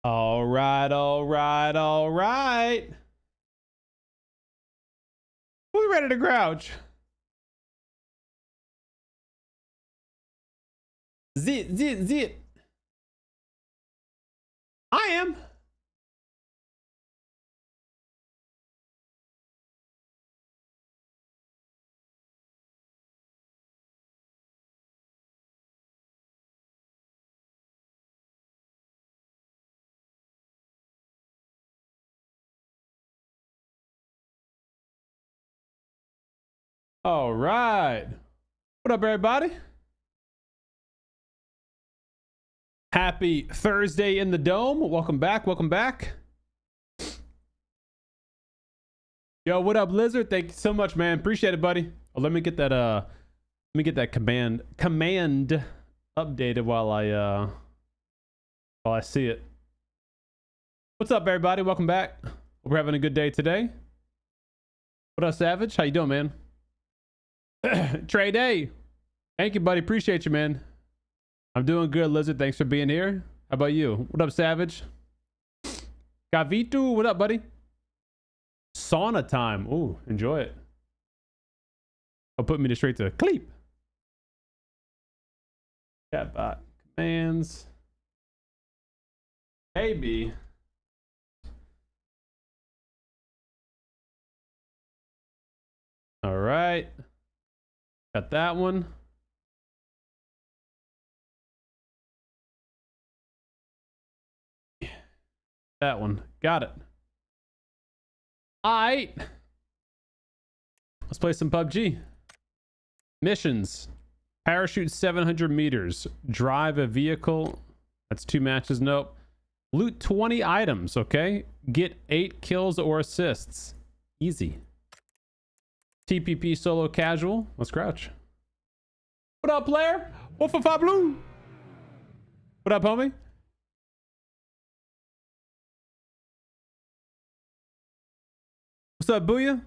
All right, all right, all right. We ready to grouch? Zit, zit, zit. I am. All right. What up, everybody? Happy Thursday in the Dome. Welcome back. Welcome back. Yo, what up, Lizard? Thank you so much, man. Appreciate it, buddy. Oh, let me get that command updated while I see it. What's up, everybody? Welcome back. Hope we're having a good day today. What up, Savage? How you doing, man? Trey Day. Thank you, buddy. Appreciate you, man. I'm doing good, Lizard. Thanks for being here. How about you? What up, Savage? Gavitu, what up, buddy? Sauna time. Ooh, enjoy it. I'll put me straight to Cleep. Chatbot commands. Maybe. All right. Got that one. That one. Got it. All right. Let's play some PUBG. Missions. Parachute 700 meters. Drive a vehicle. That's 2 matches. Nope. Loot 20 items, okay? Get 8 kills or assists. Easy. TPP solo casual. Let's crouch. What up, player? Wolf of Five Blue. What up, homie? What's up, Booyah?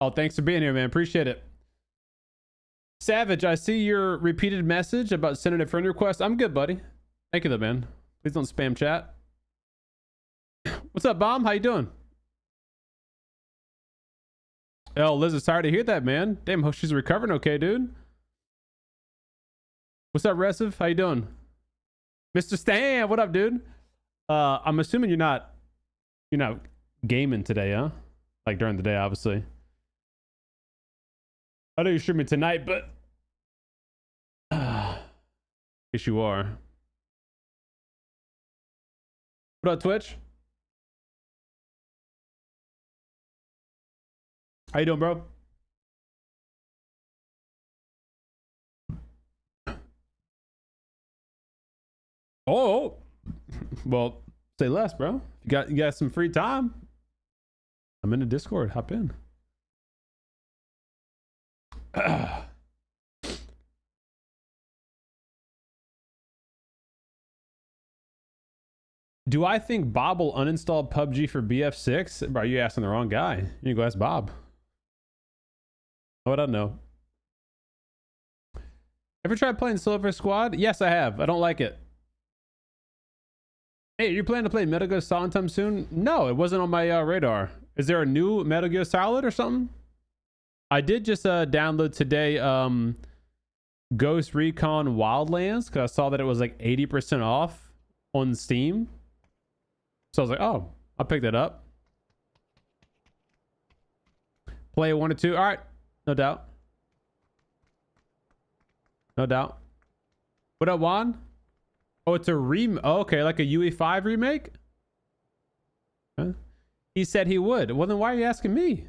Oh, thanks for being here, man. Appreciate it. Savage, I see your repeated message about sending a friend request. I'm good, buddy. Thank you, though, man. Please don't spam chat. What's up, Bomb? How you doing? Oh, Liz is sorry to hear that, man. Damn, hope she's recovering okay, dude. What's up, Resiv? How you doing? Mr. Stan, what up, dude? I'm assuming you're not gaming today, huh? Like during the day, obviously. I know you're streaming tonight, but guess you are. What up, Twitch? How you doing, bro? Oh, well, say less, bro. You got some free time. I'm in the Discord. Hop in. Do I think Bob will uninstall PUBG for BF6? Bro, you asking the wrong guy. You go ask Bob. What I know. Ever tried playing Silver Squad? Yes, I have. I don't like it. Hey, are you planning to play Metal Gear Solid sometime soon? No, it wasn't on my radar. Is there a new Metal Gear Solid or something? I did just download today Ghost Recon Wildlands because I saw that it was like 80% off on Steam. So I was like, oh, I'll pick that up. Play 1 or 2. All right. No doubt. No doubt. What up, Juan? Oh, it's a okay, like a UE5 remake? Huh? He said he would. Well, then why are you asking me?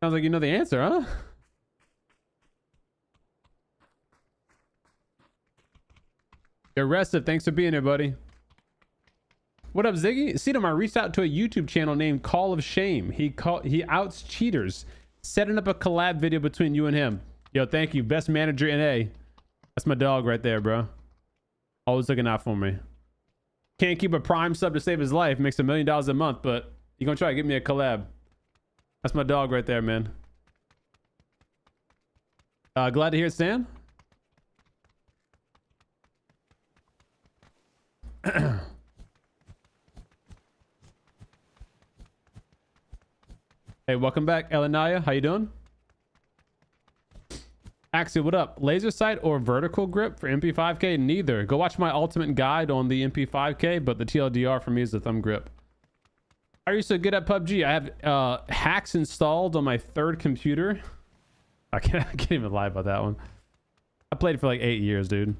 Sounds like you know the answer, huh? You're restive. Thanks for being here, buddy. What up, Ziggy? CDome, I reached out to a YouTube channel named Call of Shame. He outs cheaters. Setting up a collab video between you and him. Yo, thank you. Best manager in A. That's my dog right there, bro. Always looking out for me. Can't keep a Prime sub to save his life. Makes $1 million a month, but you gonna try to get me a collab. That's my dog right there, man. Glad to hear it, Stan. Hey, welcome back, Elenaya. How you doing? Axie, what up? Laser sight or vertical grip for MP5K? Neither. Go watch my ultimate guide on the MP5K, but the TLDR for me is the thumb grip. Are you so good at PUBG? I have hacks installed on my 3rd computer. I can't even lie about that one. I played it for like 8 years, dude.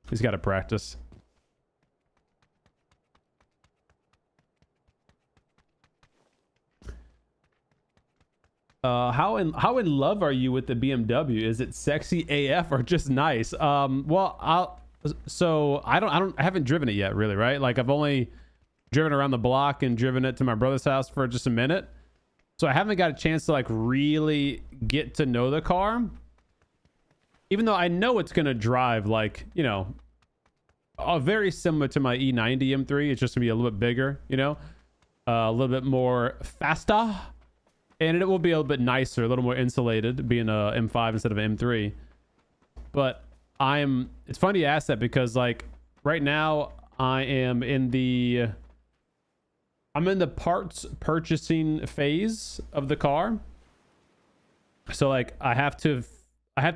He's got to practice. How in love are you with the BMW? Is it sexy AF or just nice? Well, I haven't driven it yet, really, right? Like I've only driven around the block and driven it to my brother's house for just a minute. So I haven't got a chance to like really get to know the car. Even though I know it's going to drive like, you know, very similar to my E90 M3. It's just going to be a little bit bigger, you know, a little bit more faster. And it will be a little bit nicer, a little more insulated, being a M5 instead of an M3. But it's funny you ask that because like right now I'm in the parts purchasing phase of the car. So like I have to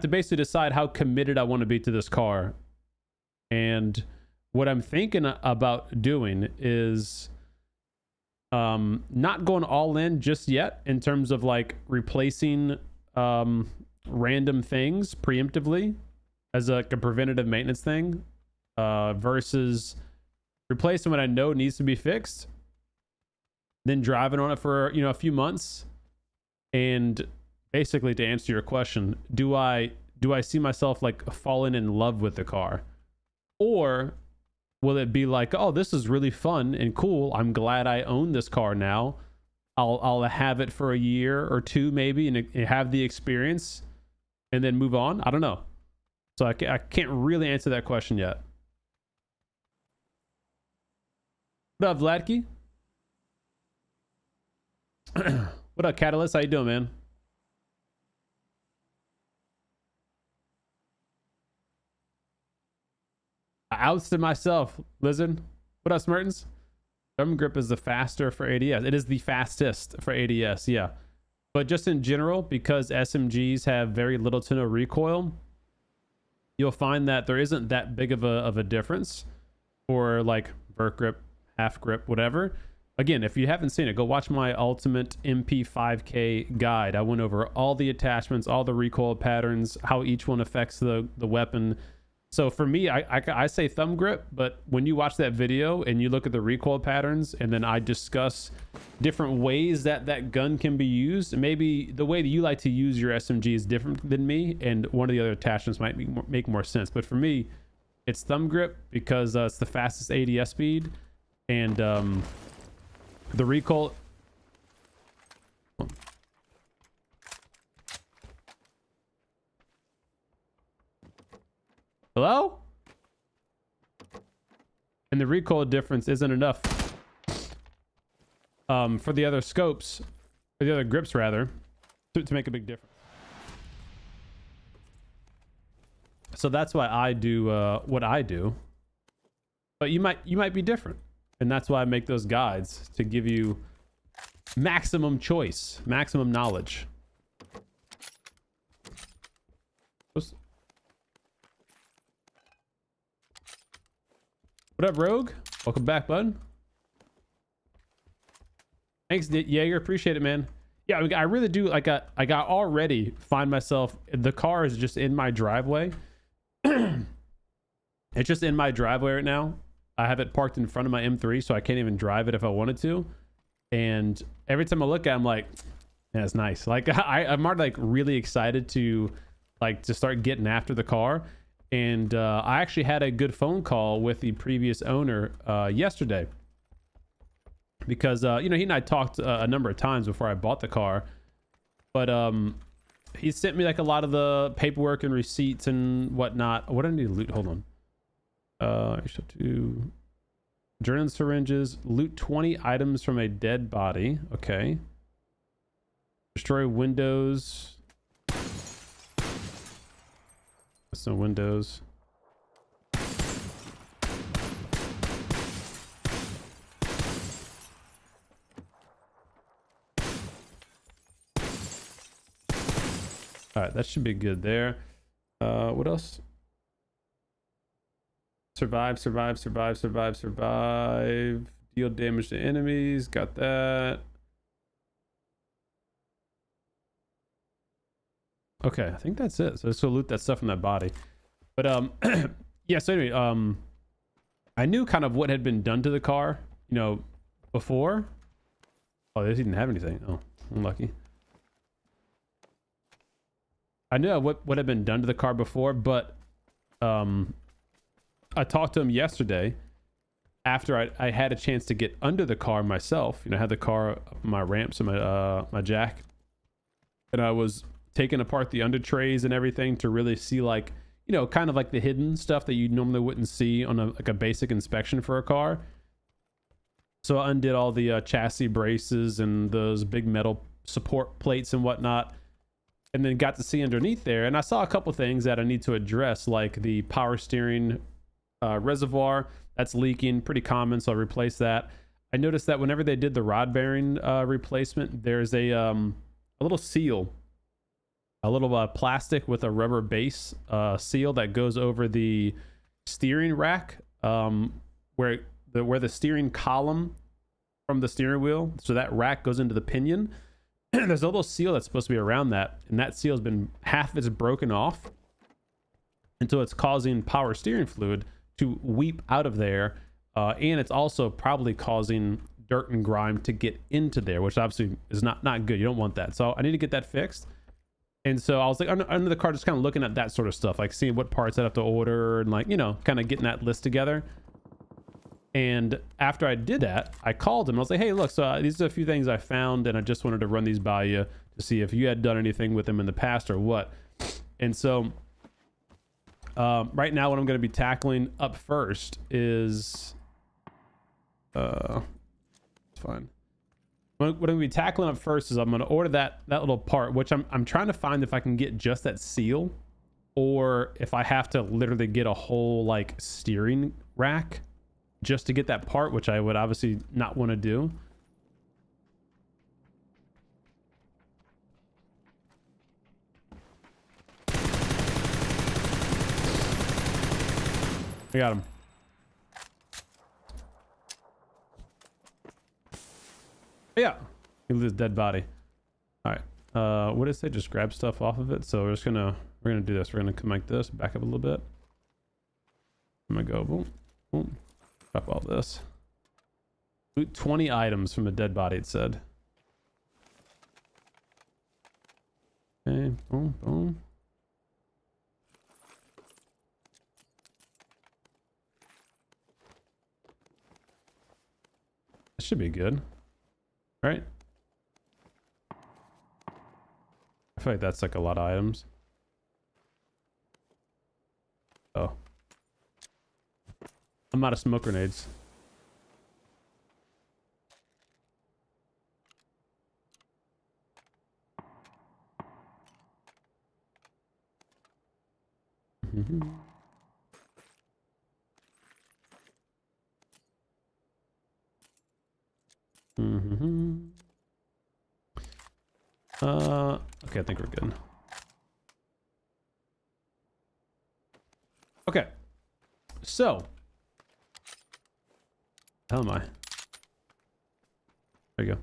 basically decide how committed I want to be to this car. And what I'm thinking about doing is not going all in just yet in terms of like replacing random things preemptively as a preventative maintenance thing versus replacing what I know needs to be fixed, then driving on it for, you know, a few months. And basically, to answer your question, do I do I see myself like falling in love with the car? Or will it be like, oh, this is really fun and cool, I'm glad I own this car now, I'll have it for a year or two maybe and have the experience and then move on? I don't know. So I can't really answer that question yet. What up, Vladky? What up, Catalyst? How you doing, man? I ousted myself, Lizard. What up, Smertens? Thumb grip is the faster for ADS. It is the fastest for ADS, yeah. But just in general, because SMGs have very little to no recoil, you'll find that there isn't that big of a difference for like vert grip, half grip, whatever. Again, if you haven't seen it, go watch my Ultimate MP5K guide. I went over all the attachments, all the recoil patterns, how each one affects the weapon. So for me, I say thumb grip, but when you watch that video and you look at the recoil patterns and then I discuss different ways that that gun can be used, maybe the way that you like to use your SMG is different than me, and one of the other attachments might make more sense. But for me, it's thumb grip because it's the fastest ADS speed, and the recoil... Hello? And the recoil difference isn't enough for the other scopes, or the other grips rather, to make a big difference. So that's why I do what I do. But you might be different, and that's why I make those guides, to give you maximum choice, maximum knowledge. What up, Rogue? Welcome back, bud. Thanks, Jaeger. Appreciate it, man. Yeah, I really do. Like, I already find myself, the car is just in my driveway. It's just in my driveway right now. I have it parked in front of my M3, so I can't even drive it if I wanted to. And every time I look at it, I'm like, yeah, it's nice. Like, I'm already like really excited to start getting after the car. And I actually had a good phone call with the previous owner yesterday, because you know, he and I talked a number of times before I bought the car, but he sent me like a lot of the paperwork and receipts and whatnot. What do I need to loot? Hold on. I should do adrenaline syringes, loot 20 items from a dead body. Okay. Destroy windows. So windows. All right, that should be good there. What else? Survive. Deal damage to enemies. Got that. Okay, I think that's it. So let's go loot that stuff from that body. But yeah, so anyway, I knew kind of what had been done to the car, you know, before. Oh, they didn't have anything. Oh, I'm lucky. I knew what had been done to the car before, but I talked to him yesterday after I had a chance to get under the car myself. You know, I had the car up my ramps and my jack, and I was taking apart the under trays and everything to really see, like, you know, kind of like the hidden stuff that you normally wouldn't see on a basic inspection for a car. So I undid all the chassis braces and those big metal support plates and whatnot, and then got to see underneath there, and I saw a couple things that I need to address, like the power steering reservoir that's leaking, pretty common, so I replaced that. I noticed that whenever they did the rod bearing replacement, there's a little seal, a little plastic with a rubber base seal that goes over the steering rack, where the steering column from the steering wheel, so that rack goes into the pinion. There's a little seal that's supposed to be around that, and that seal has been, half of it's broken off, and so it's causing power steering fluid to weep out of there, and it's also probably causing dirt and grime to get into there, which obviously is not good. You don't want that. So I need to get that fixed. And so I was like under the car, just kind of looking at that sort of stuff, like seeing what parts I'd have to order and, like, you know, kind of getting that list together. And after I did that, I called him. I was like, hey, look, so these are a few things I found, and I just wanted to run these by you to see if you had done anything with them in the past or what. And so right now what I'm going to be tackling up first is it's fine. What I'm going to be tackling up first is I'm going to order that little part, which I'm trying to find if I can get just that seal, or if I have to literally get a whole like steering rack just to get that part, which I would obviously not want to do. I got him. Yeah, he lose dead body. All right, what did it say? Just grab stuff off of it. So we're gonna do this. We're gonna come like this, back up a little bit. I'm gonna go boom, boom, drop all this. Loot 20 items from a dead body, it said. Okay, boom, boom. That should be good, right? I feel like that's like a lot of items. Oh. I'm out of smoke grenades. Okay, I think we're good. Okay, so how am I? There you go.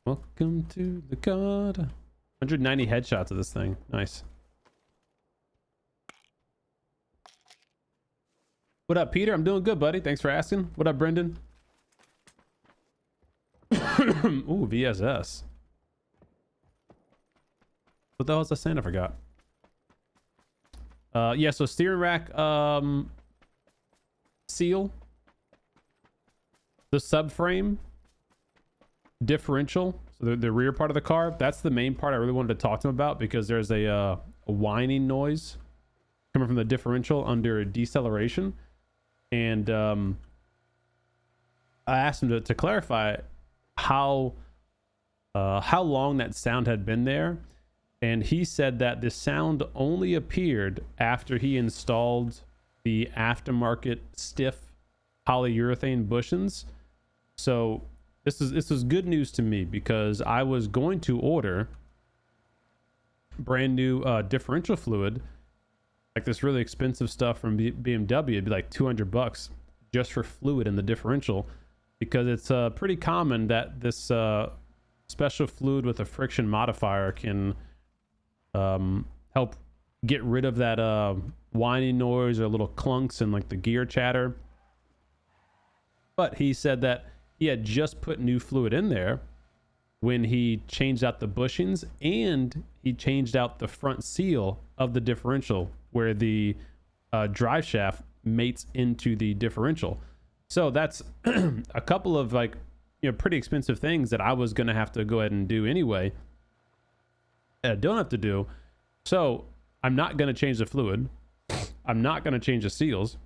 Welcome to the god. 190 headshots of this thing. Nice. What up, Peter? I'm doing good, buddy. Thanks for asking. What up, Brendan? Ooh, VSS. What the hell was I saying? I forgot. Yeah, so steering rack seal, the subframe, differential, so the rear part of the car. That's the main part I really wanted to talk to him about, because there's a whining noise coming from the differential under deceleration. And I asked him to clarify how long that sound had been there, and he said that the sound only appeared after he installed the aftermarket stiff polyurethane bushings. So this was good news to me, because I was going to order brand new differential fluid, like this really expensive stuff from BMW. It'd be like $200 just for fluid in the differential, because it's pretty common that this special fluid with a friction modifier can help get rid of that whining noise or little clunks and like the gear chatter. But he said that he had just put new fluid in there when he changed out the bushings, and he changed out the front seal of the differential where the drive shaft mates into the differential. So that's a couple of, like, you know, pretty expensive things that I was going to have to go ahead and do anyway, that I don't have to do. So I'm not going to change the fluid. I'm not going to change the seals,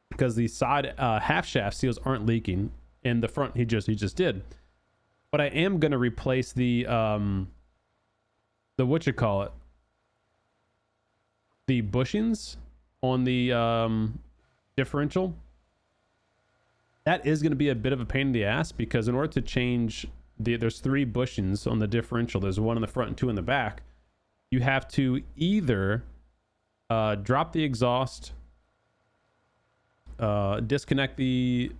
because the side half shaft seals aren't leaking, and the front he just did. But I am going to replace the what you call it, the bushings on the differential. That is going to be a bit of a pain in the ass, because in order to change there's 3 bushings on the differential. There's 1 in the front and 2 in the back. You have to either drop the exhaust, disconnect the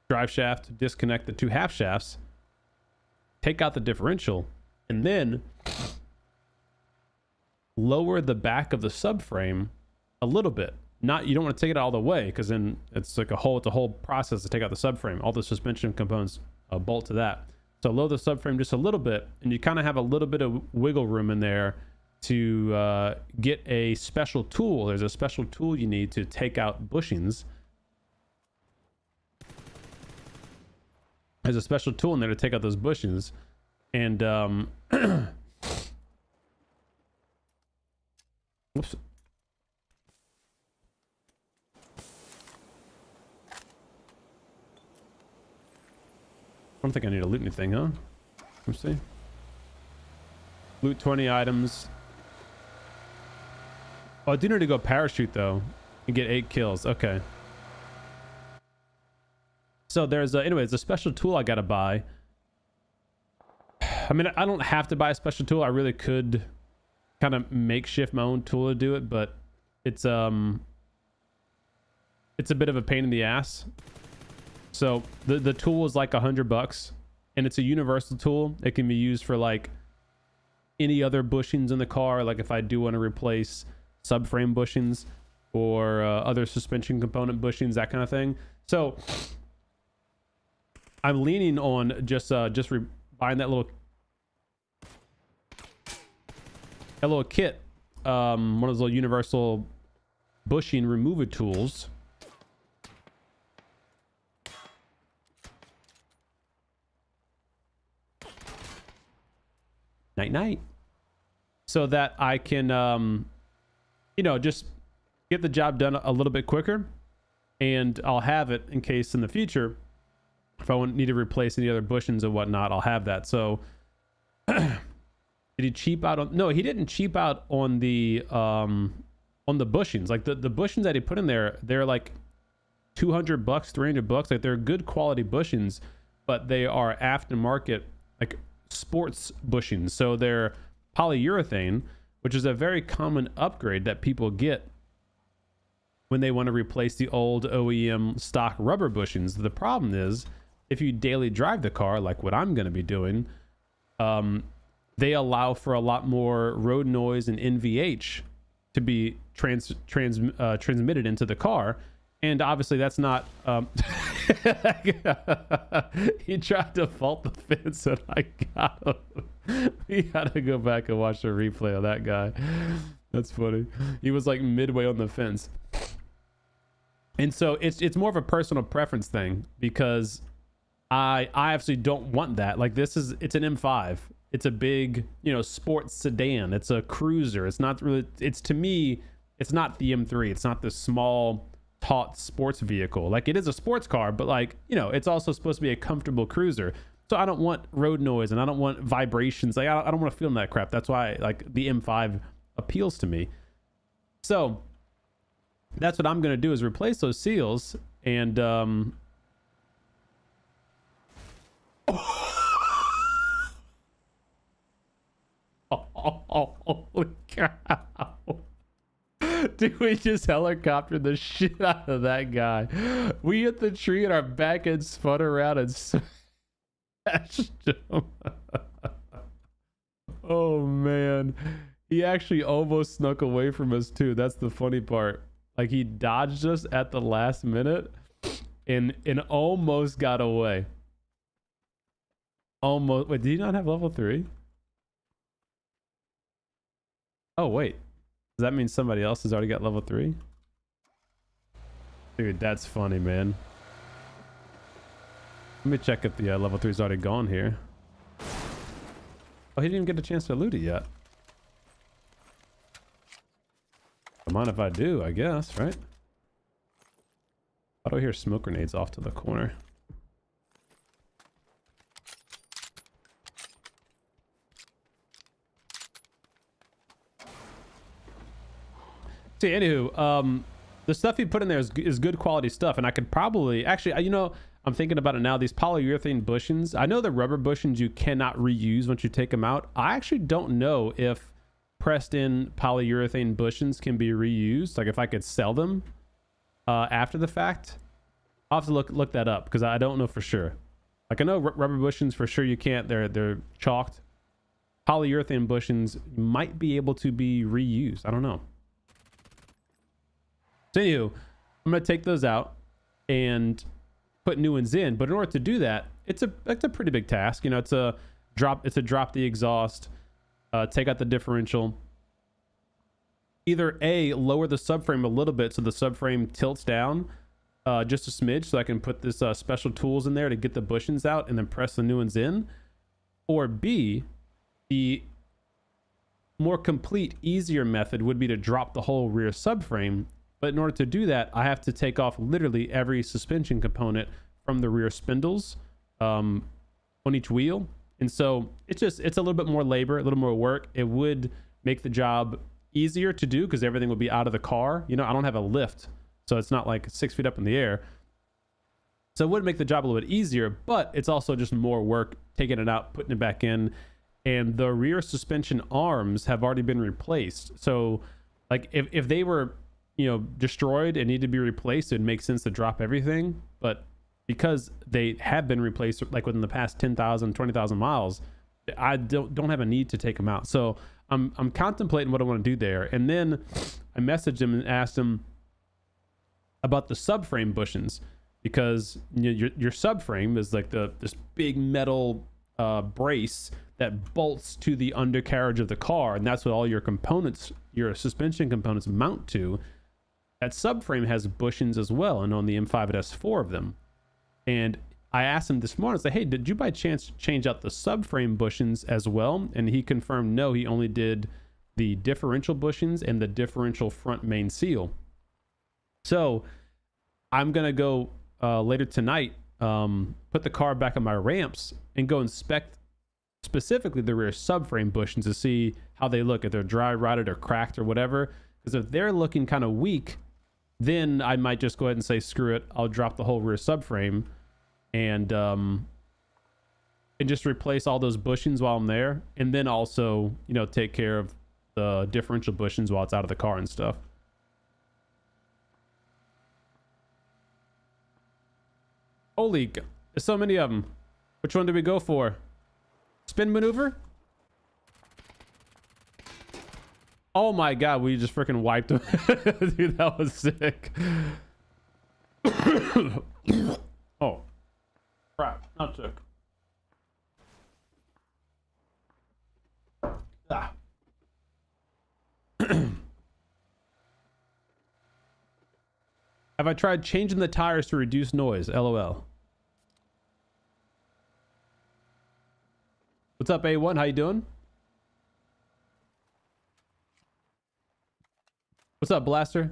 drive shaft, disconnect the 2 half shafts, take out the differential, and then lower the back of the subframe a little bit. You don't want to take it all the way, because then it's a whole process to take out the subframe. All the suspension components bolt to that. So lower the subframe just a little bit, and you kind of have a little bit of wiggle room in there to get a special tool. There's a special tool you need to take out bushings. There's a special tool in there to take out those bushings. And whoops. I don't think I need to loot anything, huh? Let's see. Loot 20 items. Oh, I do need to go parachute though and get 8 kills. Okay. So there's anyways, a special tool I gotta buy. I mean, I don't have to buy a special tool. I really could kind of makeshift my own tool to do it, but it's a bit of a pain in the ass. So the tool is like $100, and it's a universal tool. It can be used for like any other bushings in the car. Like if I do want to replace subframe bushings or other suspension component bushings, that kind of thing. So I'm leaning on just buying that little kit, one of those little universal bushing remover tools. Night night. So that I can you know, just get the job done a little bit quicker, and I'll have it in case in the future if I need to replace any other bushings and whatnot, I'll have that. So did he cheap out on? No, he didn't cheap out on the bushings. Like the bushings that he put in there, they're like $200, $300. Like they're good quality bushings, but they are aftermarket, like sports bushings. So they're polyurethane, which is a very common upgrade that people get when they want to replace the old OEM stock rubber bushings. The problem is, if you daily drive the car, like what I'm going to be doing, they allow for a lot more road noise and NVH to be transmitted into the car. And obviously that's not, he tried to fault the fence and I got him. We had to go back and watch the replay of that guy. That's funny. He was like midway on the fence. And so it's more of a personal preference thing, because I actually don't want that. Like it's an M5. It's a big, you know, sports sedan. It's a cruiser. It's not really, to me, it's not the M3. It's not the small, taut sports vehicle. Like it is a sports car, but like, you know, it's also supposed to be a comfortable cruiser. So I don't want road noise and I don't want vibrations. Like I don't want to feel that crap. That's why like the M5 appeals to me. So that's what I'm going to do, is replace those seals. And holy cow. Dude, we just helicoptered the shit out of that guy. We hit the tree and our back end spun around and smashed him. Oh man, he actually almost snuck away from us too. That's the funny part. Like he dodged us at the last minute and almost got away. Almost. Wait, did he not have level 3? Oh wait, does that mean somebody else has already got level 3? Dude, that's funny, man. Let me check if the level 3's already gone here. Oh, he didn't even get a chance to loot it yet. Don't mind if I do, I guess, right? How do I hear smoke grenades off to the corner? See, anywho, the stuff he put in there is good quality stuff, and I could probably actually, you know, I'm thinking about it now. These polyurethane bushings, I know the rubber bushings you cannot reuse once you take them out. I actually don't know if pressed in polyurethane bushings can be reused. Like if I could sell them after the fact. I'll have to look that up, because I don't know for sure. Like I know rubber bushings for sure you can't. They're chalked. Polyurethane bushings might be able to be reused. I don't know. So anywho, I'm gonna take those out and put new ones in. But in order to do that, it's a pretty big task. You know, it's a drop the exhaust, take out the differential, either A, lower the subframe a little bit so the subframe tilts down just a smidge so I can put this special tools in there to get the bushings out and then press the new ones in, or B, the more complete, easier method would be to drop the whole rear subframe. But in order to do that, I have to take off literally every suspension component from the rear spindles on each wheel. And so it's a little bit more labor, a little more work. It would make the job easier to do because everything would be out of the car. You know, I don't have a lift, so it's not like 6 feet up in the air. So it would make the job a little bit easier, but it's also just more work taking it out, putting it back in. And the rear suspension arms have already been replaced. So like if they were, you know, destroyed and need to be replaced, it'd make sense to drop everything. But because they have been replaced like within the past 10,000, 20,000 miles, I don't have a need to take them out. So I'm contemplating what I want to do there. And then I messaged him and asked him about the subframe bushings, because you know, your subframe is like this big metal brace that bolts to the undercarriage of the car, and that's what all your components, your suspension components, mount to. That subframe has bushings as well, and on the M5 it has 4 of them. And I asked him this morning, I said, hey, did you by chance change out the subframe bushings as well? And he confirmed no, he only did the differential bushings and the differential front main seal. So I'm gonna go later tonight, put the car back on my ramps and go inspect specifically the rear subframe bushings to see how they look, if they're dry rotted or cracked or whatever. Because if they're looking kind of weak, then I might just go ahead and say screw it, I'll drop the whole rear subframe and just replace all those bushings while I'm there, and then also, you know, take care of the differential bushings while it's out of the car and stuff. Holy, there's so many of them. Which one do we go for? Spin maneuver? Oh my god, we just freaking wiped him. Dude, that was sick. Oh. Crap, not sick. Ah. Have I tried changing the tires to reduce noise? LOL. What's up, A1? How you doing? What's up, Blaster?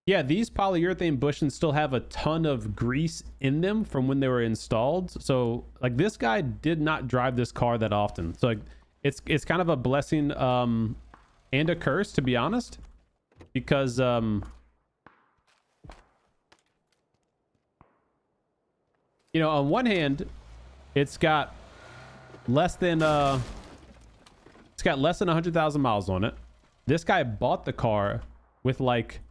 Yeah, these polyurethane bushings still have a ton of grease in them from when they were installed. So like this guy did not drive this car that often. So like it's kind of a blessing and a curse, to be honest, because you know, on one hand, it's got less than 100,000 miles on it. This guy bought the car with like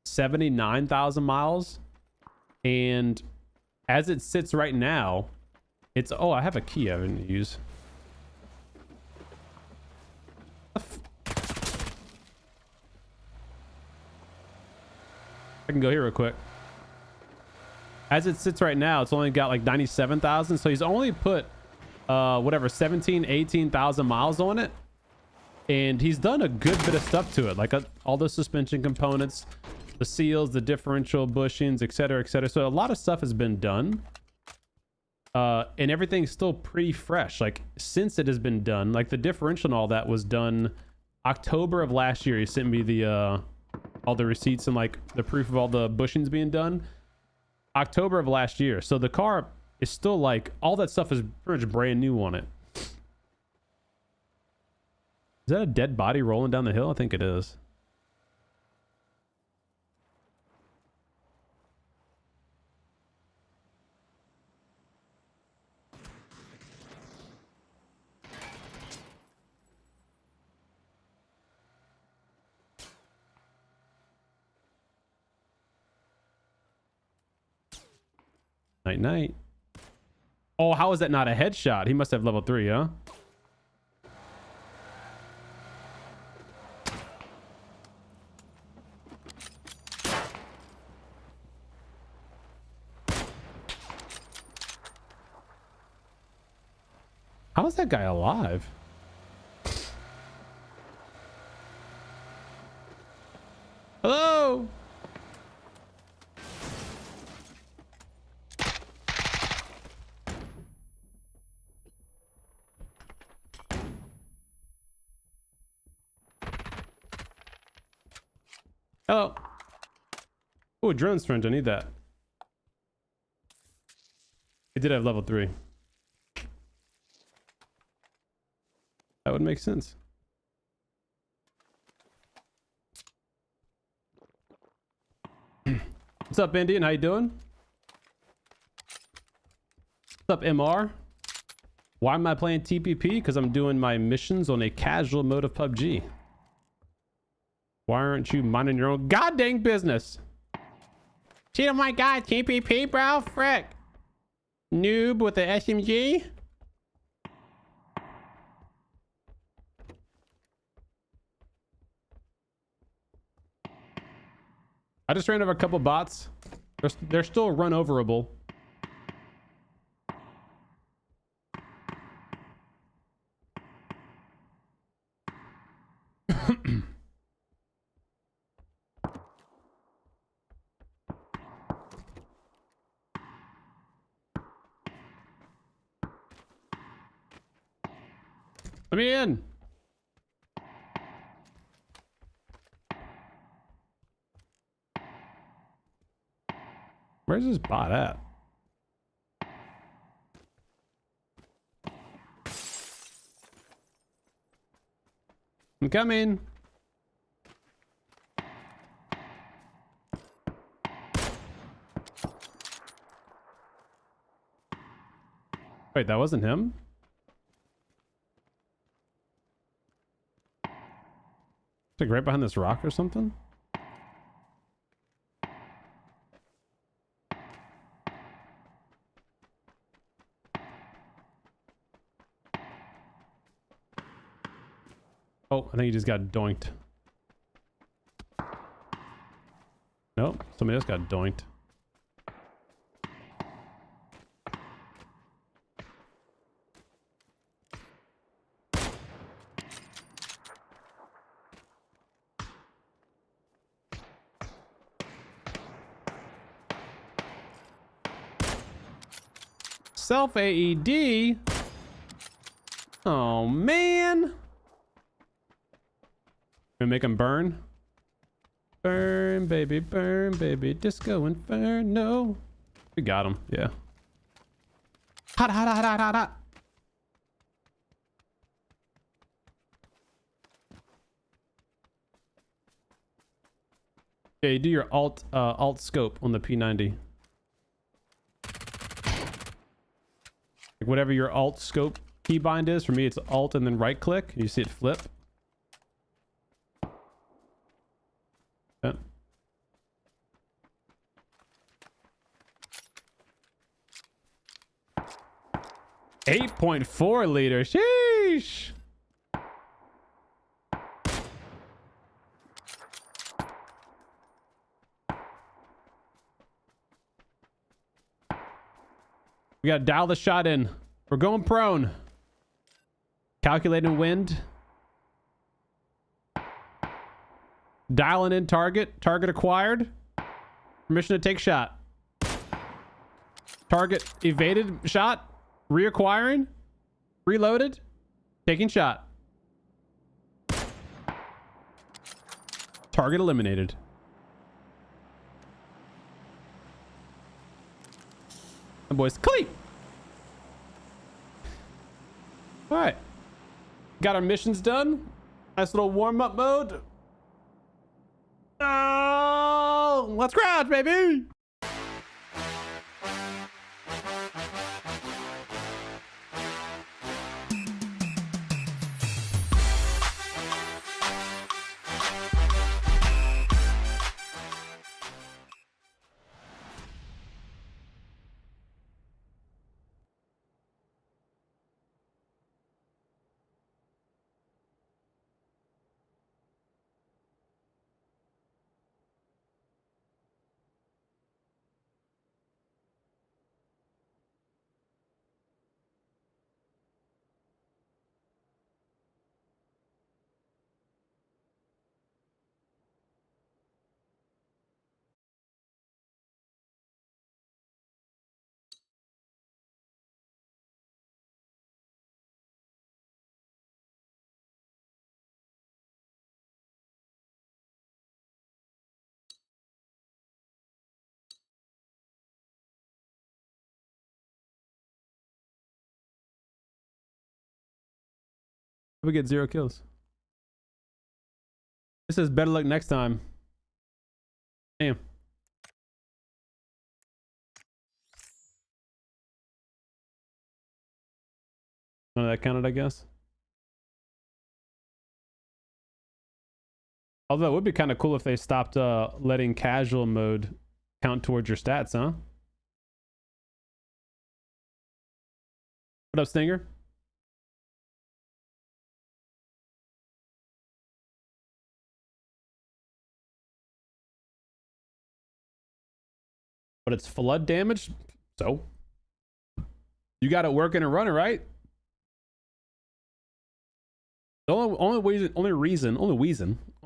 79,000 miles, and as it sits right now, it's, oh, I have a key I haven't used. I can go here real quick. As it sits right now, it's only got like 97,000, so he's only put whatever 18,000 miles on it, and he's done a good bit of stuff to it, like all the suspension components, the seals, the differential bushings, etc., etc. So a lot of stuff has been done, and everything's still pretty fresh. Like since it has been done, like the differential and all that was done October of last year. He sent me the all the receipts and like the proof of all the bushings being done October of last year. So the car is still like, all that stuff is pretty much brand new on it. Is that a dead body rolling down the hill? I think it is. Night night. Oh, how is that not a headshot? He must have level 3, huh? How is that guy alive? Hello? Hello. Oh, a drone syringe. I need that. It did have level 3. That would make sense. What's up, Indian? How you doing? What's up, MR? Why am I playing TPP? Because I'm doing my missions on a casual mode of PUBG. Why aren't you minding your own goddamn business? Cheat, oh my god, TPP, bro? Frick. Noob with the SMG? I just ran over a couple bots. They're still run overable. Let me in. Where's this bot at? I'm coming. Wait, that wasn't him? It's like right behind this rock or something? Oh, I think he just got doinked. Nope, somebody else got doinked. Self AED? Oh, man. Gonna make him burn? Burn, baby, disco inferno. We got him, yeah. Hot, hot, hot, hot, hot, hot. Yeah, you do your alt scope on the P90. Like whatever your alt scope keybind is, for me it's alt and then right click. You see it flip. Yeah. 8.4 liters. Sheesh. We gotta dial the shot in. We're going prone. Calculating wind. Dialing in target. Target acquired. Permission to take shot. Target evaded shot. Reacquiring. Reloaded. Taking shot. Target eliminated. And boys, clean. All right. Got our missions done. Nice little warm-up mode. Oh, let's crouch, baby. We get 0 kills. This says better luck next time. Damn. None of that counted, I guess. Although it would be kind of cool if they stopped letting casual mode count towards your stats, huh? What up, Stinger? But it's flood damage, so you got it working and running, right? The only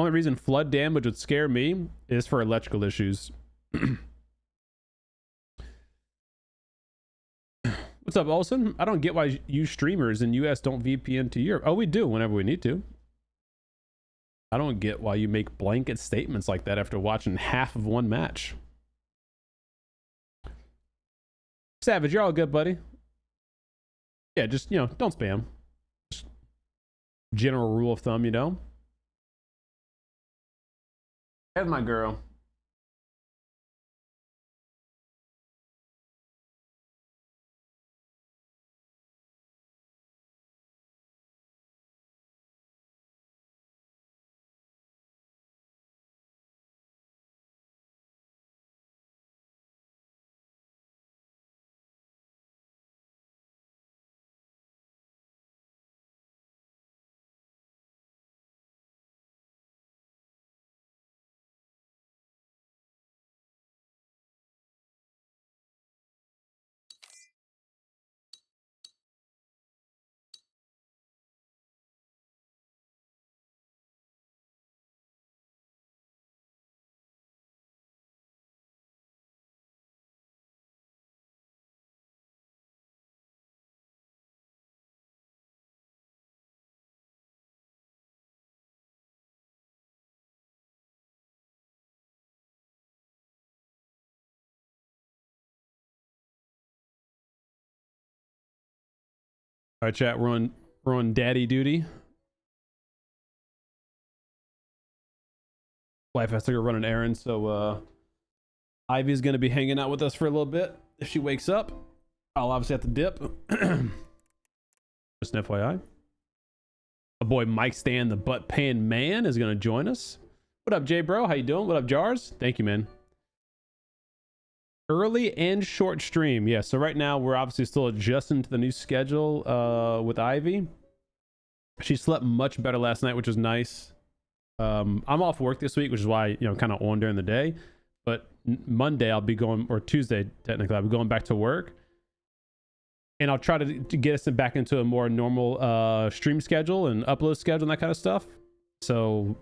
reason flood damage would scare me is for electrical issues. What's up, Olsen? I don't get why you streamers in US don't VPN to Europe. Oh, we do whenever we need to. I don't get why you make blanket statements like that after watching half of one match. Savage, you're all good, buddy. Yeah, just, you know, don't spam. Just general rule of thumb, you know. That's my girl. All right, chat, we're on daddy duty. Wife has to go run an errand, so Ivy's gonna be hanging out with us for a little bit. If she wakes up, I'll obviously have to dip. Just an FYI. My boy Mike Stan, the butt pan man, is gonna join us. What up, Jay bro? How you doing? What up, Jars? Thank you, man. Early and short stream. Yeah, so right now we're obviously still adjusting to the new schedule with Ivy. She slept much better last night, which was nice. I'm off work this week, which is why, you know, kind of on during the day. But Monday I'll be going, or Tuesday technically, I'll be going back to work. And I'll try to get us back into a more normal stream schedule and upload schedule and that kind of stuff. So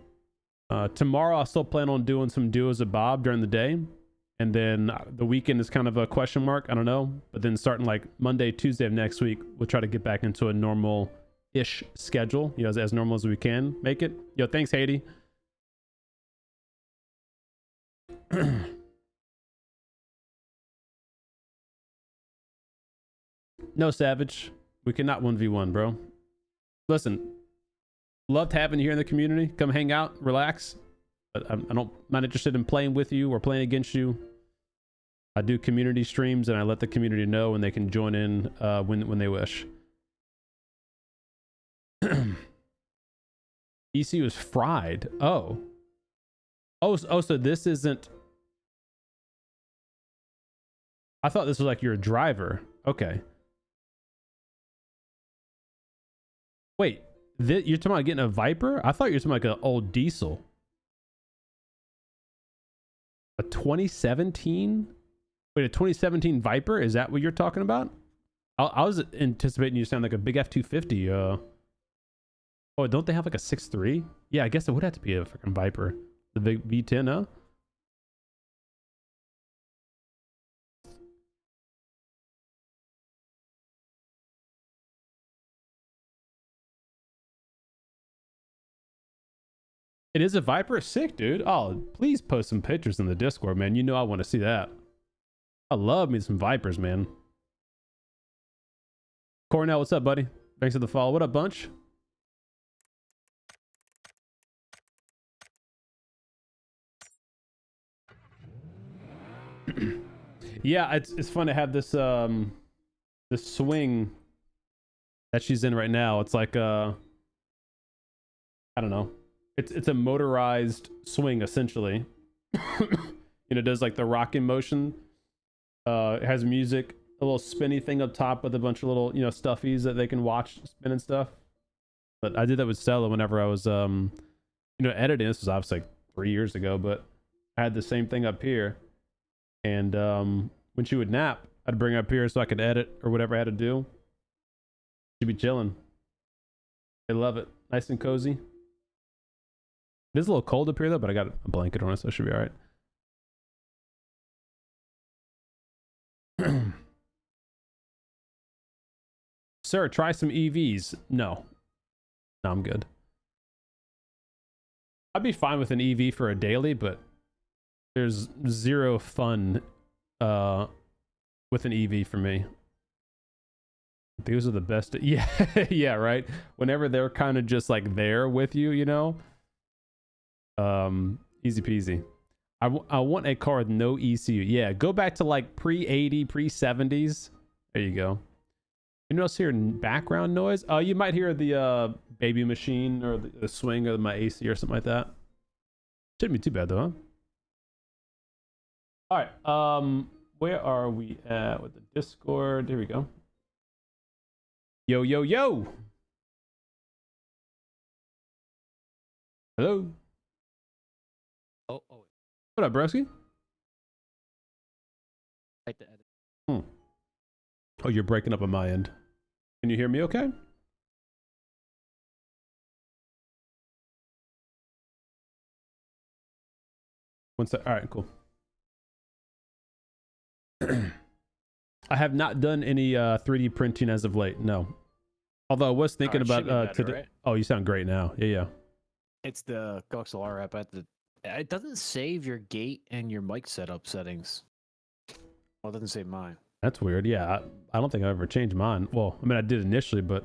tomorrow I'll still plan on doing some duos of Bob during the day. And then the weekend is kind of a question mark. I don't know. But then starting like Monday, Tuesday of next week, we'll try to get back into a normal-ish schedule, you know, as normal as we can make it. Yo, thanks, Haiti. No, Savage. We cannot 1v1, bro. Listen, loved having you here in the community. Come hang out, relax. But I'm not interested in playing with you or playing against you. I do community streams and I let the community know and they can join in when they wish. EC was fried. Oh, so this isn't. I thought this was like your driver. Okay. Wait, you're talking about getting a Viper? I thought you were talking about like an old diesel. A 2017? Wait, a 2017 Viper? Is that what you're talking about? I was anticipating you to sound like a big F-250. Oh, don't they have like a 6.3? Yeah, I guess it would have to be a freaking Viper. The big V10, huh? It is a Viper? Sick, dude. Oh, please post some pictures in the Discord, man. You know I want to see that. I love me some Vipers, man. Cornell, what's up, buddy? Thanks for the follow. What up, Bunch? Yeah, it's fun to have this this swing that she's in right now. It's like I don't know. It's a motorized swing essentially. And it does like the rocking motion. It has music, a little spinny thing up top with a bunch of little, stuffies that they can watch spin and stuff. But I did that with Stella whenever I was editing. This was obviously like 3 years ago, but I had the same thing up here. And when she would nap, I'd bring her up here so I could edit or whatever I had to do. She'd be chilling. I love it. Nice and cozy. It is a little cold up here though, but I got a blanket on it, so it should be all right. Sir, try some EVs. No, I'm good. I'd be fine with an EV for a daily, but there's zero fun with an EV for me. These are the best. Yeah, yeah, right. Whenever they're kind of just like there with you, easy peasy. I want a car with no ECU. Yeah, go back to like pre-80, pre-70s. There you go. You else hear background noise? Oh, you might hear the baby machine or the swing of my AC or something like that. Shouldn't be too bad though, huh? All right. Where are we at with the Discord? There we go. Yo, yo, yo. Hello. Oh. What up, broski? Like to edit. Oh, you're breaking up on my end. Can you hear me okay? One sec. All right, cool. I have not done any 3D printing as of late. No. Although I was thinking about today. Right? Oh, you sound great now. Yeah. It's the GoXLR app at the. It doesn't save your gate and your mic setup settings. Well, it doesn't save mine. That's weird. Yeah, I don't think I ever changed mine. Well, I mean, I did initially, but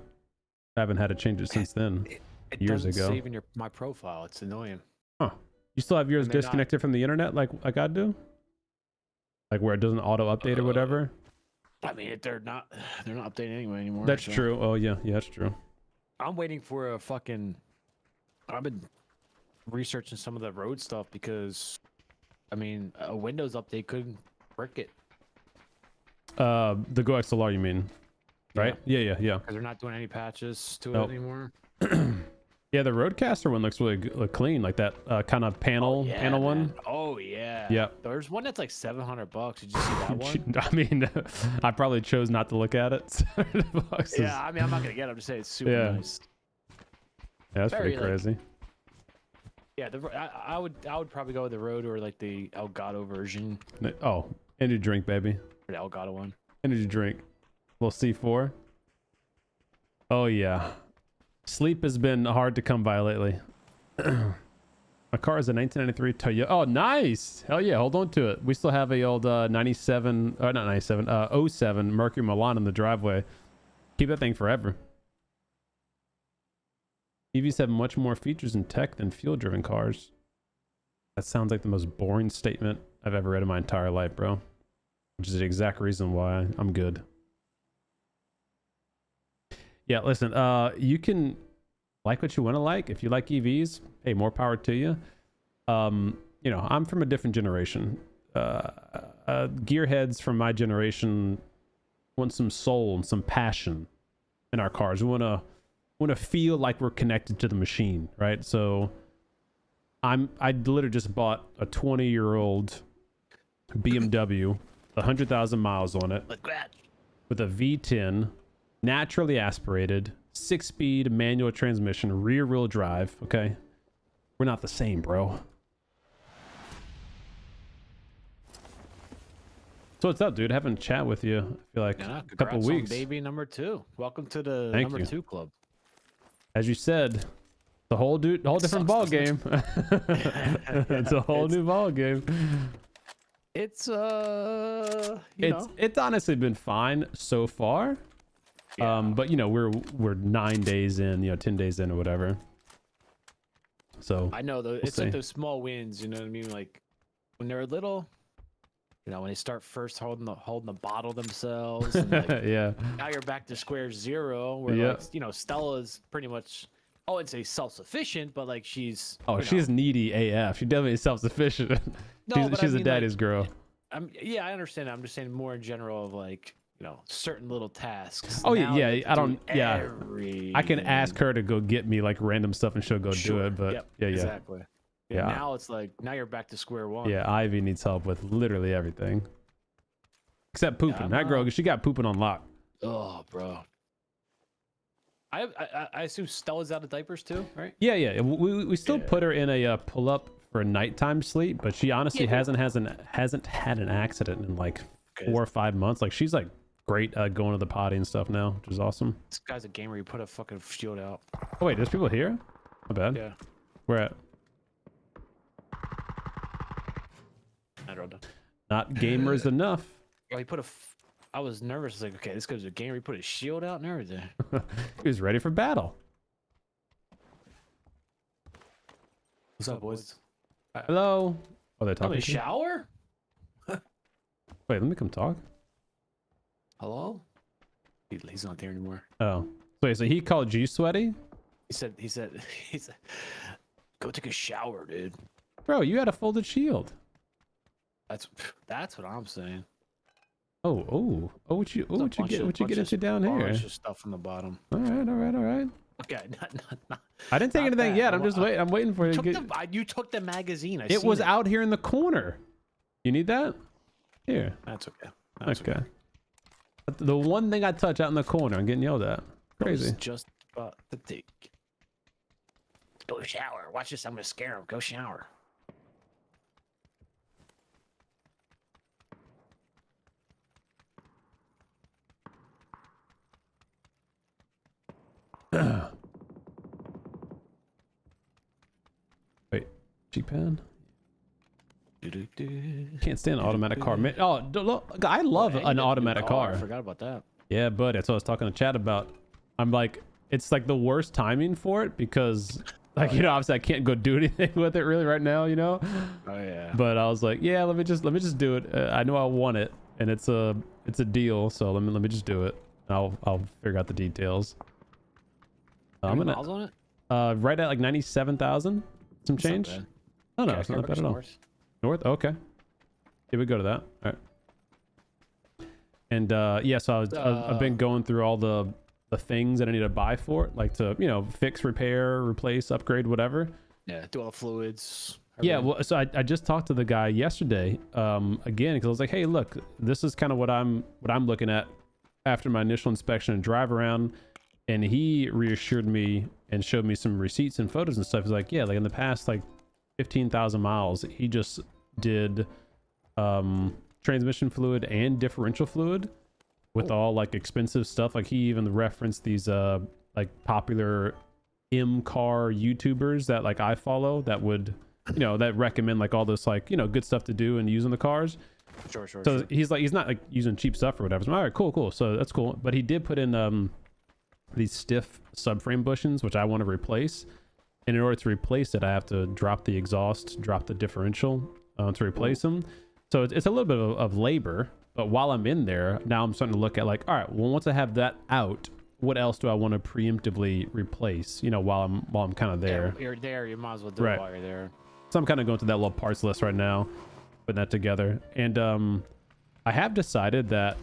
I haven't had to change it since then. It years doesn't ago. Save in my profile. It's annoying. Huh? You still have yours disconnected from the internet, like I do? Like where it doesn't auto update or whatever? I mean, they're not updating anyway anymore. That's true. Oh yeah, that's true. I'm waiting for a fucking. I've been researching some of the road stuff because, I mean, a Windows update couldn't brick it. The GoXLR, you mean? Right? Yeah. Because they're not doing any patches to it anymore. Yeah, the Roadcaster one looks really clean, like that kind of panel one. Oh yeah. Yeah. There's one that's like $700. Did you see that one? I mean, I probably chose not to look at it. Yeah, I mean, I'm not gonna get it. I'm just saying it's super nice. Yeah, that's pretty crazy. Yeah, I would probably go with the Road or like the Elgato version. Oh, energy drink, baby. Or the Elgato one. Energy drink. Little C4. Oh yeah. Sleep has been hard to come by lately. My car is a 1993 Toyota. Oh, nice. Hell yeah. Hold on to it. We still have a old 97, not 97, 07 Mercury Milan in the driveway. Keep that thing forever. EVs have much more features and tech than fuel-driven cars. That sounds like the most boring statement I've ever read in my entire life, bro. Which is the exact reason why I'm good. Yeah, listen, you can like what you want to like. If you like EVs, hey, more power to you. I'm from a different generation. Gearheads from my generation want some soul and some passion in our cars. We want to feel like we're connected to the machine, right? So I literally just bought a 20-year-old BMW, 100,000 miles on it, with a V10. Naturally aspirated, 6-speed manual transmission, rear wheel drive. Okay, we're not the same, bro. So what's up, dude? Haven't chat with you. I feel like a couple weeks. Baby number 2. Welcome to the number 2 club. As you said, the whole different ball game. It's a whole new ball game. It's it's honestly been fine so far. Yeah. But we're 9 days in, 10 days in or whatever. So I know though, it's like those small wins, you know what I mean? Like when they're little, You know, when they start first holding the bottle themselves, and like, Yeah. now you're back to square zero, where Yeah. like, you know, Stella's pretty much, I wouldn't say self-sufficient, but like she's, Oh, you she's know, needy AF. She definitely is self-sufficient. no, but she's I a mean, daddy's like, girl. yeah, I understand. I'm just saying more in general of like, you know, certain little tasks. Oh Now you yeah, have yeah. to I do don't. Yeah, I can ask everything. her to go get me like random stuff and she'll go do Sure. it. But Yep. yeah, yeah, Exactly. Yeah. yeah, Now it's like now you're back to square one. yeah. Ivy needs help with literally everything except pooping. I'm, That girl, she got pooping on lock. Oh, bro. I assume Stella's out of diapers too, right? Yeah, yeah. We still Yeah. put her in a pull up for nighttime sleep, but she honestly Yeah. hasn't had an accident in like Good. 4 or 5 months. Like she's like great going to the potty and stuff now, which is awesome. This guy's a gamer. You put a fucking shield out. Oh wait, there's people here. My bad. Yeah. Where at? I don't know. Not gamers enough. Oh, he put a. I was nervous. Like, okay, this guy's a gamer. He put his shield out and everything. He was ready for battle. What's up, boys? Hello. Oh, they're I'm talking. in to you? shower. Wait, let me come talk. Hello? He's not there anymore. Oh, wait. So he called you sweaty, He said, go take a shower, dude. bro? You had a folded shield. That's what I'm saying. Oh. What you get? What you get into down here? Bunch of stuff from the bottom. All right. Okay, not. I didn't take Not anything bad. yet. I'm just waiting. I'm waiting for you to Took get. you took the magazine. It was out here in the corner. You need that? Here. That's okay. That's Okay. The one thing I touch out in the corner, I'm getting yelled at. Crazy. I was just about to take. Go shower. Watch this. I'm gonna scare him. Go shower. Wait, G-Pan? Can't stand an automatic car. Man, look, I love an automatic car. I forgot about that. Yeah, but that's what I was talking to Chad about. I'm like, it's like the worst timing for it because, like, you know, obviously I can't go do anything with it really right now, you know. Oh yeah. But I was like, yeah, let me just do it. I know I want it, and it's a deal, so let me just do it. I'll figure out the details. I'm gonna miles on it? right at like 97,000, some That's not change. bad. Oh no, Okay, it's not bad at all. north. North, okay. Yeah, we go to that. All right. And yeah, so I've been going through all the things that I need to buy for it, like to, you know, fix, repair, replace, upgrade, whatever. Yeah, do all the fluids. Yeah, everything. well, so I just talked to the guy yesterday, again, because I was like, hey, look, this is kind of what I'm looking at after my initial inspection and drive around, and he reassured me and showed me some receipts and photos and stuff. He's like, yeah, like in the past like 15,000 miles, he just did transmission fluid and differential fluid with all like expensive stuff. Like he even referenced these like popular car YouTubers that like I follow that would, you know, that recommend like all this like, you know, good stuff to do and use in the cars. Sure. So he's like, he's not like using cheap stuff or whatever. So I'm, all right, cool. So that's cool. But he did put in these stiff subframe bushings, which I want to replace. And in order to replace it, I have to drop the exhaust, drop the differential to replace them. So it's a little bit of labor. But while I'm in there, now I'm starting to look at like, all right, well, once I have that out, what else do I want to preemptively replace? You know, while I'm kind of there. Yeah, you're there. You might as well do Right. it while you're there. So I'm kind of going through that little parts list right now, putting that together. And I have decided that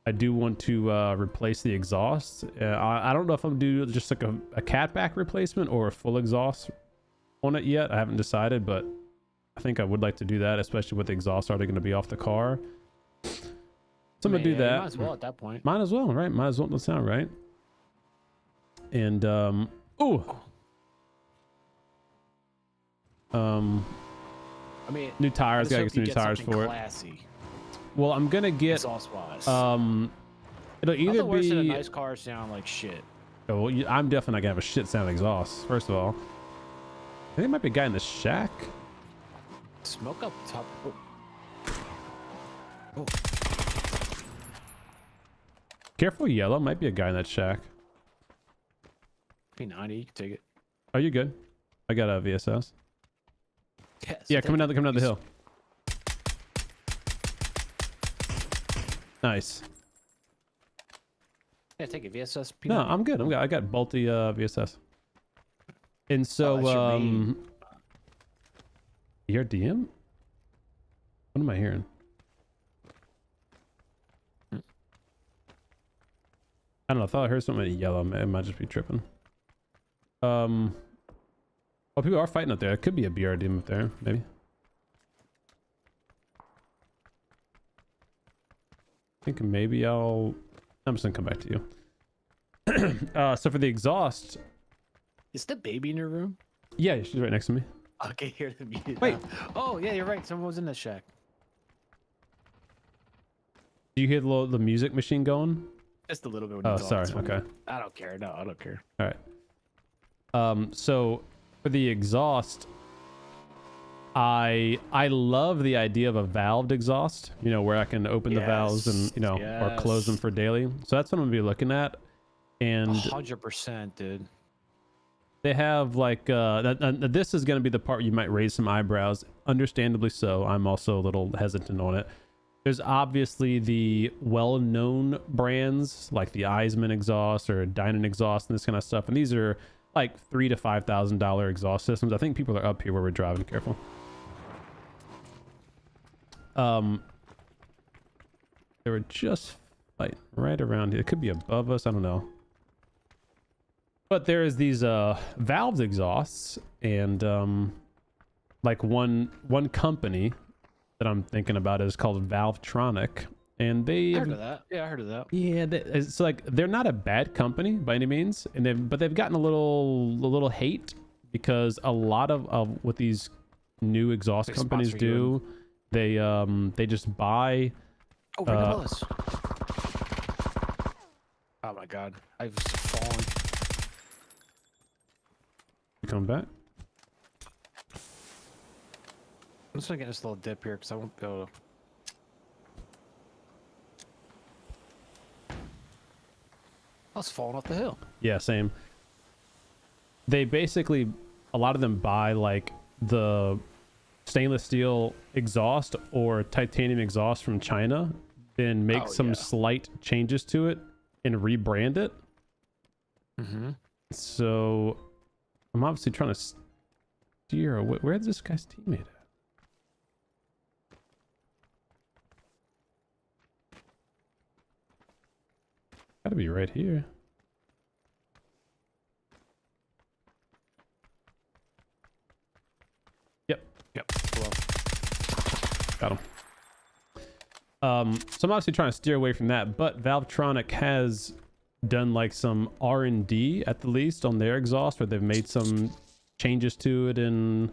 I do want to replace the exhaust. I don't know if I'm gonna do just like a catback replacement or a full exhaust on it yet. I haven't decided, but I think I would like to do that, especially with the exhaust already going to be off the car. So I'm gonna do Yeah, that. might as well at that point. Might as well, right? Might as well. That sound right. And I mean, new tires. let's Gotta hope get some you new tires something for it. classy, Well, I'm gonna get exhaust-wise. it'll either Nothing worse than a be. nice car sound like shit. Oh, well, I'm definitely not gonna have a shit sound exhaust. First of all, I think there might be a guy in the shack. Smoke up top. Oh. Careful, yellow. Might be a guy in that shack. P90, you can take it. Oh, you good? I got a VSS. Yes, Yeah, take coming it. down the hill. Nice. Yeah, take it. VSS. No, I'm good. I got BOLTY VSS. And so, you hear DM? What am I hearing? I don't know. I thought I heard something yellow. It might just be tripping. Oh, people are fighting up there. It could be a BRDM up there, maybe. I think maybe I'm just gonna come back to you. So for the exhaust, Is the baby in your room? yeah, she's right next to me. Okay, hear the music. Wait. Oh yeah, you're right. Someone was in the shack. Do you hear the music machine going? Just a little bit. When Oh, it's on. sorry. It's fine. Okay. I don't care. No, I don't care. All right. So for the exhaust, I love the idea of a valved exhaust, you know, where I can open the valves and, you know, or close them for daily. So that's what I'm gonna be looking at. And 100%, dude. they have like this is going to be the part where you might raise some eyebrows, understandably so. I'm also a little hesitant on it. There's obviously the well-known brands like the Eisman exhaust or Dynan exhaust and this kind of stuff, and these are like $3,000 to $5,000 exhaust systems. I think people are up here where we're driving. Careful. They were just like right around here. It could be above us. I don't know. But there is these valved exhausts, and like one company that I'm thinking about is called Valvetronic, and they I heard of that. Yeah, I heard of that. yeah, it's like they're not a bad company by any means, and they've gotten a little hate because a lot of what these new exhaust companies do, they just buy. Oh, Peripherals. Oh my god, I've fallen. You coming back? I'm just gonna get this little dip here because I won't be able to. I was falling off the hill. Yeah, same. They basically, a lot of them buy like the stainless steel exhaust or titanium exhaust from China, then make some slight changes to it and rebrand it. Mm-hmm. So I'm obviously trying to steer. Where's this guy's teammate at? Gotta be right here. Yep. Well, Got him. So I'm obviously trying to steer away from that, but Valvetronic has done like some R&D at the least on their exhaust, where they've made some changes to it, and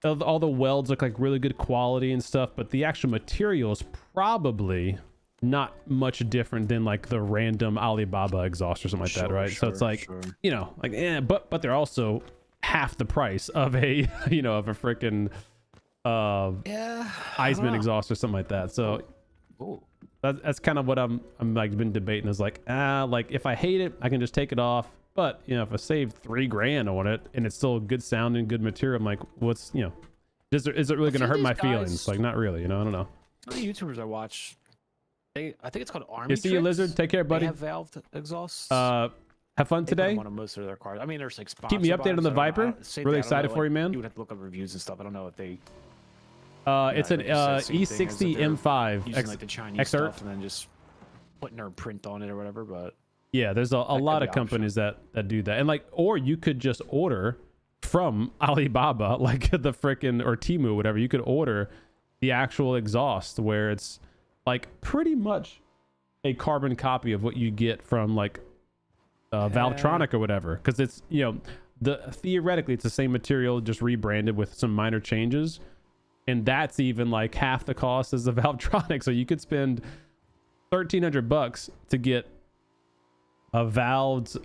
all the welds look like really good quality and stuff, but the actual material is probably not much different than like the random Alibaba exhaust or something like that, right? So it's like, you know, like but they're also half the price of a of a freaking Eisman exhaust or something like that. So that's kind of what I'm like been debating, is like, like if I hate it, I can just take it off. But you know, if I save $3,000 on it and it's still good sounding, good material, I'm like, what's, you know, is it really going to hurt my feelings? Like, not really, you know. I don't know. Some of the YouTubers I watch, I think it's called Army. You see you, Lizard. Take care, buddy. They have valved exhausts. Have fun today. One of most of their cars. I mean, there's like Keep me updated on the Viper. Really excited for you, man. You would have to look up reviews and stuff. I don't know if they. It's an E60 M5 using like the Chinese XR stuff and then just putting their print on it or whatever. But yeah, there's a lot of companies that do that, and like, or you could just order from Alibaba, like the frickin' or Temu, whatever. You could order the actual exhaust, where it's like pretty much a carbon copy of what you get from like Valvetronic or whatever, because it's, you know, theoretically it's the same material, just rebranded with some minor changes, and that's even like half the cost as the Valvetronic. So you could spend $1,300 to get a valved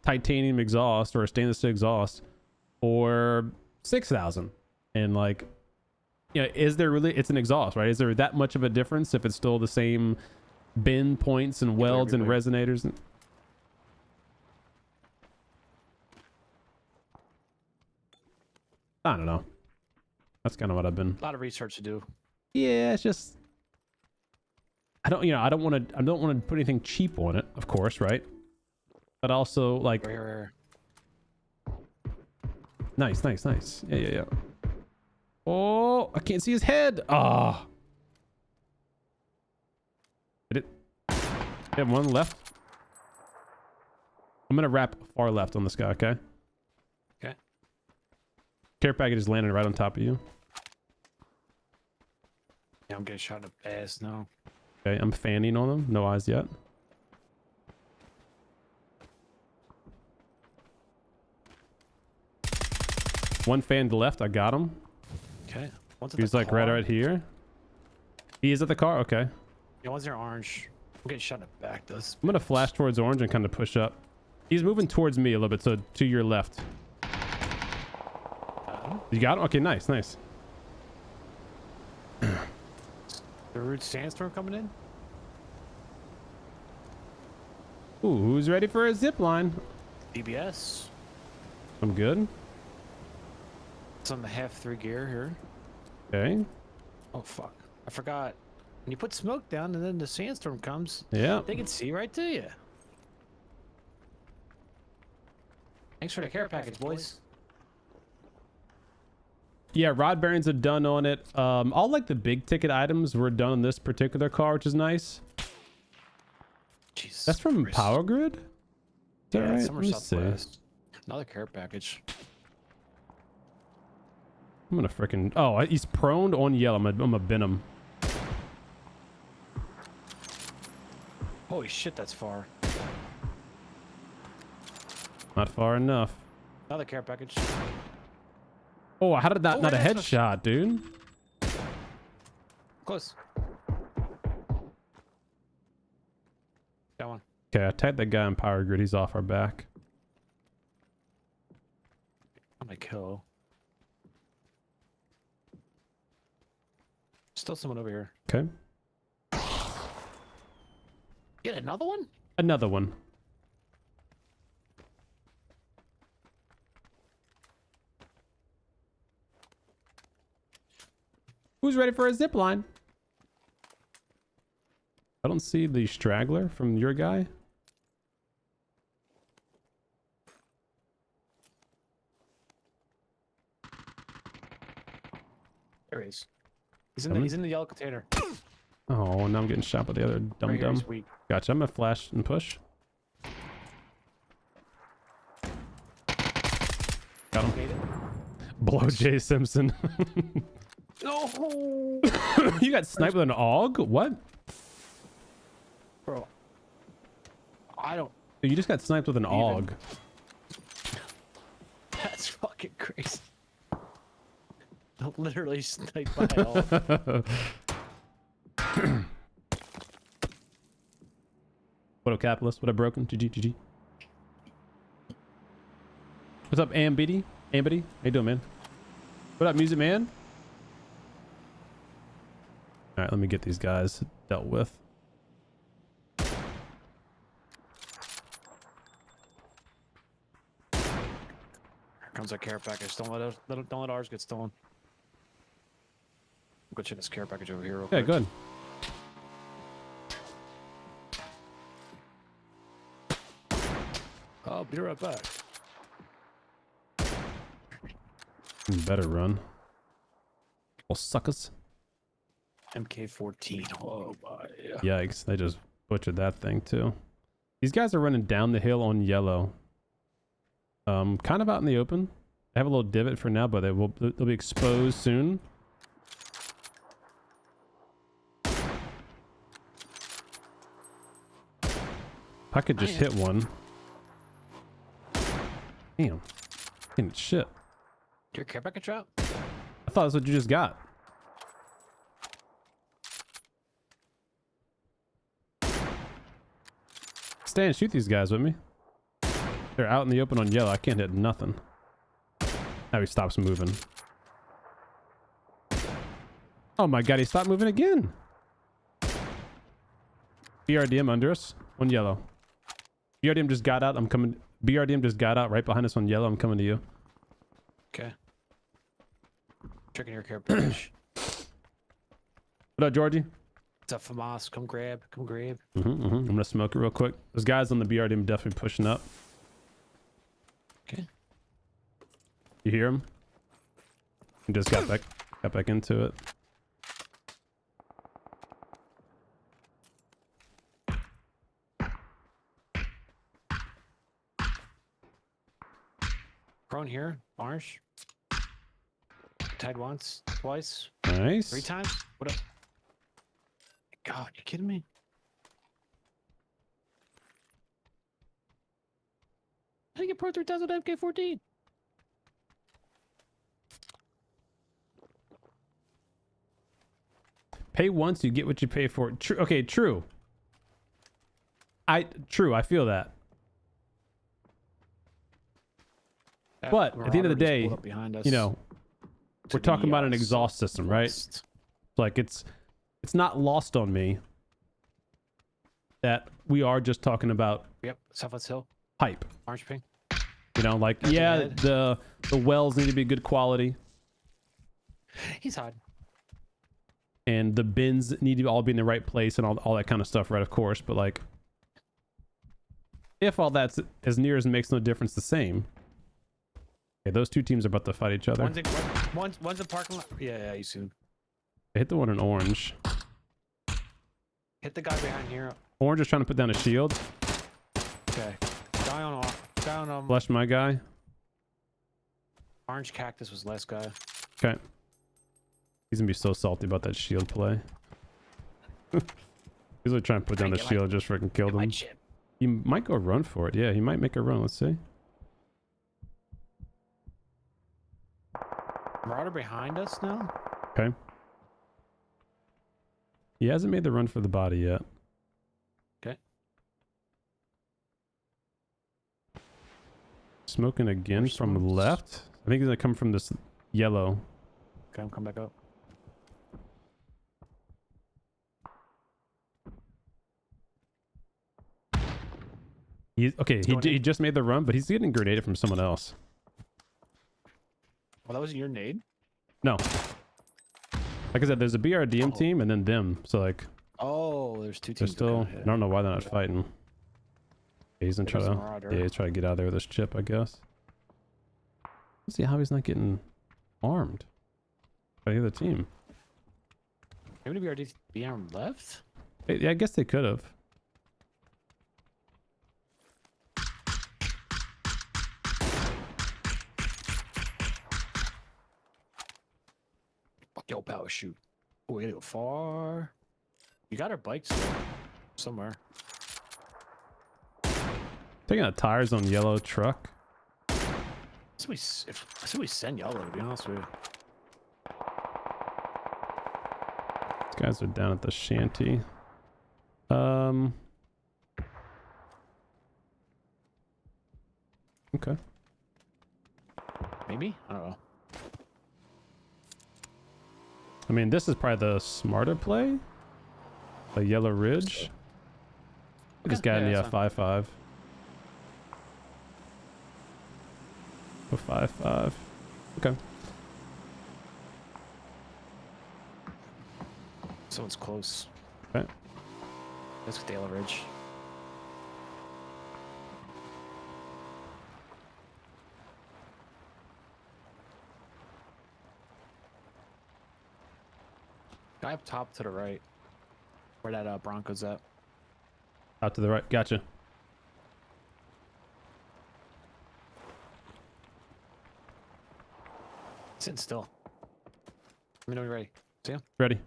titanium exhaust or a stainless steel exhaust, or $6,000. And like, you know, is there really, it's an exhaust, right? Is there that much of a difference if it's still the same bend points and welds and resonators? I don't know. That's kind of what I've been. A lot of research to do. Yeah, it's just, I don't want to put anything cheap on it, of course, right? But also like Rare. nice. Yeah. Oh, I can't see his head. Ah. Did it? I have one left. I'm gonna wrap far left on this guy, okay? Okay. Care package is landing right on top of you. Yeah, I'm getting shot in the ass now. Okay, I'm fanning on them. No eyes yet. One fan to the left. I got him. Okay. He's like right here. He is at the car. Okay. Yeah, one's near orange. I'm getting shot in the back. This. I'm gonna flash towards orange and kind of push up. He's moving towards me a little bit, so to your left. You got him? Okay, nice. The root sandstorm coming in? Ooh, who's ready for a zip line? DBS. I'm good. It's on the half-3 gear here. Okay. Oh, fuck. I forgot. When you put smoke down and then the sandstorm comes, Yeah. they can see right to you. Thanks for the care package, boys. Yeah, rod bearings are done on it. All like the big ticket items were done on this particular car, which is nice. Jesus. That's from Christ. Power Grid? Is that Yeah, right? somewhere Let me see. southwest. Another care package. I'm gonna freaking. Oh, he's prone on yellow. I'm gonna bin him. Holy shit, that's far. Not far enough. Another care package. Oh, how did that? Oh, Not a yeah, headshot, dude. Close. Got one. Okay, I tagged that guy on Power Grid. He's off our back. I'm gonna kill. Still someone over here. Okay. Get another one? Another one. Who's ready for a zip line? I don't see the straggler from your guy. There he is. He's in the yellow container. Oh, now I'm getting shot by the other Right dum here, dum. he's weak. Gotcha. I'm gonna flash and push. Got him. Made it. Blow Jay Simpson. No, You got sniped with an AUG? What? bro. I don't. You just got sniped with an AUG. That's fucking crazy. Literally sniped by it all. What up, capitalist? What up, broken? GG. What's up, Ambity? How you doing, man? What up, music man? All right, let me get these guys dealt with. Here comes our care package. Don't let ours get stolen. Go check this care package over here real Yeah, quick. good. I'll be right back. You better run. Well, suckers. MK14. Oh my. Yikes, they just butchered that thing too. These guys are running down the hill on yellow. Kind of out in the open. They have a little divot for now, but they'll be exposed soon. If I could just hit one. Damn. Damn shit. Did your care package drop? I thought that's what you just got. Stay and shoot these guys with me. They're out in the open on yellow. I can't hit nothing. Now he stops moving. Oh my god, he stopped moving again. BRDM under us on yellow. BRDM just got out. I'm coming. BRDM just got out right behind us on yellow. I'm coming to you. Okay. Checking your care package. What up, Georgie? It's a FAMAS. Come grab. Come grab. I'm gonna smoke it real quick. Those guys on the BRDM definitely pushing up. Okay. You hear him? He just got back into it. Prone here. Orange. Tagged once, twice, Nice. 3 times. What up? God, you kidding me? How do you get Pro 3000 MK14? Pay once, you get what you pay for. True. Okay, true. I feel that. But at the end of the day, you know, we're talking about an exhaust system, right? Like it's not lost on me that we are just talking about Southwest Hill, pipe. Orange ping. You know, like yeah, the wells need to be good quality. He's hiding. And the bins need to all be in the right place and all that kind of stuff, right? Of course, but like if all that's as near as it makes no difference the same. Okay, those two teams are about to fight each other. One's a parking lot. Yeah, you see him. I hit the one in orange. Hit the guy behind here. Orange is trying to put down a shield. Okay. Guy on Flushed my guy. Orange cactus was last guy. Okay. He's gonna be so salty about that shield play. He's like trying to put down the shield, just freaking killed him. He might go run for it. Yeah, he might make a run. Let's see. Marauder behind us now. Okay. He hasn't made the run for the body yet. Okay. Smoking again from left. I think he's gonna come from this yellow. Okay, come back up. He just made the run, but he's getting grenaded from someone else. Well, that was your nade? No. Like I said, there's a BRDM team and then them. So like, oh, there's 2 teams. they're still. I don't know why they're not fighting. Yeah, he's gonna try to. Yeah, he's trying to get out of there with his chip, I guess. Let's see how he's not getting armed by the other team. Maybe BRDM left? Yeah, I guess they could have. Fuck your power shoot. Oh, we gotta go far. You got our bikes somewhere. Taking out tires on yellow truck. I say we send yellow, to be honest with you. These guys are down at the shanty. Okay. Maybe? I don't know. I mean, this is probably the smarter play. The yellow ridge. I just got in the 5-5. A 5-5. Okay. Someone's close. Okay. That's Dale Ridge. Guy up top to the right. Where that Bronco's at. Out to the right. Gotcha. Sitting still. Let me know when you're ready. See him? Ready.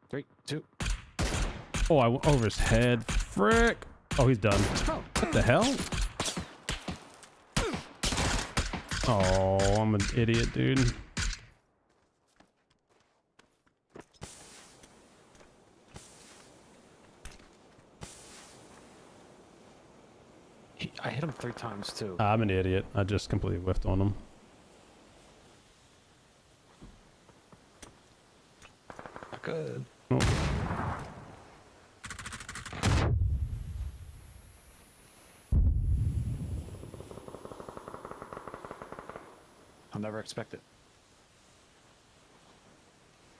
3, 2. Oh, I went over his head. Frick. Oh, he's done. What the hell? Oh, I'm an idiot, dude. I hit him 3 times too. I'm an idiot. I just completely whiffed on him. Good. Oh. I'll never expect it.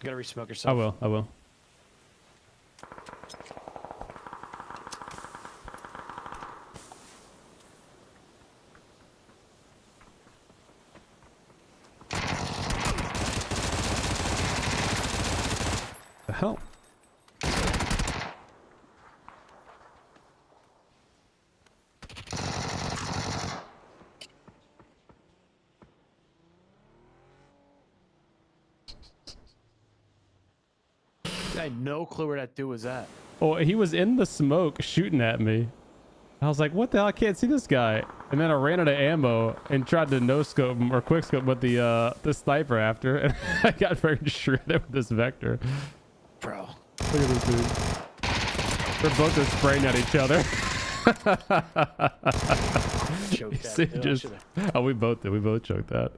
You gotta re-smoke yourself. I will. hell? I had no clue where that dude was at. Oh, he was in the smoke shooting at me. I was like, what the hell? I can't see this guy. And then I ran out of ammo and tried to no scope him or quick scope with the sniper after, and I got very shredded with this vector. Bro. Look at this dude. We're both just spraying at each other. Choked that, Just, oh, we both did. We both choked that.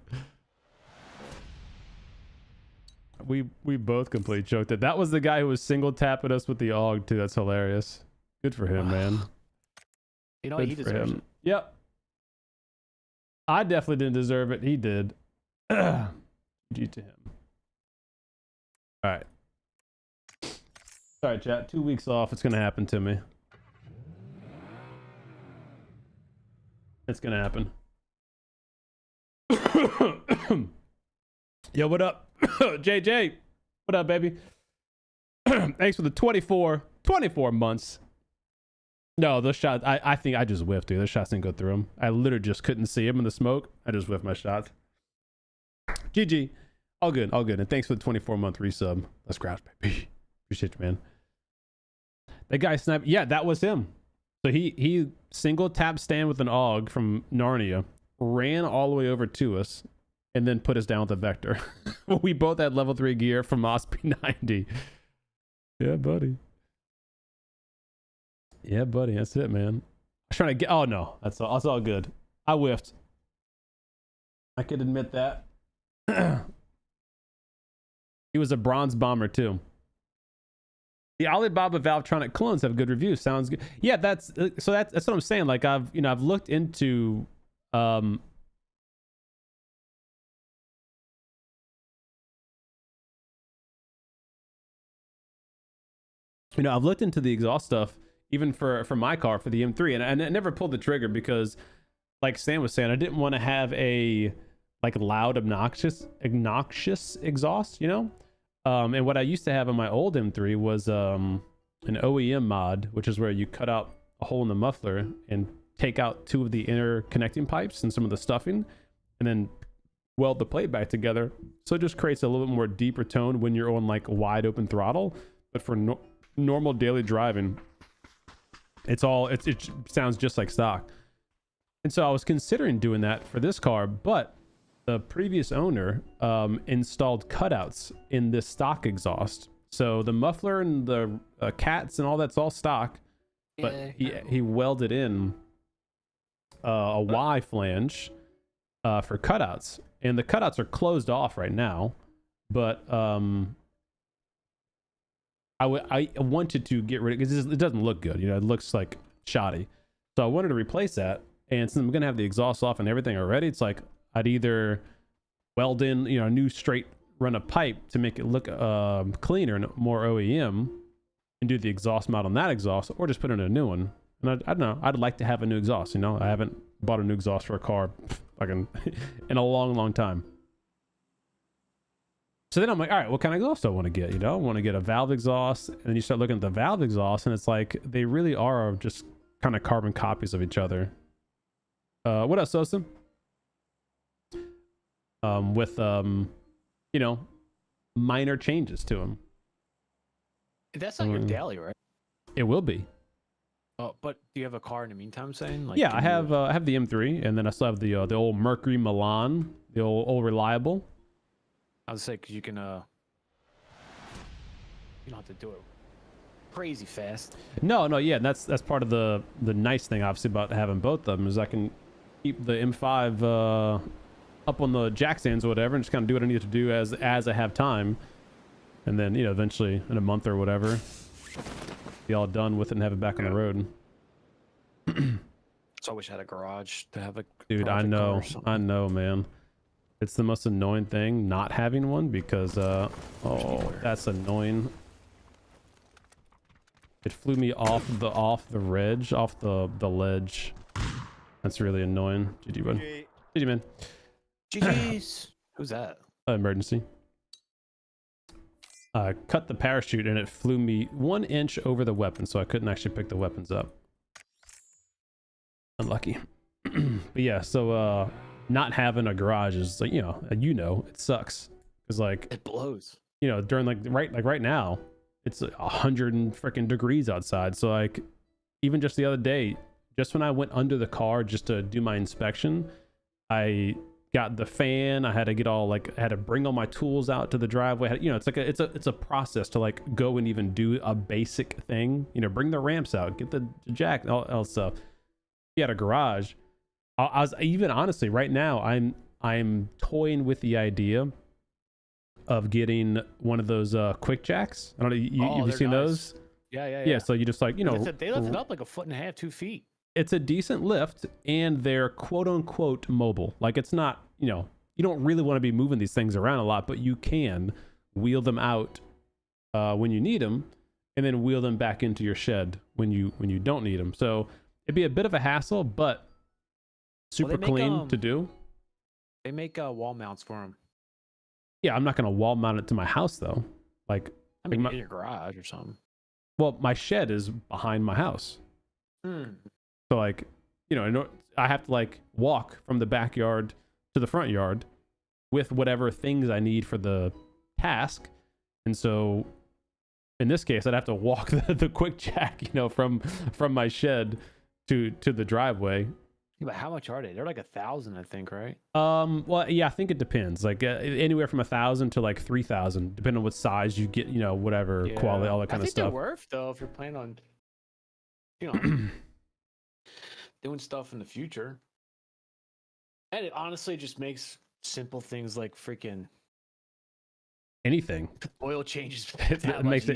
We both completely choked it. That was the guy who was single tapping us with the AUG too. That's hilarious. Good for him, man. You know, Good he for deserves him. it. Yep. I definitely didn't deserve it. He did. G to him. All right. Sorry, chat. 2 weeks off. It's gonna happen to me. It's gonna happen. Yo, what up? JJ, what up, baby? Thanks for the 24 months. No, those shots, I think I just whiffed, dude. Those shots didn't go through him. I literally just couldn't see him in the smoke. I just whiffed my shots. GG. All good, all good. And thanks for the 24-month resub. Let's crash, baby. Appreciate you, man. That guy sniped. Yeah, that was him. So he single tap stand with an AUG from Narnia, ran all the way over to us, and then put us down with a vector. We both had level 3 gear from OSP 90. Yeah, buddy. Yeah, buddy. That's it, man. I was trying to get. Oh no, that's all good. I whiffed. I could admit that. He was a bronze bomber too. The Alibaba Valvetronic clones have good reviews. Sounds good. Yeah, that's what I'm saying. Like I've looked into I've looked into the exhaust stuff even for my car, for the M3, and I never pulled the trigger because, like Stan was saying, I didn't want to have a like loud, obnoxious exhaust, you know. And what I used to have in my old M3 was an OEM mod, which is where you cut out a hole in the muffler and take out 2 of the inner connecting pipes and some of the stuffing, and then weld the plate back together. So it just creates a little bit more deeper tone when you're on like wide open throttle. But for normal daily driving, it sounds just like stock. And so I was considering doing that for this car, but the previous owner installed cutouts in this stock exhaust. So the muffler and the cats and all that's all stock, but he welded in a Y flange for cutouts, and the cutouts are closed off right now. But I wanted to get rid of it because it doesn't look good. You know, it looks like shoddy. So I wanted to replace that. And since I'm gonna have the exhaust off and everything already, it's like I'd either weld in, a new straight run of pipe to make it look cleaner and more OEM, and do the exhaust mod on that exhaust, or just put in a new one. And I don't know. I'd like to have a new exhaust. You know, I haven't bought a new exhaust for a car fucking in a long time. So then I'm like, all right, what kind of exhaust do I want to get? I want to get a valve exhaust. And then you start looking at the valve exhaust, and it's like they really are just kind of carbon copies of each other. What else, Sosa? With minor changes to them. That's not your daily, right? It will be. Oh, but do you have a car in the meantime, saying? Like, yeah, I have the M3, and then I still have the old Mercury Milan, the old reliable. I was say, because you can you don't have to do it crazy fast. No, yeah, that's part of the nice thing, obviously, about having both of them, is I can keep the M5 up on the jack stands or whatever, and just kind of do what I need to do as I have time, and then eventually in a month or whatever, be all done with it and have it back on the road. So I wish I had a garage to have a. Dude, I know, man. It's the most annoying thing not having one, because oh, that's annoying. It flew me off the ledge. That's really annoying. GG, bud. GG, man. GG's. Who's that? Emergency. cut the parachute and it flew me 1 inch over the weapon, so I couldn't actually pick the weapons up. Unlucky. But yeah, so not having a garage is like, it sucks, because like It blows. During right now it's 100 and freaking degrees outside, so like even just the other day, just when I went under the car just to do my inspection, I got the fan. I had to get all I had to bring all my tools out to the driveway. It's a process to like go and even do a basic thing. Bring the ramps out, get the jack, all stuff. You had a garage. I was even honestly right now I'm toying with the idea of getting one of those quick jacks. I don't know. You've seen those? Yeah. So you just they lift it up like 1.5 feet, 2 feet. It's a decent lift, and they're quote unquote mobile. Like it's not, you don't really want to be moving these things around a lot, but you can wheel them out when you need them, and then wheel them back into your shed when you don't need them. So it'd be a bit of a hassle, but super clean to do. They make wall mounts for them. Yeah, I'm not gonna wall mount it to my house though. Like, I mean, in your garage or something. Well, my shed is behind my house. So like, I have to like walk from the backyard to the front yard with whatever things I need for the task. And so in this case, I'd have to walk the quick jack, from my shed to the driveway. Yeah, but how much are they? They're like 1,000, I think, right? Well, yeah, I think it depends. Like anywhere from 1,000 to like 3,000, depending on what size you get, whatever quality, all that kind of stuff. I think they're worth though if you're planning on, doing stuff in the future. And it honestly just makes simple things like freaking anything oil changes. It makes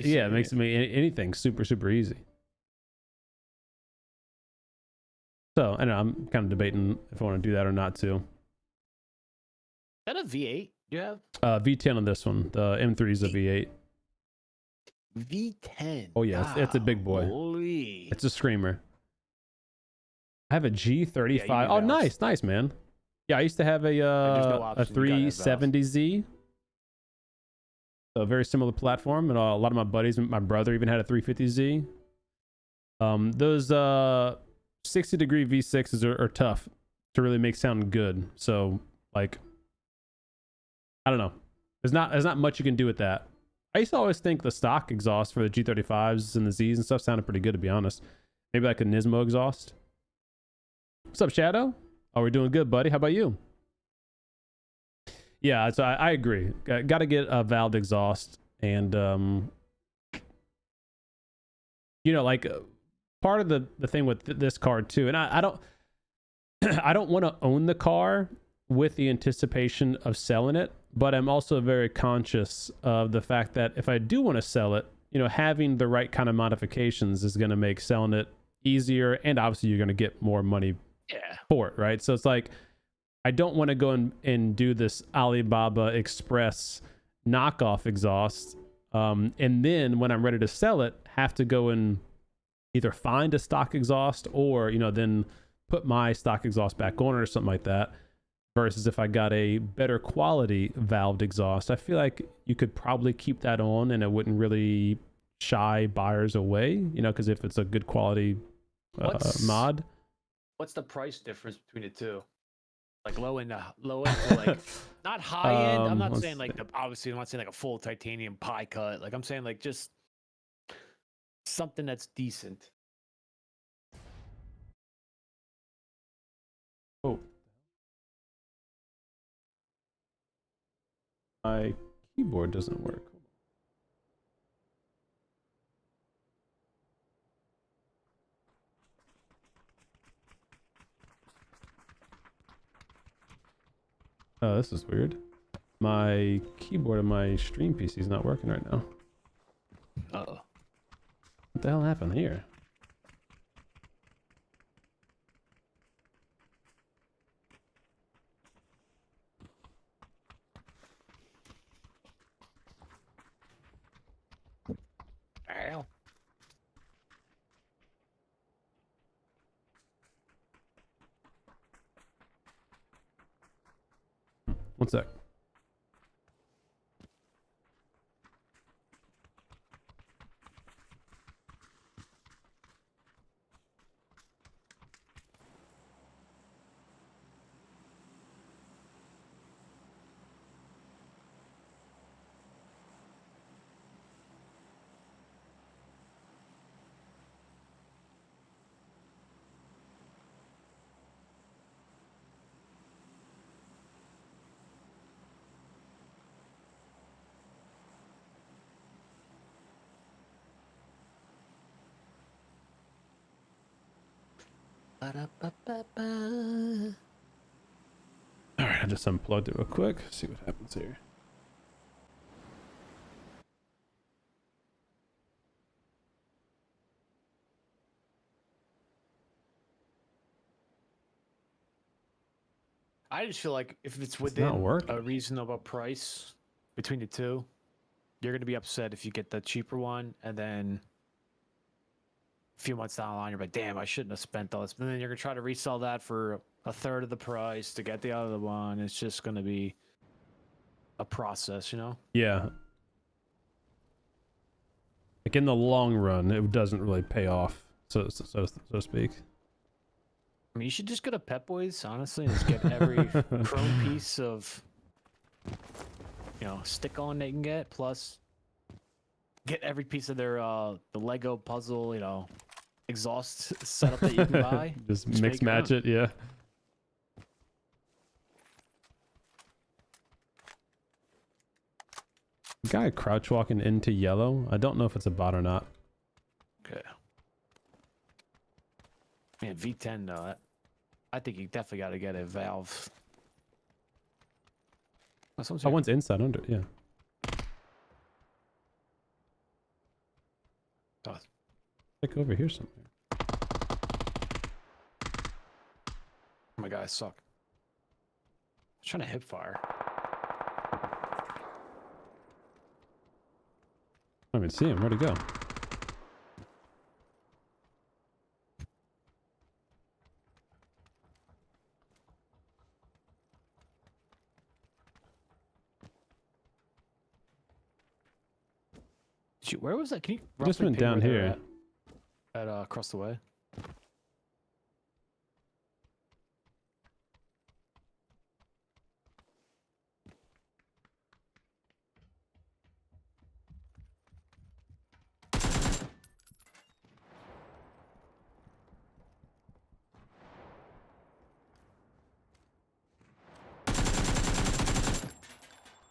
anything super, super easy. So I know I'm kind of debating if I want to do that or not too. Is that a V8 you have? V10 on this one. The M3 is a V8. V10. Oh yeah, it's a big boy. Holy. It's a screamer. I have a G35. Yeah, oh, nice, man. Yeah, I used to have a 370Z. So a very similar platform, and a lot of my buddies, my brother even had a 350Z. Those 60-degree V6s are tough to really make sound good. So like, I don't know. There's not much you can do with that. I used to always think the stock exhaust for the G35s and the Zs and stuff sounded pretty good, to be honest. Maybe like a Nismo exhaust. What's up, Shadow? Oh, we're doing good, buddy. How about you? Yeah, so I agree. Got to get a valved exhaust, and like part of the thing with this car too. And I don't I don't want to own the car with the anticipation of selling it, but I'm also very conscious of the fact that if I do want to sell it, having the right kind of modifications is going to make selling it easier, and obviously you're going to get more money for it, right? So it's like, I don't want to go and do this Alibaba Express knockoff exhaust, and then when I'm ready to sell it, have to go and either find a stock exhaust or then put my stock exhaust back on it or something like that. Versus if I got a better quality valved exhaust, I feel like you could probably keep that on and it wouldn't really shy buyers away, because if it's a good quality mod. What's the price difference between the two? Like low end to like not high end. I'm not saying like obviously I'm not saying like a full titanium pie cut. Like I'm saying like just something that's decent. Oh. My keyboard doesn't work. Oh, this is weird. My keyboard on my stream PC is not working right now. Uh-oh. What the hell happened here? Ow. One sec. Ba-da-ba-ba-ba. All right, I just unplugged it real quick. See what happens here. I just feel like if it's It's not within working. a reasonable price between the two, you're gonna be upset if you get the cheaper one, and then a few months down the line, you're like, "Damn, I shouldn't have spent all this." And then you're gonna try to resell that for a third of the price to get the other one. It's just gonna be a process, you know? Yeah. Like in the long run, it doesn't really pay off, so to speak. I mean, you should just go to Pep Boys, honestly, and just get every chrome piece of, stick on they can get, plus get every piece of their the Lego puzzle, exhaust setup that you can buy. Just mix match it, yeah. Guy crouch walking into yellow. I don't know if it's a bot or not. Okay. Man, V10 though. I think you definitely got to get a Valve. Oh, one's inside under, yeah. Oh. Like over here somewhere. Oh my god, I suck. I was trying to hip fire. I don't even see him. Where'd he go? Where was that? Can you He just went ping down where they were here. At across the way.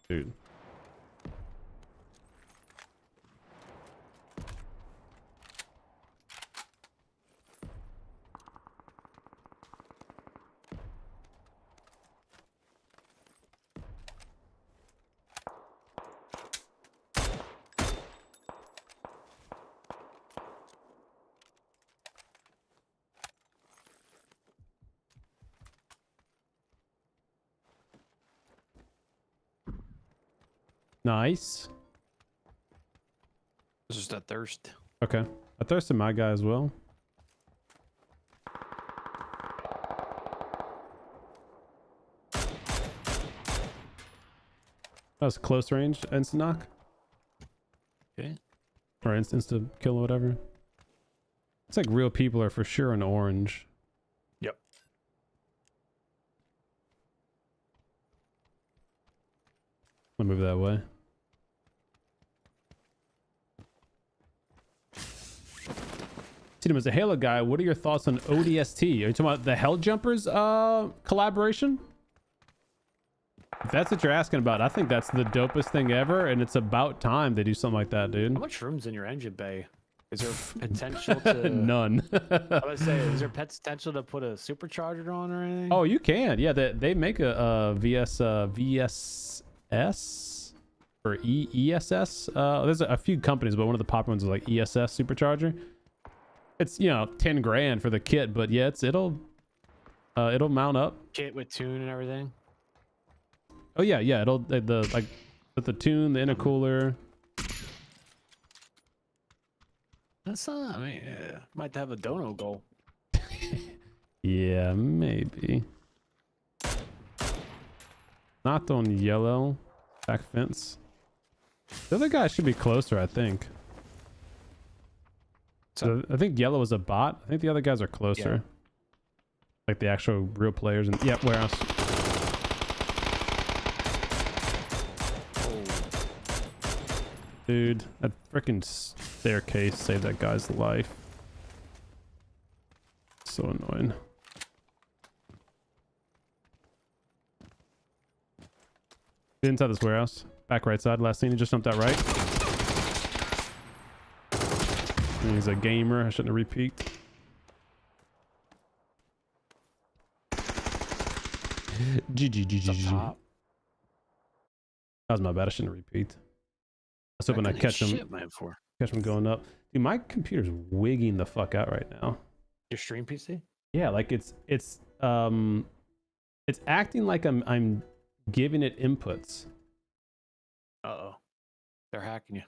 Dude. Nice. It's just that thirst. Okay. I thirsted my guy as well. That was close range instant knock. Okay. Or insta kill or whatever. It's like real people are for sure in orange. Yep. I'll move that way. CDome, as a Halo guy, what are your thoughts on ODST? Are you talking about the Hell Jumpers collaboration? If that's what you're asking about, I think that's the dopest thing ever, and it's about time they do something like that, dude. How much room's in your engine bay? Is there potential to None. I would say, is there potential to put a supercharger on or anything? Oh, you can. Yeah, they make a VSS or ESS. There's a few companies, but one of the popular ones is like ESS supercharger. It's 10 grand for the kit, but yeah, it'll mount up. Kit with tune and everything. Oh yeah, it'll like with the tune, the intercooler. That's not. I mean, might have a dono goal. Yeah, maybe. Not on yellow. Back fence. The other guy should be closer, I think. So I think yellow is a bot. I think the other guys are closer. Yeah. Like the actual real players. And yeah, warehouse. Oh. Dude, that freaking staircase saved that guy's life. So annoying. Inside this warehouse. Back right side. Last scene, he just jumped out right. He's a gamer. I shouldn't have repeat. GG. Top. That was my bad. I shouldn't repeat. I was hoping I catch him. Catch him going up. Dude, my computer's wigging the fuck out right now. Your stream PC? Yeah, like it's acting like I'm giving it inputs. Uh-oh. They're hacking you.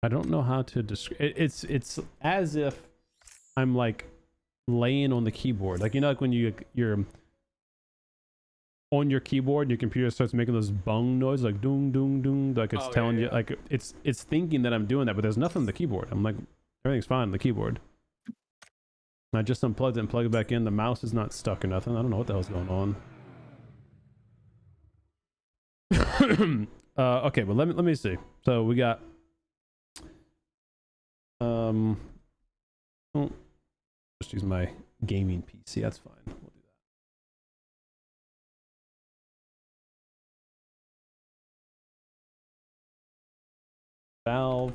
I don't know how to describe it's as if I'm like laying on the keyboard. Like, you know, like when you're on your keyboard, your computer starts making those bung noises, like doom doom doom, like it's telling you, like it's thinking that I'm doing that, but there's nothing on the keyboard. I'm like, everything's fine on the keyboard. I just unplugged it and plugged it back in. The mouse is not stuck or nothing. I don't know what the hell's going on. Okay, but let me see. So we got oh, just use my gaming PC. That's fine. We'll do that. Valve.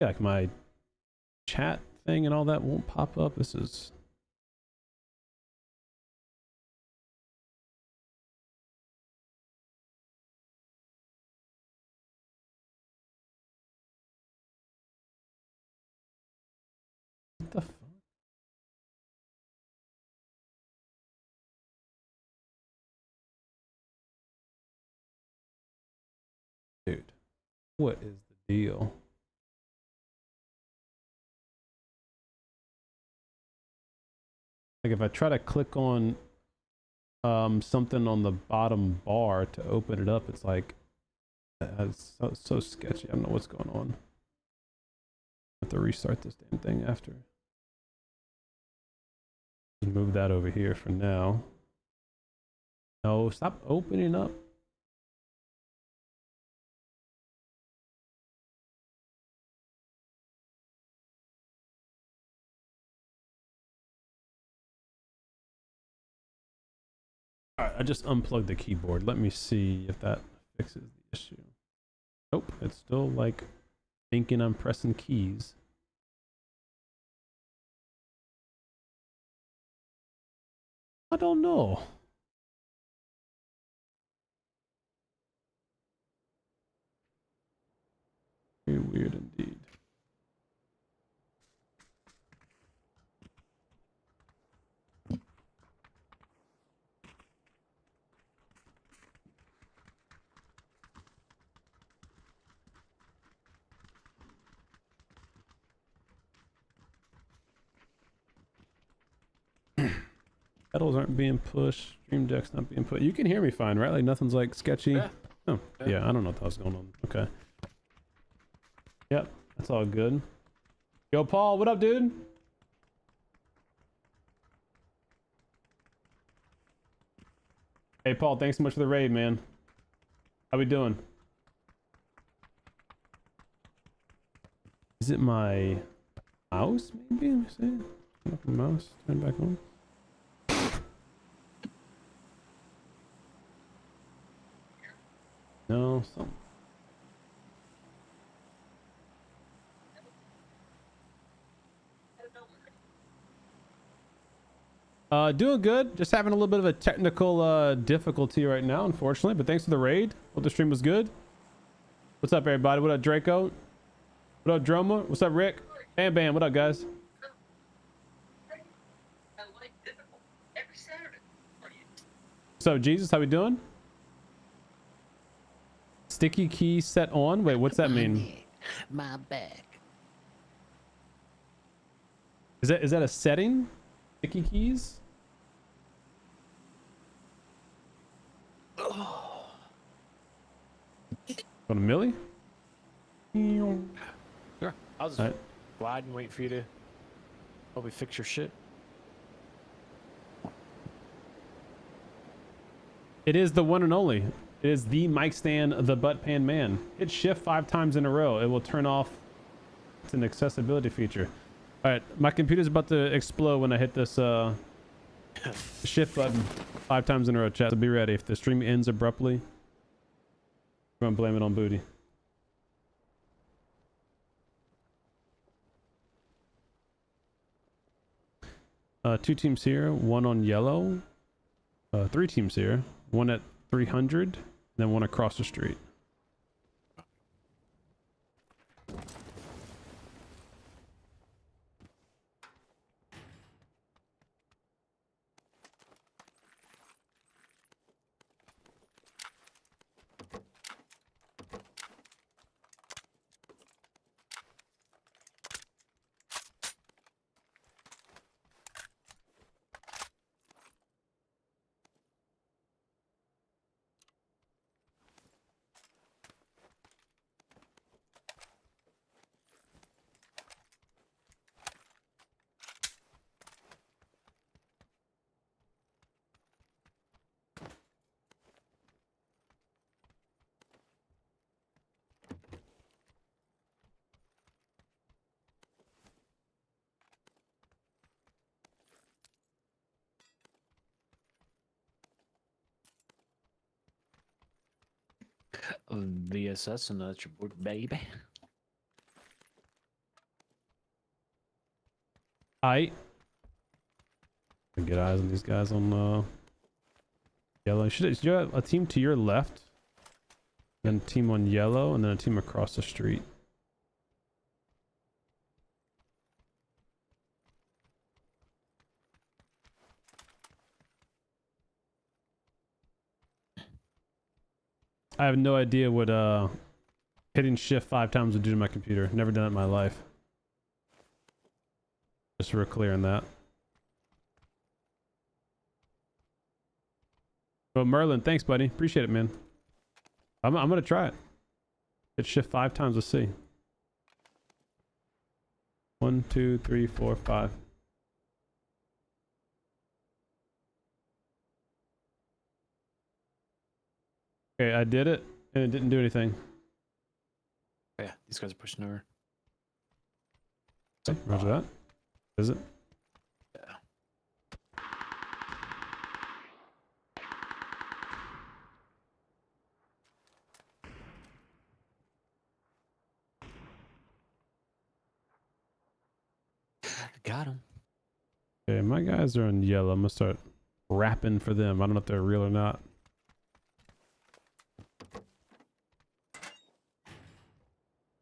Yeah, like my chat thing and all that won't pop up. This is what the fuck? Dude, what is the deal? Like if I try to click on something on the bottom bar to open it up, it's like it's so sketchy. I don't know what's going on. I have to restart this damn thing after. Move that over here for now. No, stop opening up. Alright, I just unplugged the keyboard. Let me see if that fixes the issue. Nope, it's still like thinking I'm pressing keys. I don't know. Very weird indeed. Pedals aren't being pushed. Stream Deck's not being put. You can hear me fine, right? Like nothing's like sketchy. Yeah. Oh, yeah. I don't know what the hell's going on. Okay. Yep, that's all good. Yo, Paul, what up, dude? Hey, Paul, thanks so much for the raid, man. How we doing? Is it my mouse, maybe? Let me see. Turn off the mouse. Turn it back on. No, something. Doing good. Just having a little bit of a technical difficulty right now, unfortunately. But thanks for the raid. Hope the stream was good. What's up, everybody? What up, Draco? What up, Droma? What's up, Rick? Bam Bam. What up, guys? So, Jesus, how we doing? Sticky key set on. Wait, what's that mean? My back. Is that a setting? Sticky keys? Oh. On a milli? Sure. I'll just glide and wait for you to probably fix your shit. It is the one and only. It is the mic stand, the butt pan man. Hit shift 5 times in a row. It will turn off. It's an accessibility feature. All right, my computer's about to explode when I hit this shift button 5 times in a row, chat. So be ready. If the stream ends abruptly, we're gonna blame it on Booty. Two teams here, one on yellow. 3 teams here, one at 300, then one across the street. VSS and that's your board, baby. I get eyes on these guys on yellow. Should you have a team to your left, then a team on yellow, and then a team across the street. I have no idea what hitting shift 5 times would do to my computer. Never done it in my life. Just so we're clear on that. Well, Merlin, thanks, buddy. Appreciate it, man. I'm gonna try it. Hit shift 5 times. Let's see. 1, 2, 3, 4, 5. Okay, I did it, and it didn't do anything. Yeah, these guys are pushing over. Okay, roger that. Is it? Yeah. Got him. Okay, my guys are on yellow. I'm gonna start rapping for them. I don't know if they're real or not.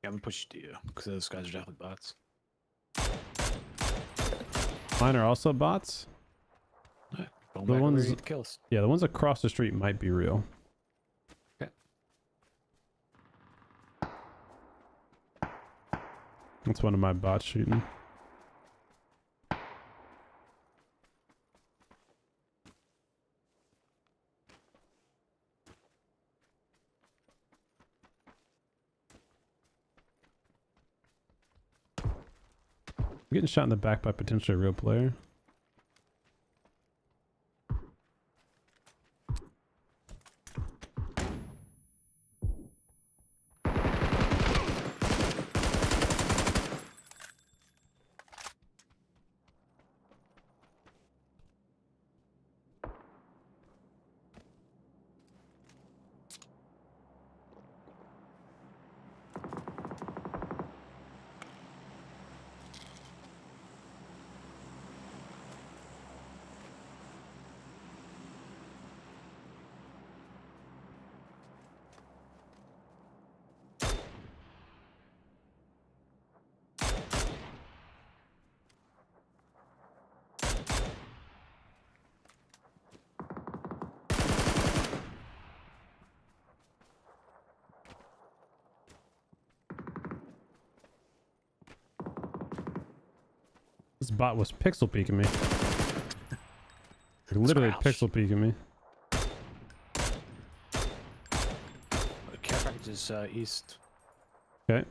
Yeah, I'm gonna push you to you because those guys are definitely bots. Mine are also bots. Right, The ones, kills. yeah, the ones across the street might be real. Okay. That's one of my bots shooting. I'm getting shot in the back by potentially a real player. This bot was pixel peeking me. Literally pixel peeking me. Care package is east. Okay.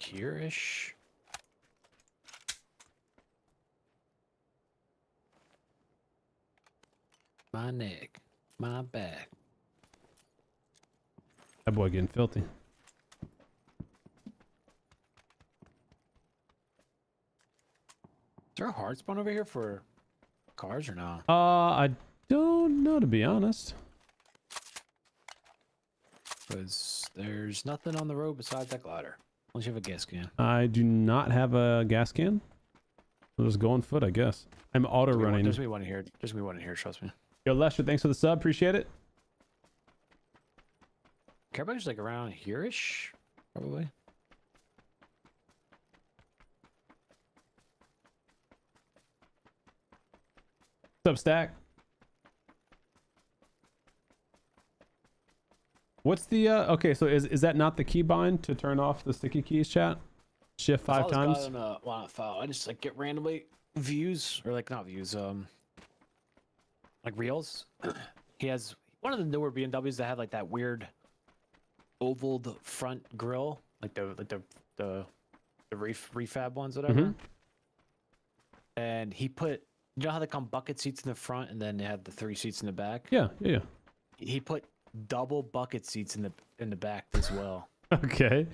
here-ish. My neck, my back. That boy getting filthy. Is there a hard spawn over here for cars or not? I don't know, to be honest. Because there's nothing on the road besides that glider. Unless you have a gas can. I do not have a gas can. I'll just go on foot, I guess. I'm auto running. There's me one here. There's me one here. Trust me. Yo, Lester, thanks for the sub. Appreciate it. Care about just like around here-ish, probably. What's up, Stack? What's the okay, so is that not the keybind to turn off the sticky keys, chat? Shift 5 times? Well, not file. I just like get randomly views, or like not views, like reels. He has one of the newer BMWs that have like that weird ovaled front grill, like the refab ones, whatever. And he put, you know how they come bucket seats in the front and then they have the 3 seats in the back? Yeah. He put double bucket seats in the back as well. Okay.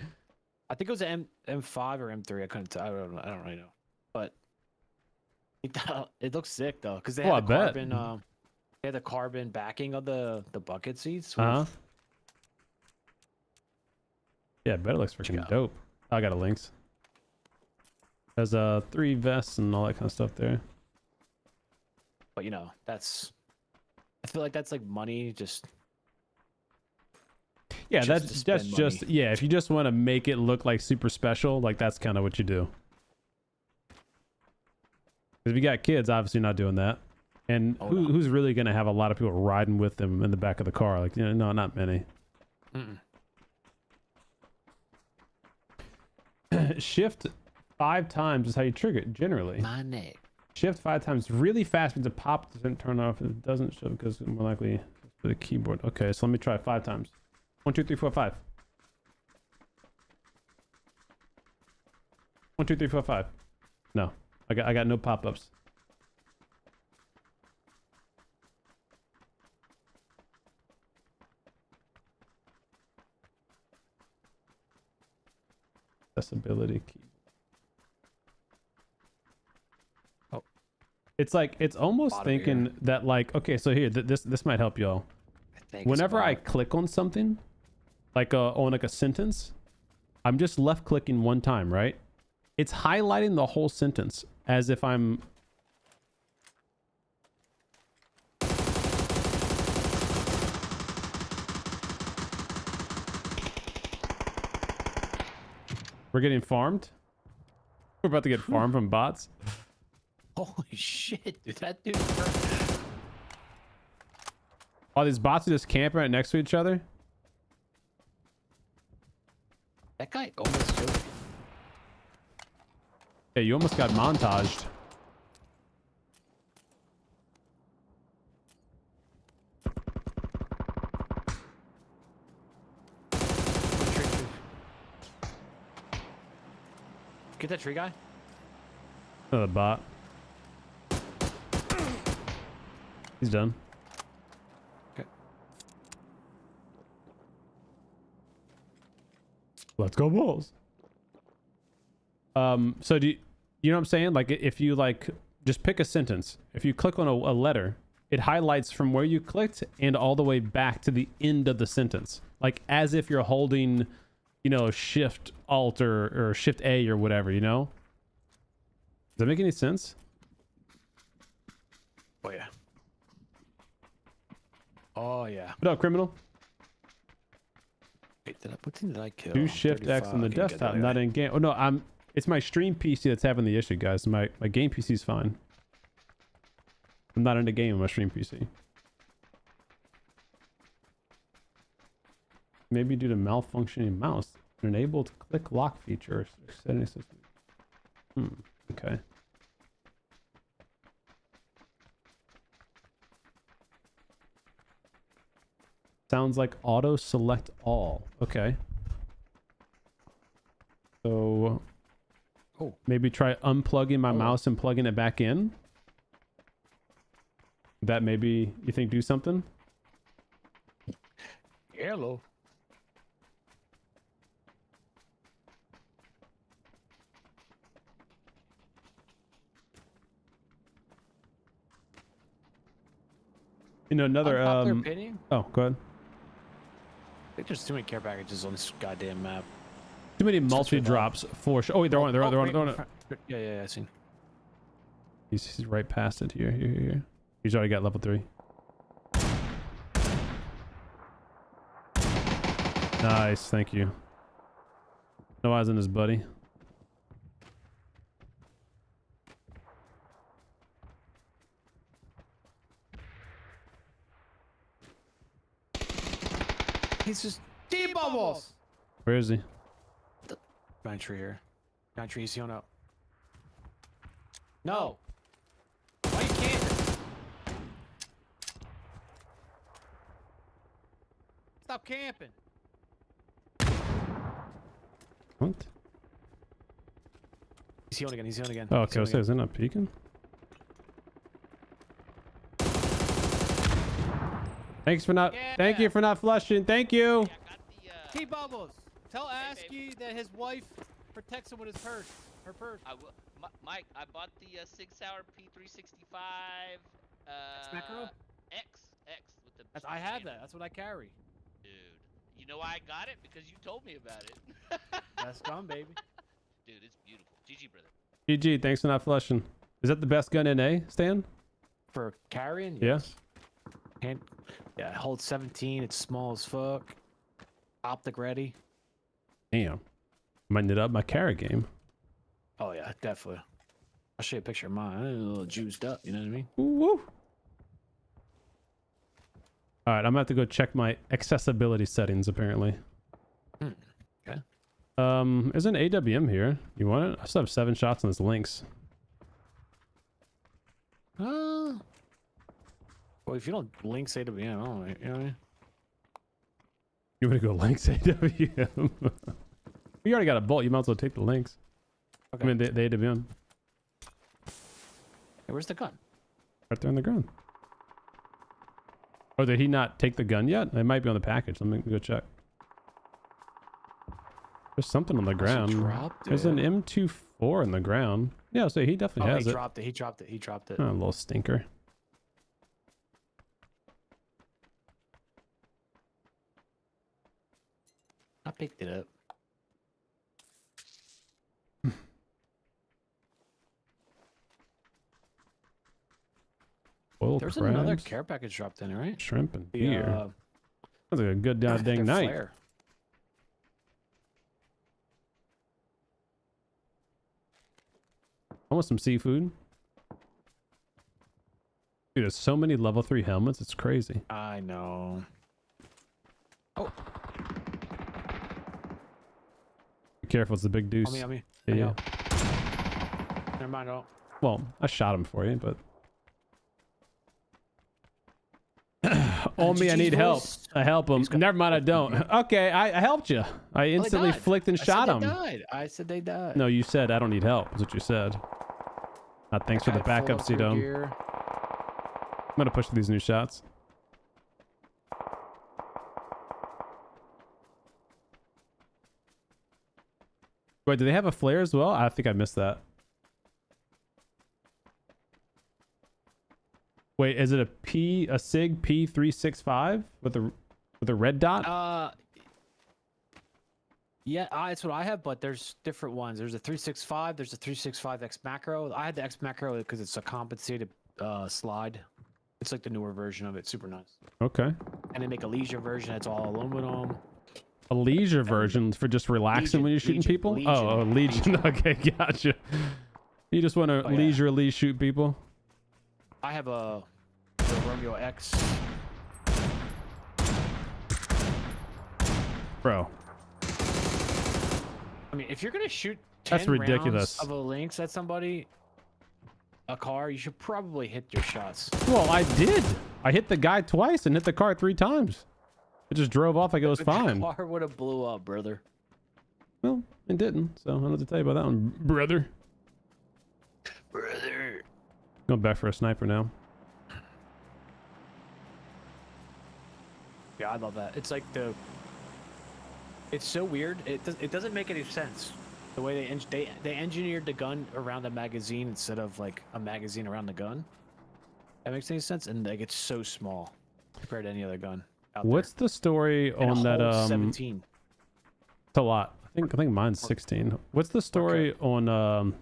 I think it was an M5 or M3. I couldn't tell. I don't really know. But it looks sick though, because they had the carbon. They had the carbon backing of the bucket seats. Yeah, I bet it looks freaking dope. I got a links. There's 3 vests and all that kind of stuff there. But you know, I feel like that's like money just. Yeah, that's just yeah, if you just want to make it look like super special, like that's kind of what you do. If you got kids, obviously not doing that. And who's really going to have a lot of people riding with them in the back of the car? Like, you know, no, not many. Shift 5 times is how you trigger it generally. My neck. Shift 5 times really fast means the pop doesn't turn off. If it doesn't show, because it's more likely for the keyboard. Okay, so let me try 5 times. 1, 2, 3, 4, 5. 1, 2, 3, 4, 5. No, I got no pop-ups. Accessibility key. Oh, it's like it's almost thinking that like, okay, so here this might help y'all. Whenever I click on something, like on like a sentence, I'm just left clicking 1 time, right? It's highlighting the whole sentence as if I'm. We're getting farmed. We're about to get farmed from bots. Holy shit, dude! That dude. All these bots are just camping right next to each other. That guy almost killed me. Yeah, you almost got montaged. Get that tree guy. Another bot. He's done. Okay. Let's go Bulls. So do you know what I'm saying? Like if you like just pick a sentence, if you click on a letter, it highlights from where you clicked and all the way back to the end of the sentence, like as if you're holding, you know, Shift Alt or Shift A or whatever, you know? Does that make any sense? Oh yeah. Oh yeah. What up, criminal? Wait, what thing did I kill? Do Shift X on the desktop, not in game. Oh no, it's my stream PC that's having the issue, guys. My game PC is fine. I'm not in the game on my stream PC. Maybe due to malfunctioning mouse. Enabled click lock feature. Setting system. Okay. Sounds like auto select all. Okay. So Oh. maybe try unplugging my mouse and plugging it back in. That maybe you think do something? Hello. You know, another Unpopular opinion? oh, go ahead. I think there's too many care packages on this goddamn map. Too many multi drops for sure. Oh wait, they're on. They're on. Yeah, I see. He's right past it. Here. He's already got level 3. Nice, thank you. No eyes on his buddy. He's just deep bubbles. Where is he? Giant tree here. Giant tree, he's healing up. No. Why you camping? Stop camping. What? He's healing again. He's healing again. Oh, okay. I was not peeking. Thanks for not. Yeah. Thank you for not flushing. Thank you. T Bubbles, tell Asky that his wife protects him with his purse. Her purse. Mike, I bought the 6-hour P365 Macro? X with the. I have that. That's what I carry. Dude, you know why I got it? Because you told me about it. That's gone, baby. Dude, it's beautiful. GG, brother. GG. Thanks for not flushing. Is that the best gun in A, Stan? For carrying? Yes. Yeah, it holds 17. It's small as fuck. Optic ready. Damn. Might knit up my carry game. Oh yeah, definitely. I'll show you a picture of mine. I'm a little juiced up, you know what I mean? Woo. All right, I'm gonna have to go check my accessibility settings. Apparently. Okay. There's an AWM here. You want it? I still have 7 shots on this Lynx. Well, if you don't link AWM, I don't know, you know what I mean? You want to go Lynx AWM? We already got a bolt. You might as well take the Lynx. Okay. I mean the AWM. Hey, where's the gun? Right there on the ground. Oh, did he not take the gun yet? It might be on the package. Let me go check. There's something on the ground. There's an M24 on the ground. Yeah, so he definitely has it. He dropped it. Oh, a little stinker. I picked it up. There's another care package dropped in, right? Shrimp and beer. Sounds like a good dang night. Flare. I want some seafood. Dude, there's so many level 3 helmets. It's crazy. I know. Oh. Be careful. It's the big deuce. On me. Yeah. Never mind. Oh. Well, I shot him for you, but. On me, I need help. I help him. Never mind, I don't. Okay, I helped you. I instantly flicked and shot him. I said they died. No, you said I don't need help. Is what you said. Thanks for the backup, CDome. I'm gonna push these new shots. Wait, do they have a flare as well? I think I missed that. Wait, is it a SIG P365 with a red dot? Yeah, that's what I have, but there's different ones. There's a 365, there's a 365X macro. I had the X macro because it's a compensated slide. It's like the newer version of it, super nice. Okay. And they make a leisure version that's all aluminum. A leisure version for just relaxing when you're shooting people? Oh, a Legion. Okay, gotcha. You just want to leisurely shoot people? I have the Romeo X. Bro. I mean, if you're gonna shoot 10 that's ridiculous. rounds of a Lynx at somebody, a car, you should probably hit your shots. Well, I did. I hit the guy twice and hit the car 3 times. It just drove off like it was fine. The car would have blew up, brother. Well, it didn't, so I don't know what to tell you about that one, brother. Brother. Going back for a sniper now. Yeah, I love that. It's like it's so weird. It doesn't make any sense. The way they engineered the gun around a magazine instead of like a magazine around the gun. That makes any sense? And like it's so small compared to any other gun out What's the story there. on that? 17. It's a lot. I think mine's 16. What's the story on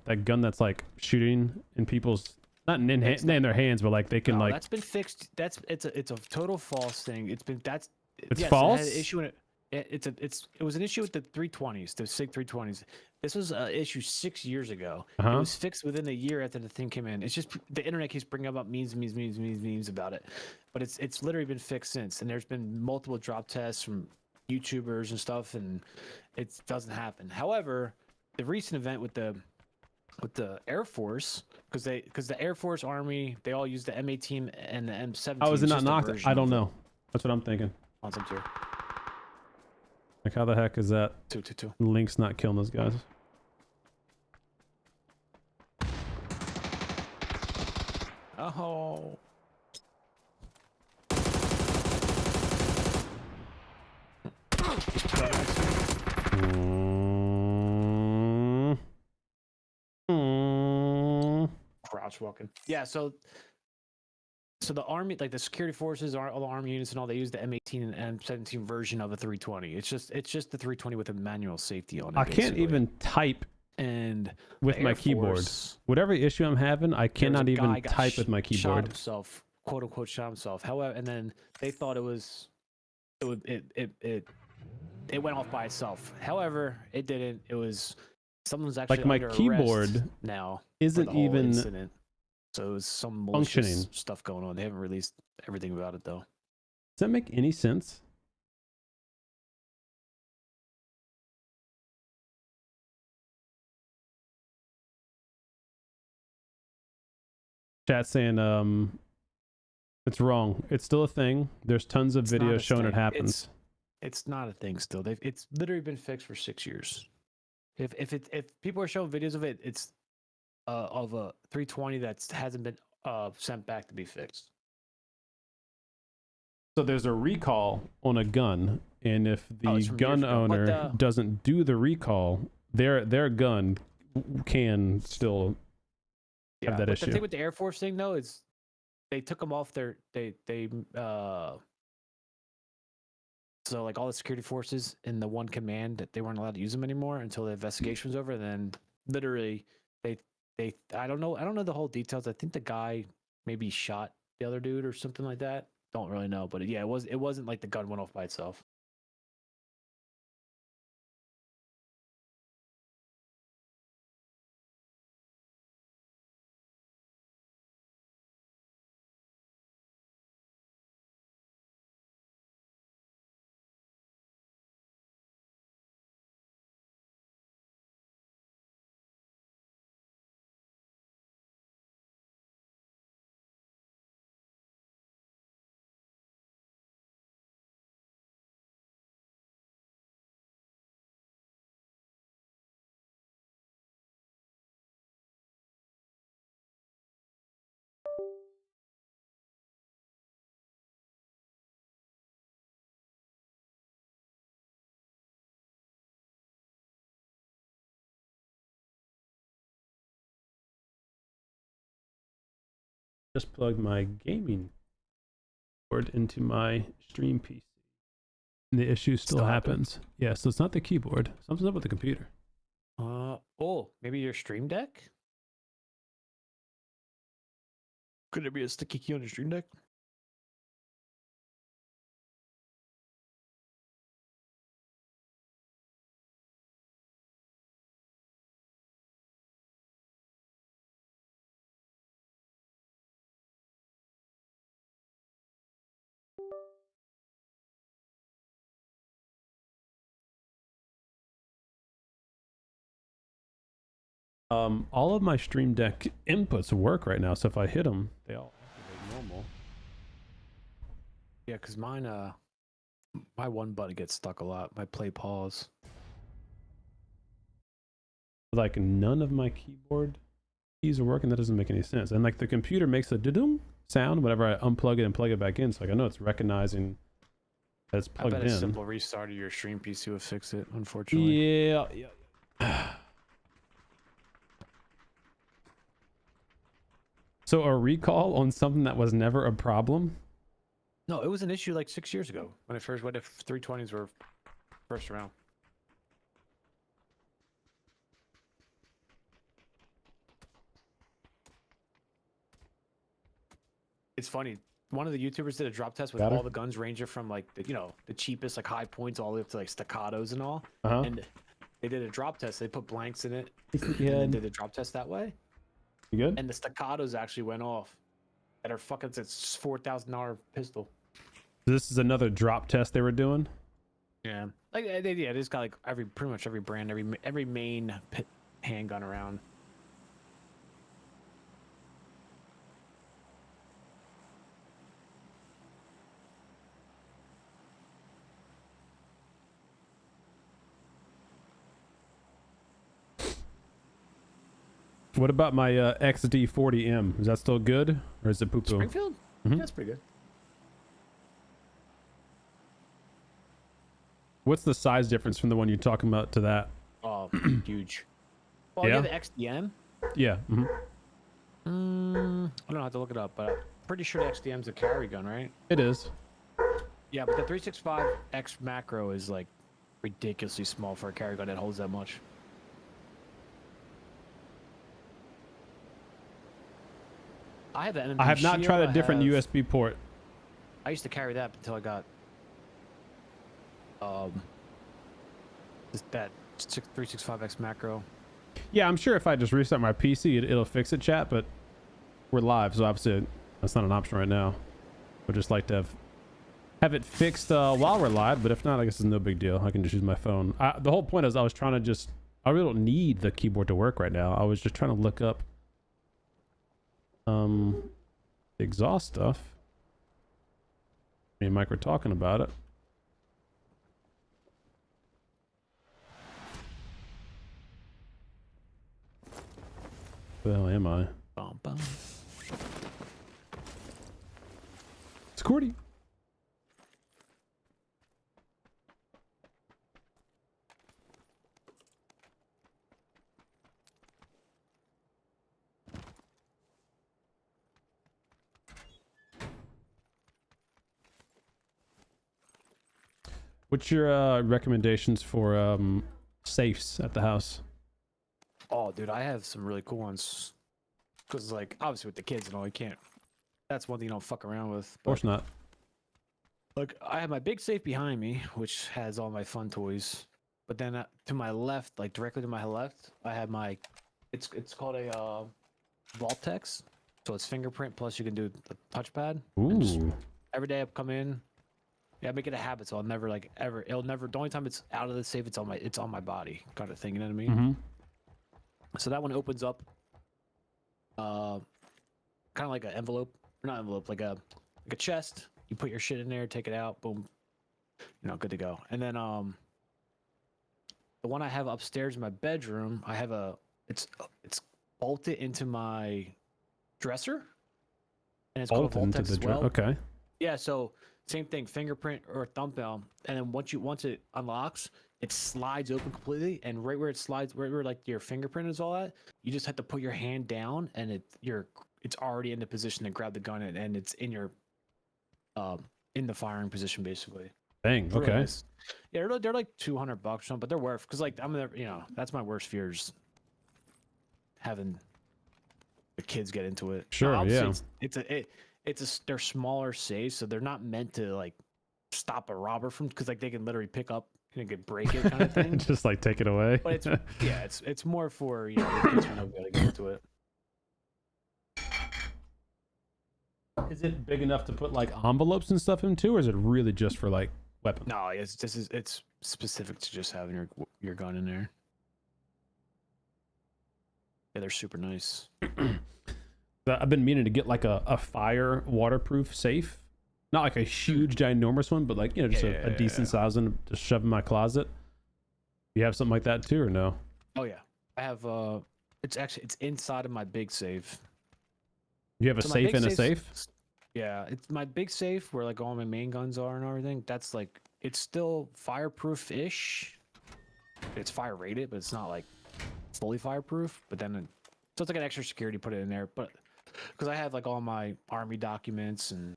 that gun that's like shooting in people's not in their hands, but like they can like. That's been fixed. It's a total false thing. It's It's false. It had an issue in it. It was an issue with the 320s, the SIG 320s. This was an issue 6 years ago. It was fixed within a year after the thing came in. It's just the internet keeps bringing up memes about it, but it's literally been fixed since. And there's been multiple drop tests from YouTubers and stuff, and it doesn't happen. However, the recent event with the Air Force, because the Air Force, Army, they all use the M18 and the M17. How is it not knocked? I don't know. That's what I'm thinking. On some tier. Like, how the heck is that? 222. Link's not killing those guys. Oh. Crouch walking. Yeah, so the army, like the security forces, all the army units and all, they use the M18 and M17 version of a 320. It's just the 320 with a manual safety on it. I can't even type and with my keyboard. Whatever issue I'm having, I cannot even type with my keyboard. Shot himself, quote unquote, shot himself. However, and then they thought it went off by itself. However, it didn't. It was someone's actually like my under keyboard arrest now isn't even incident. So it was some malicious stuff going on. They haven't released everything about it though. Does that make any sense? Chat saying it's wrong. It's still a thing. There's tons of videos showing it happens. It's not a thing still. It's literally been fixed for 6 years. If people are showing videos of it, it's of a 320 that hasn't been sent back to be fixed. So there's a recall on a gun, and if the gun owner doesn't do the recall, their gun can still have that issue. The thing with the Air Force thing though is they took them off their so like all the security forces in the one command that they weren't allowed to use them anymore until the investigation was over. And then literally I don't know the whole details. I think the guy maybe shot the other dude or something like that. Don't really know, but yeah, it wasn't like the gun went off by itself. Just plugged my gaming board into my stream PC. And the issue still happens. Yeah, so it's not the keyboard. Something's up with the computer. Maybe your Stream Deck? Could there be a sticky key on your Stream Deck? All of my Stream Deck inputs work right now, so if I hit them, they all activate normal. Yeah, because mine, my one button gets stuck a lot. My play pause. Like none of my keyboard keys are working. That doesn't make any sense. And like the computer makes a doo sound whenever I unplug it and plug it back in. So like I know it's recognizing that it's plugged I bet in. a simple restart of your stream PC would fix it, unfortunately. Yeah. So a recall on something that was never a problem? No, it was an issue like 6 years ago when it first, when the 320s were first around. It's funny. One of the YouTubers did a drop test with all the guns ranging from like the, you know, the cheapest like high points all the way up to like staccatos and all. And they did a drop test. They put blanks in it and then did a drop test that way. You good? And the staccatos actually went off. That are fucking, it's $4,000 pistol. This is another drop test they were doing. Yeah, like yeah, they just got like pretty much every brand, every main handgun around. What about my XD40M? Is that still good, or is it poo poo? Springfield? Yeah, that's pretty good. What's the size difference from the one you're talking about to that? Oh, huge. Well, Yeah? you have the XDM. Yeah. I don't know, I have to look it up, but I'm pretty sure the XDM's a carry gun, right? It is. Yeah, but the 365X macro is like ridiculously small for a carry gun that holds that much. I have that. I have not tried a different USB port. I used to carry that until I got that 365X macro. Yeah, I'm sure if I just restart my PC, it'll fix it, chat. But we're live, so obviously that's not an option right now. Would just like to have it fixed while we're live, but if not, I guess it's no big deal. I can just use my phone. The whole point is I was trying to I really don't need the keyboard to work right now. I was just trying to look up exhaust stuff. Me and Mike were talking about it. Where the hell am I? Bum, bum. Security. What's your recommendations for safes at the house? Oh, dude, I have some really cool ones. Because, like, obviously with the kids and all, you can't. That's one thing you don't fuck around with. Of course not. Look, I have my big safe behind me, which has all my fun toys. But then to my left, like directly to my left, I have my. It's called a Voltex. So it's fingerprint plus you can do the touchpad. Ooh. Every day I come in. Yeah, I make it a habit, so I'll never like ever. It'll never. The only time it's out of the safe, it's on my body, kind of thing. You know what I mean? So that one opens up, kind of like an envelope, or not envelope, like a chest. You put your shit in there, take it out, boom, you know, good to go. And then the one I have upstairs in my bedroom, I have it's bolted into my dresser, and it's called a Voltex as well. Okay. Yeah, so same thing, fingerprint or thumbnail, and then once it unlocks, it slides open completely, and right where it slides, right where like your fingerprint is all at, you just have to put your hand down, and it's already in the position to grab the gun, and it's in your in the firing position basically. Dang. Really Okay. nice. Yeah, they're like $200 or something, but they're worth, because like you know, that's my worst fears, having the kids get into it. Sure. Now, Yeah. They're smaller safes, so they're not meant to like stop a robber from, because like they can literally pick up and get break it kind of thing. Just like take it away. But it's more for, you know, the kids who know how to get into it. Is it big enough to put like envelopes and stuff into, or is it really just for like weapons? No, it's specific to just having your gun in there. Yeah, they're super nice. I've been meaning to get like a fire waterproof safe, not like a huge ginormous one, but like, you know, just a decent size one to shove in my closet. You have something like that too, or no? Oh yeah, I have it's inside of my big safe. You have a So my safe big in a safe's- safe? Yeah, it's my big safe where like all my main guns are and everything. That's like it's still fireproof-ish. It's fire rated, but it's not like fully fireproof. But then so it's like an extra security put it in there. But because I have like all my army documents and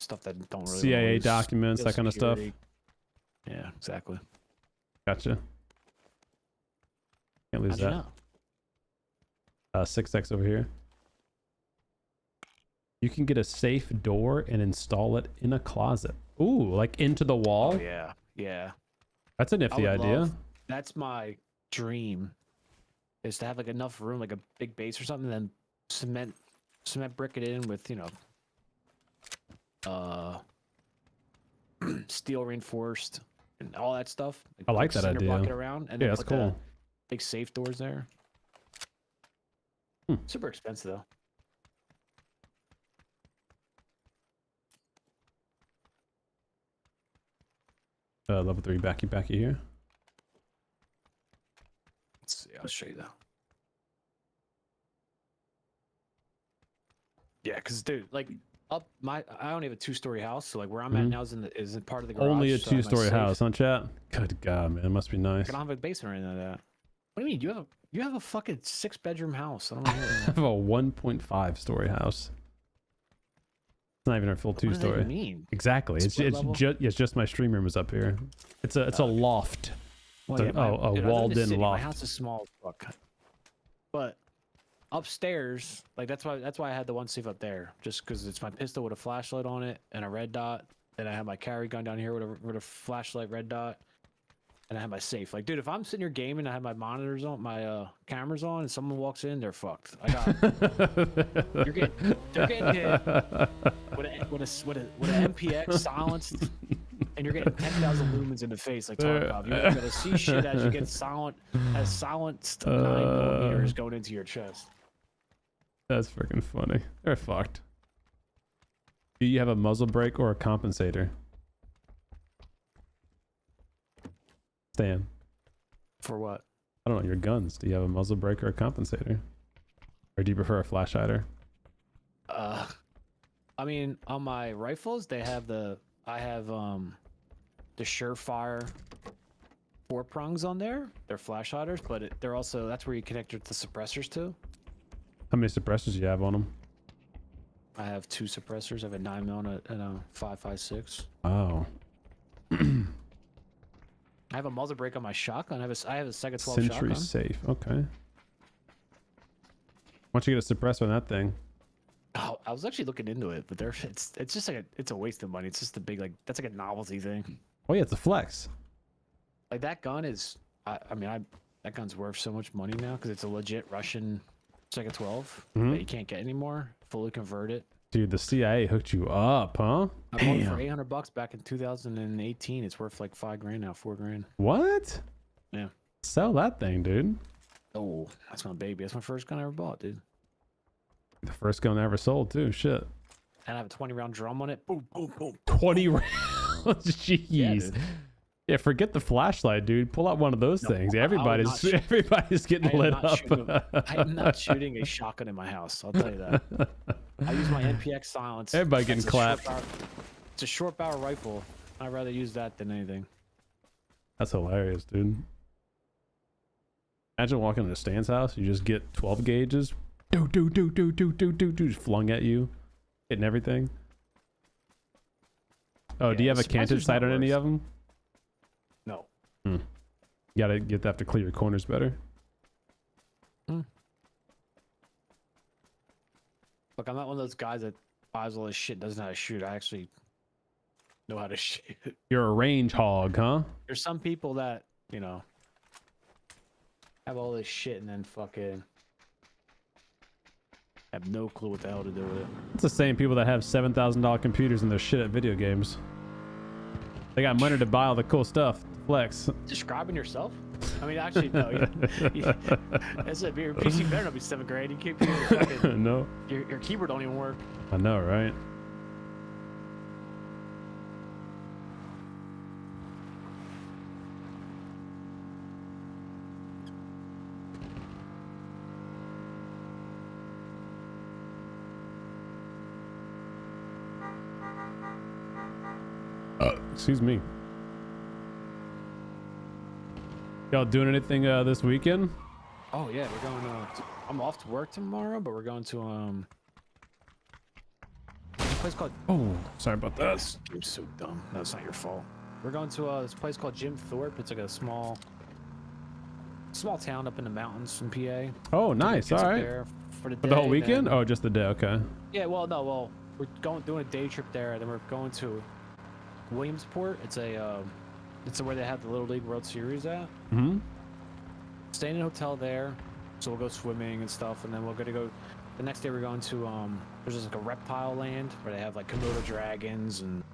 stuff that don't really CIA lose, documents, still that kind of stuff. security. Yeah, exactly. Gotcha. Can't lose How'd you that. know? 6x over here. You can get a safe door and install it in a closet. Ooh, like into the wall? Oh yeah, yeah. That's a I nifty would idea. That's my dream, is to have like enough room, like a big base or something, and then cement brick it in with, you know, steel reinforced and all that stuff. I like put that cinder block idea. it around, and Yeah, then that's put the cool. big safe doors there. Hmm. Super expensive though. Level 3 backy here. Let's see, I'll show you that. Yeah, because dude, like I only have a 2-story house, so like where I'm at now is in part of the garage. Only a so I have my 2-story safe. house, huh, chat? Good God, man. It must be nice. I don't have a basement or anything like that. What do you mean? You have a fucking 6-bedroom house. I don't know. I have a 1.5 story house. It's not even a full What does that 2-story. even mean? Exactly. It's just my stream room is up here. It's a loft. Well, It's yeah, a dude, I live in walled the in city. My loft. house is small as fuck. But upstairs, like that's why I had the one safe up there, just because it's my pistol with a flashlight on it and a red dot. Then I have my carry gun down here with a flashlight, red dot, and I have my safe. Like, dude, if I'm sitting here gaming, I have my monitors on, my cameras on, and someone walks in, they're fucked. They're getting hit with an MPX silenced, and you're getting 10,000 lumens in the face like Tarkov. You're gonna see shit as you get silenced 9mm going into your chest. That's freaking funny. They're fucked. Do you have a muzzle brake or a compensator? Stan. For what? I don't know, your guns. Do you have a muzzle brake or a compensator? Or do you prefer a flash hider? I mean, on my rifles, I have the Surefire 4 prongs on there. They're flash hiders, but they're also, that's where you connect the suppressors to. How many suppressors do you have on them? I have 2 suppressors. I have a 9mm and a 5.56. Oh. I have a muzzle brake on my shotgun. I have a second 12 Sentry shotgun. safe. Okay. Why don't you get a suppressor on that thing? Oh, I was actually looking into it, but it's just like it's a waste of money. It's just a big, like, that's like a novelty thing. Oh yeah, it's a flex. Like that gun is, that gun's worth so much money now because it's a legit Russian second 12 that you can't get anymore. Fully converted. Dude, the CIA hooked you up, huh? I bought it for $800 back in 2018. It's worth like $5 grand now, $4 grand. What? Yeah. Sell that thing, dude. Oh, that's my baby. That's my first gun I ever bought, dude. The first gun I ever sold, too. Shit. And I have a 20-round drum on it. Boom, boom, boom. 20 rounds. Jeez. Yeah, Yeah, forget the flashlight, dude. Pull out one of those things. Yeah, everybody's getting lit up. I am not shooting a shotgun in my house. I'll tell you that. I use my NPX silence. Everybody getting clapped. It's a short barrel rifle. I'd rather use that than anything. That's hilarious, dude. Imagine walking into Stan's house. You just get 12 gauges. Just flung at you. Hitting everything. Oh, Yeah, do you have a the canted suppressor's sight not on any worse. of them? No. You have to clear your corners better. Look, I'm not one of those guys that buys all this shit and doesn't know how to shoot. I actually know how to shoot. You're a range hog, huh? There's some people that, you know, have all this shit and then fucking have no clue what the hell to do with it. It's the same people that have $7,000 computers and they're shit at video games. They got money to buy all the cool stuff. Flex. Describing yourself? I mean, actually, no. That's it. Your PC better not be $7 grand. You keep your fucking, No. your keyboard don't even work. I know, right? Excuse me. Y'all doing anything this weekend? Oh yeah, we're going. I'm off to work tomorrow, but we're going to a place called. Oh, sorry about that. This game's so dumb. No, it's not your fault. We're going to this place called Jim Thorpe. It's like a small town up in the mountains in PA. Oh, nice. All right. For the day. For the whole weekend? Then, Oh, just the day. Okay. yeah. Well, no. Well, we're doing a day trip there. Then we're going to Williamsport. It's where they have the Little League World Series at. Mm-hmm. Staying in a hotel there, so we'll go swimming and stuff, and then we're gonna go. The next day we're going to there's just like a reptile land where they have like Komodo dragons and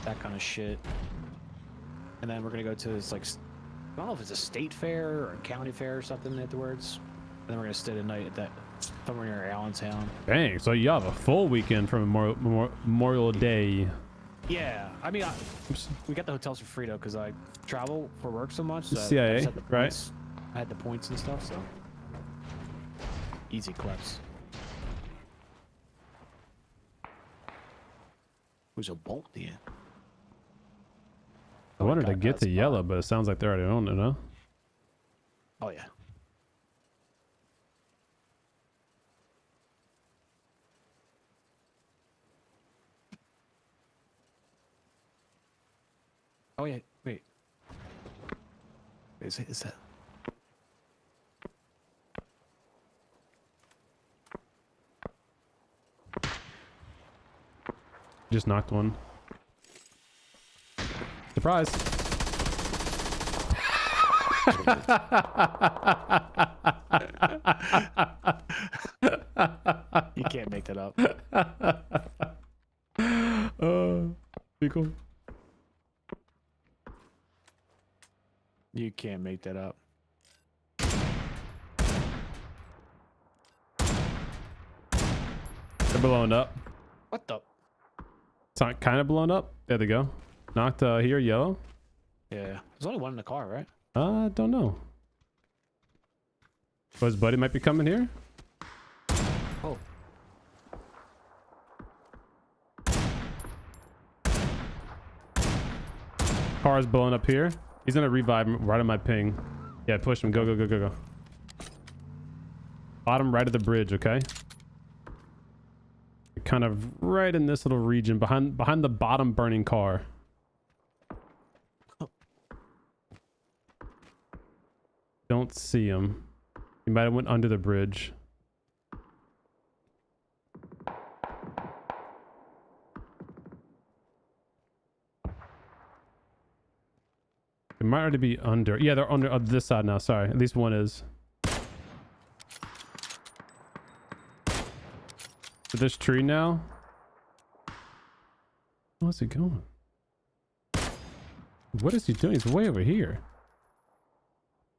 that kind of shit. And then we're gonna go to this like I don't know if it's a state fair or a county fair or something afterwards. And then we're gonna stay the night at that somewhere near Allentown. Dang. So you have a full weekend from Memorial Day. Yeah, I mean, we got the hotels for free though, because I travel for work so much. So CIA, I just had the right? points. I had the points and stuff, so easy clips. Who's a BOLTY? I wanted to get to yellow, but it sounds like they already own it, huh? Oh yeah. Oh yeah. Wait. Is that? Just knocked one. Surprise. You can't make that up. Be cool. You can't make that up. They're blown up. What the? It's not kind of blown up. There they go. Knocked here, yellow. Yeah. There's only one in the car, right? Don't know. But his buddy might be coming here. Oh. Car's blowing up here. He's gonna revive right on my ping. Yeah, push him. Go, go, go, go, go. Bottom right of the bridge, okay? Kind of right in this little region behind the bottom burning car. Don't see him. He might have went under the bridge. It might already be under. Yeah, they're under this side now. Sorry. At least one is. To this tree now. Where's he going? What is he doing? He's way over here.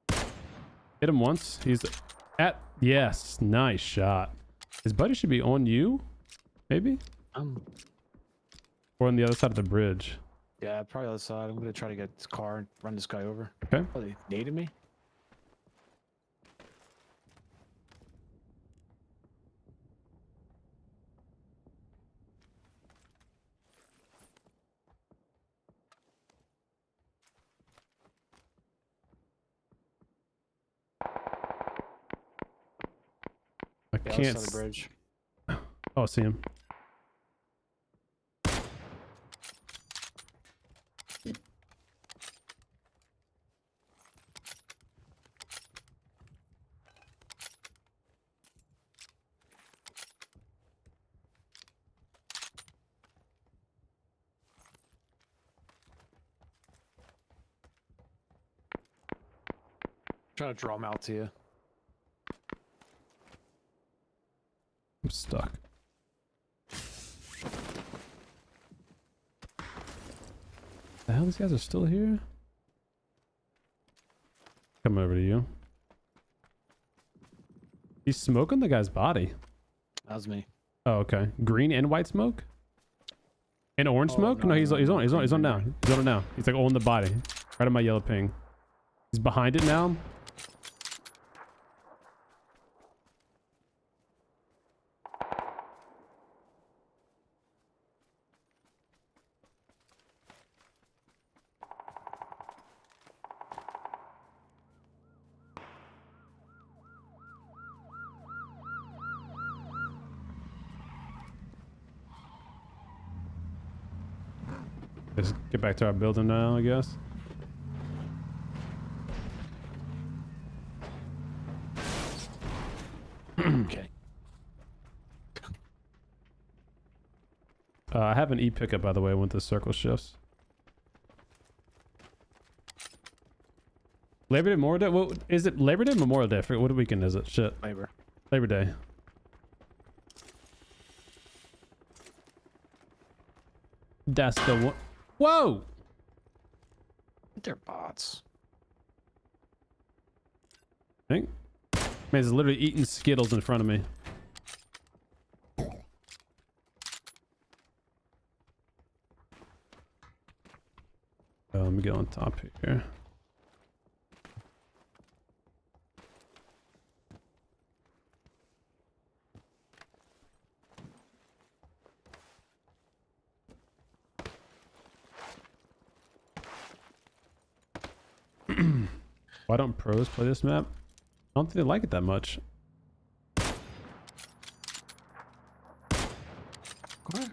Hit him once. He's at... Yes. Nice shot. His buddy should be on you. Maybe? Or on the other side of the bridge. Yeah, probably other side. I'm gonna try to get this car and run this guy over. Okay. Oh, they naded me? I Yeah, can't... other side of the bridge. Oh, I see him. Trying to draw him out to you. I'm stuck. The hell, these guys are still here? Come over to you. He's smoking the guy's body. That was me. Oh, okay. Green and white smoke? And orange smoke? No, he's on now. He's on it now. He's like on the body. Right on my yellow ping. He's behind it now. Let's get back to our building now, I guess. Okay. I have an E pickup, by the way, when the circle shifts. Labor Day, Memorial Day? What is it? Labor Day, Memorial Day? I forget what weekend is it? Shit. Labor Day. That's the one. Whoa! They're bots. Man, he's literally eating Skittles in front of me. Let me get on top here. Why don't pros play this map? I don't think they like it that much. What?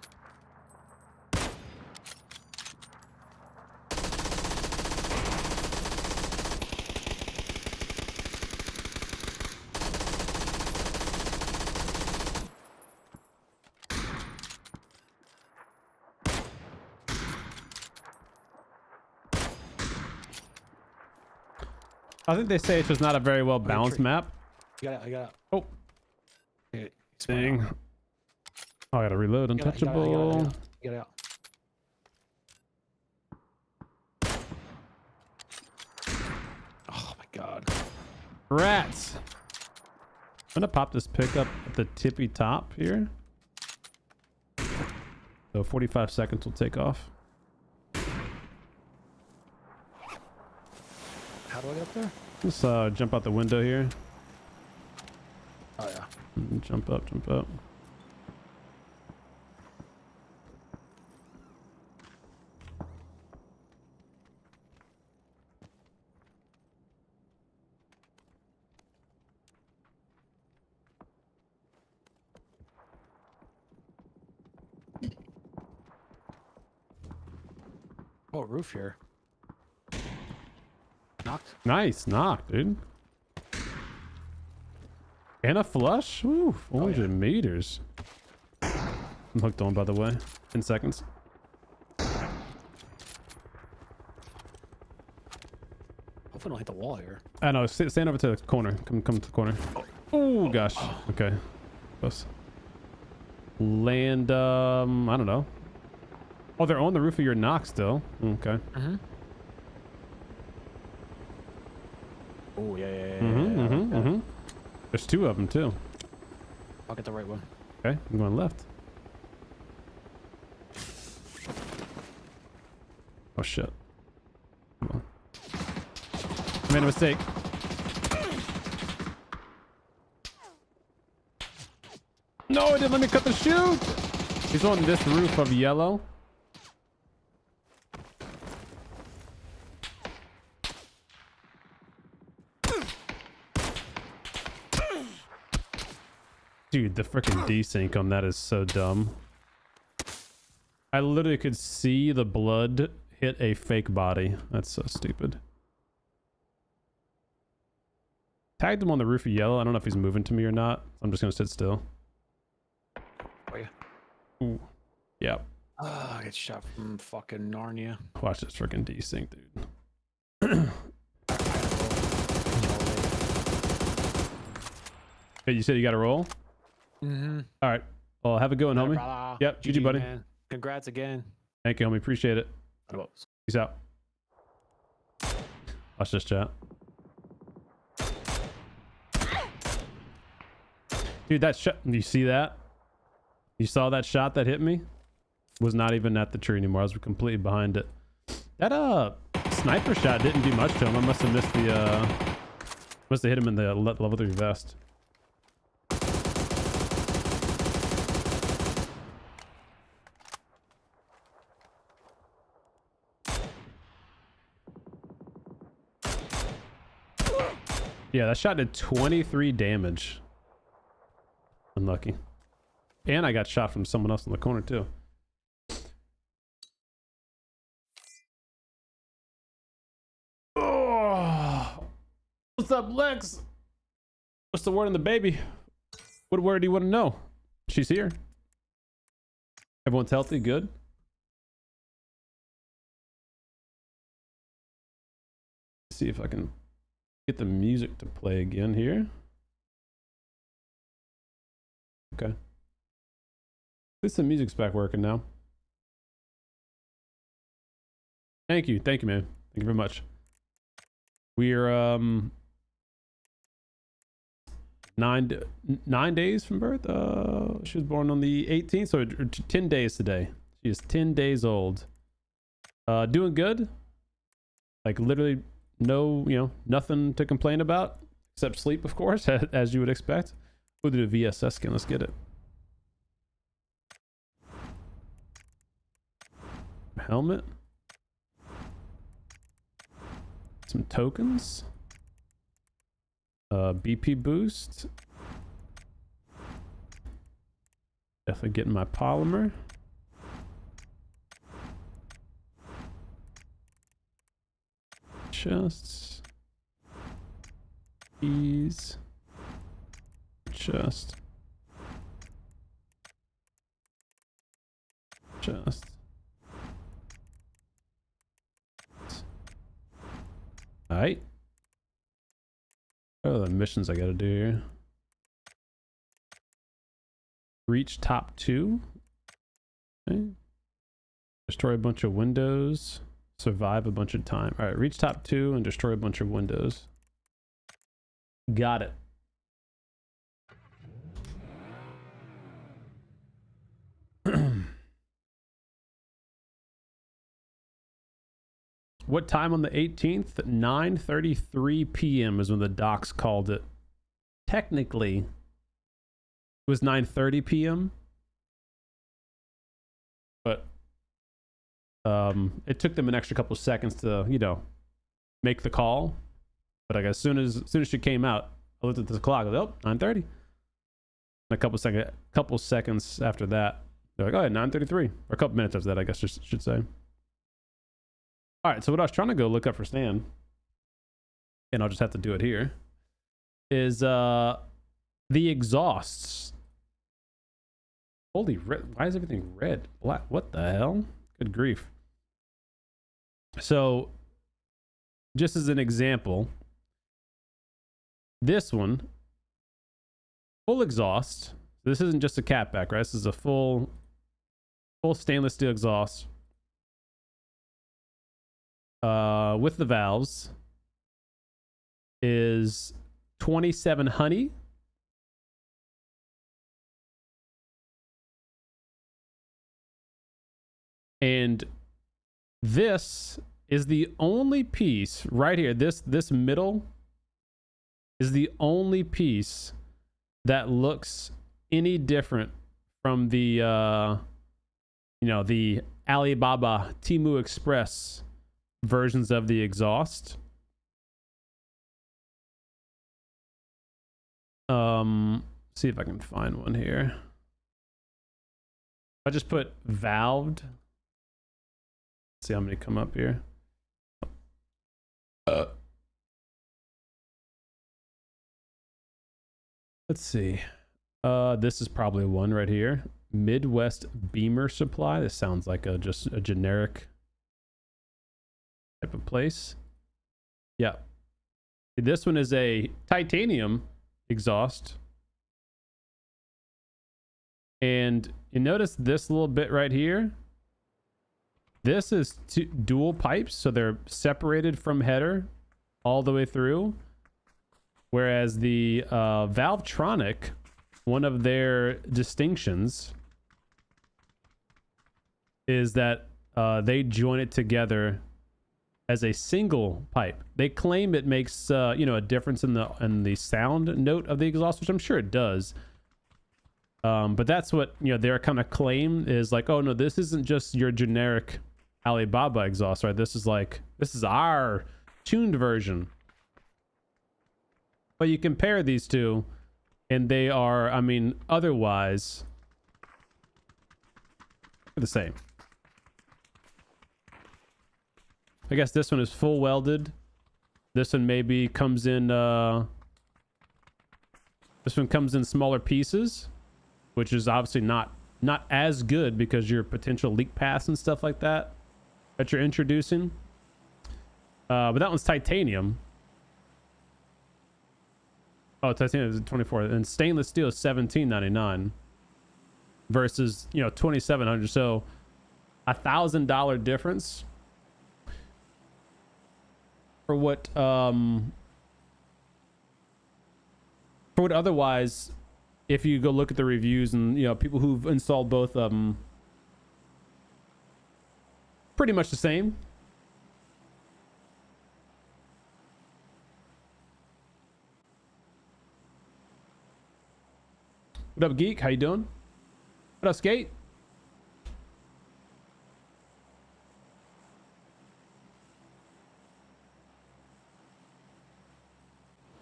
I think they say it's just not a very well balanced map. I got it. Oh. Okay, Dang. Oh, I gotta reload. Untouchable. Get out. Oh my god. Rats. I'm gonna pop this pickup at the tippy top here. So 45 seconds will take off. How do I get up there? Let's jump out the window here. Oh yeah. Jump up, jump up. Oh, roof here. Knocked. Nice knock, dude. And a flush? Woo, 400 meters. I'm hooked on, by the way. 10 seconds. Hopefully I don't hit the wall here. I know. Stand over to the corner. Come to the corner. Oh gosh. Okay. Close. Land. I don't know. Oh, they're on the roof of your knock still. Okay. Oh yeah. There's two of them too. I'll get the right one. Okay, I'm going left. Oh shit. Come on. I made a mistake. No, it didn't let me cut the chute. He's on this roof of yellow. Dude, the freaking desync on that is so dumb. I literally could see the blood hit a fake body. That's so stupid. Tagged him on the roof of yellow. I don't know if he's moving to me or not. I'm just gonna sit still. Oh yeah. Ooh. Yep. I get shot from fucking Narnia. Watch this freaking desync, dude. Hey, you said you got to roll? All right. Well, have a good one, homie. Brother. Yep. GG, buddy. Man. Congrats again. Thank you, homie. Appreciate it. Peace out. Watch this, chat. Dude, that shot. You see that? You saw that shot that hit me? Was not even at the tree anymore. I was completely behind it. That sniper shot didn't do much to him. I must have missed the must have hit him in the level 3 vest. Yeah, that shot did 23 damage. Unlucky. And I got shot from someone else in the corner too. What's up, Lex? What's the word on the baby? What word do you want to know? She's here. Everyone's healthy, good. See if I can get the music to play again here. Okay. At least the music's back working now. Thank you, man. Thank you very much. We're 9 days from birth. She was born on the 18th, so 10 days today. She is 10 days old. Doing good. Like literally no, nothing to complain about except sleep, of course, as you would expect. We'll do the VSS skin. Let's get it. Helmet. Some tokens. BP boost. Definitely getting my polymer. Chests. Keys. Chest. Chest. Alright. Oh, the missions I gotta do here. Reach top 2. Okay. Destroy a bunch of windows. Survive a bunch of time. Alright, reach top 2 and destroy a bunch of windows. Got it. What time on the 18th? 9:33 p.m. is when the docs called it. Technically, it was 9:30 p.m. But it took them an extra couple seconds to, make the call. But I guess as soon as she came out, I looked at the clock. I was like, oh, 9:30. And a couple seconds after that, they're like, oh, yeah, 9:33. Or a couple minutes after that, I guess I should say. All right, so what I was trying to go look up for Stan, and I'll just have to do it here, is the exhausts. Holy, why is everything red? What the hell? Good grief. So, just as an example, this one, full exhaust. This isn't just a catback, right? This is a full stainless steel exhaust. With the valves is 27 honey. And this is the only piece right here. This middle is the only piece that looks any different from the the Alibaba Temu Express versions of the exhaust. See if I can find one here. I just put valved. Let's see how many come up here. Let's see. This is probably one right here. Midwest Beamer Supply. This sounds like just a generic type of place. Yeah. This one is a titanium exhaust. And you notice this little bit right here? This is dual pipes, so they're separated from header all the way through. Whereas the Valvetronic, one of their distinctions is that they join it together as a single pipe. They claim it makes a difference in the sound note of the exhaust, which I'm sure it does. But that's what their kind of claim is, like, oh no, this isn't just your generic Alibaba exhaust, right? This is our tuned version. But you compare these two, and they are, otherwise the same. I guess this one is full welded. This one maybe comes in this one comes in smaller pieces, which is obviously not as good because your potential leak paths and stuff like that you're introducing. But that one's titanium. Oh, titanium is 24, and stainless steel is $17.99 versus, you know, $2,700. So $1,000 difference for what otherwise, if you go look at the reviews and, you know, people who've installed both of them, pretty much the same. What up, Geek? How you doing? What up, Skate?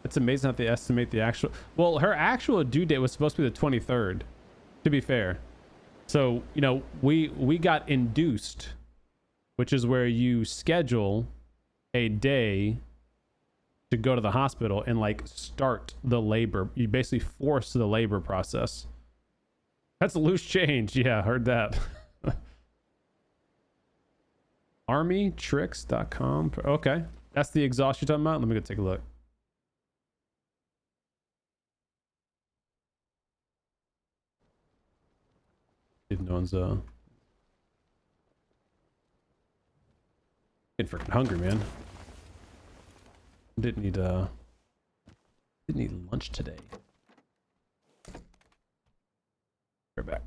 It's amazing how they estimate the actual... Well, her actual due date was supposed to be the 23rd, to be fair. So, you know, we got induced, which is where you schedule a day to go to the hospital and, like, start the labor. You basically force the labor process. That's a loose change. Yeah, heard that. Armytricks.com. Okay. That's the exhaust you're talking about? Let me go take a look. If no one's getting freaking hungry, man. Didn't need lunch today. We're back.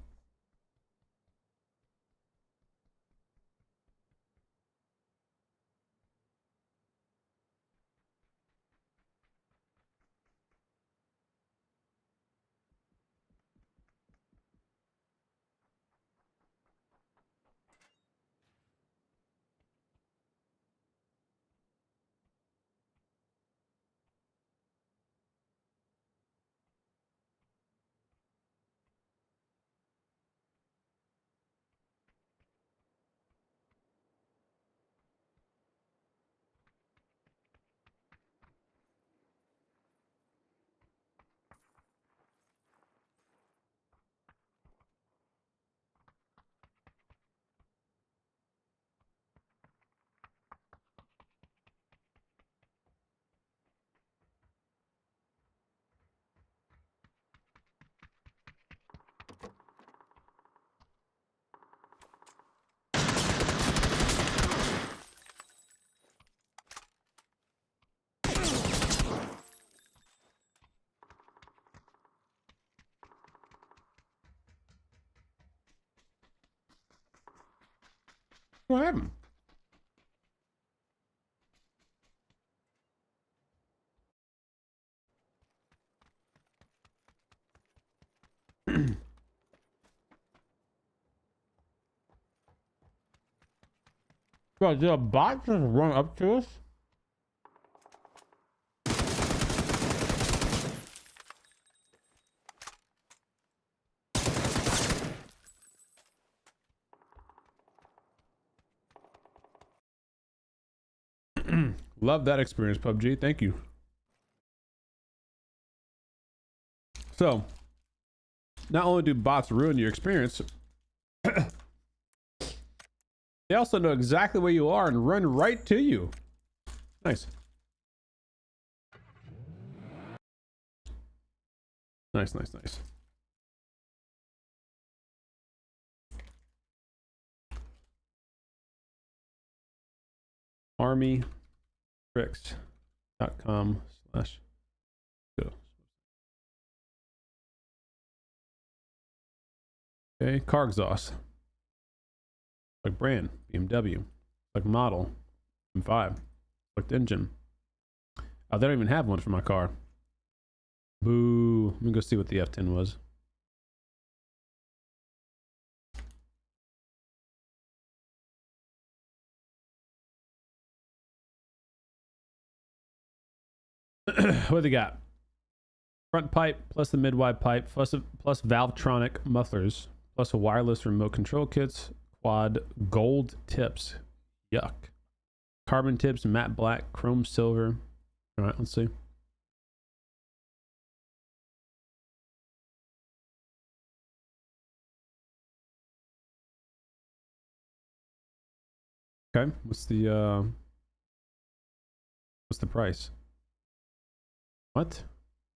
What happened? Bro, did a bot just run up to us? Love that experience, PUBG. Thank you. So, not only do bots ruin your experience, they also know exactly where you are and run right to you. Nice. Nice, nice, nice. Armytricks.com/go. Okay, car exhaust. Like brand, BMW. Like model, M5. Like engine. Oh, they don't even have one for my car. Boo. Let me go see what the F10 was. What they got? Front pipe plus the mid-wide pipe plus Valvetronic mufflers plus a wireless remote control kits, quad gold tips. Yuck. Carbon tips, matte black, chrome silver, All right, let's see. Okay, what's the price? What?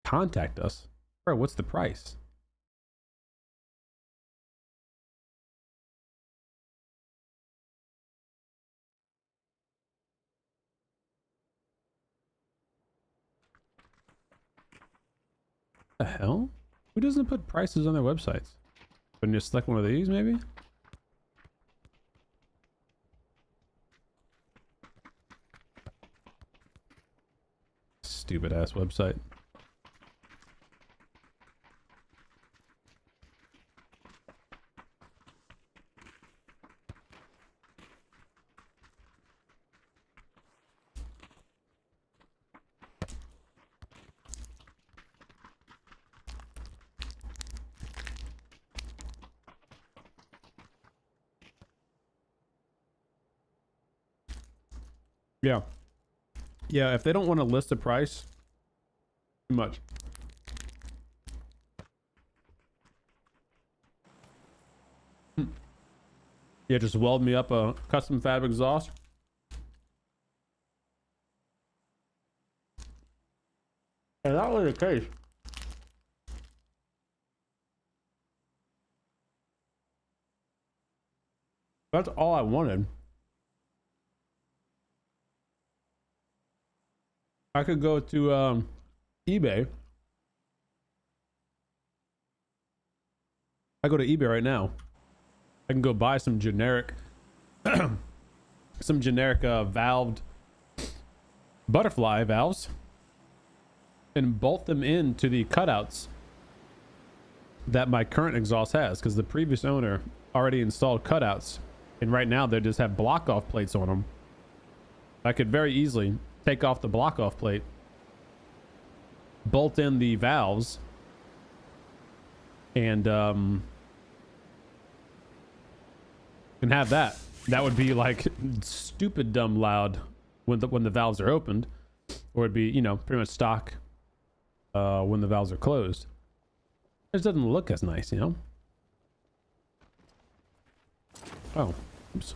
Contact us. Bro, what's the price? The hell? Who doesn't put prices on their websites? Couldn't you select one of these, maybe? Stupid ass website. Yeah. Yeah, if they don't want to list the price, too much. Yeah, just weld me up a custom fab exhaust. And that was the case. That's all I wanted. I could go to eBay. I go to eBay right now. I can go buy some generic valved butterfly valves and bolt them into the cutouts that my current exhaust has, because the previous owner already installed cutouts, and right now they just have block off plates on them. I could very easily take off the block off plate, bolt in the valves, and have that. That would be like stupid dumb loud when the valves are opened, or it'd be, you know, pretty much stock when the valves are closed. It just doesn't look as nice, you know. Oh, oops.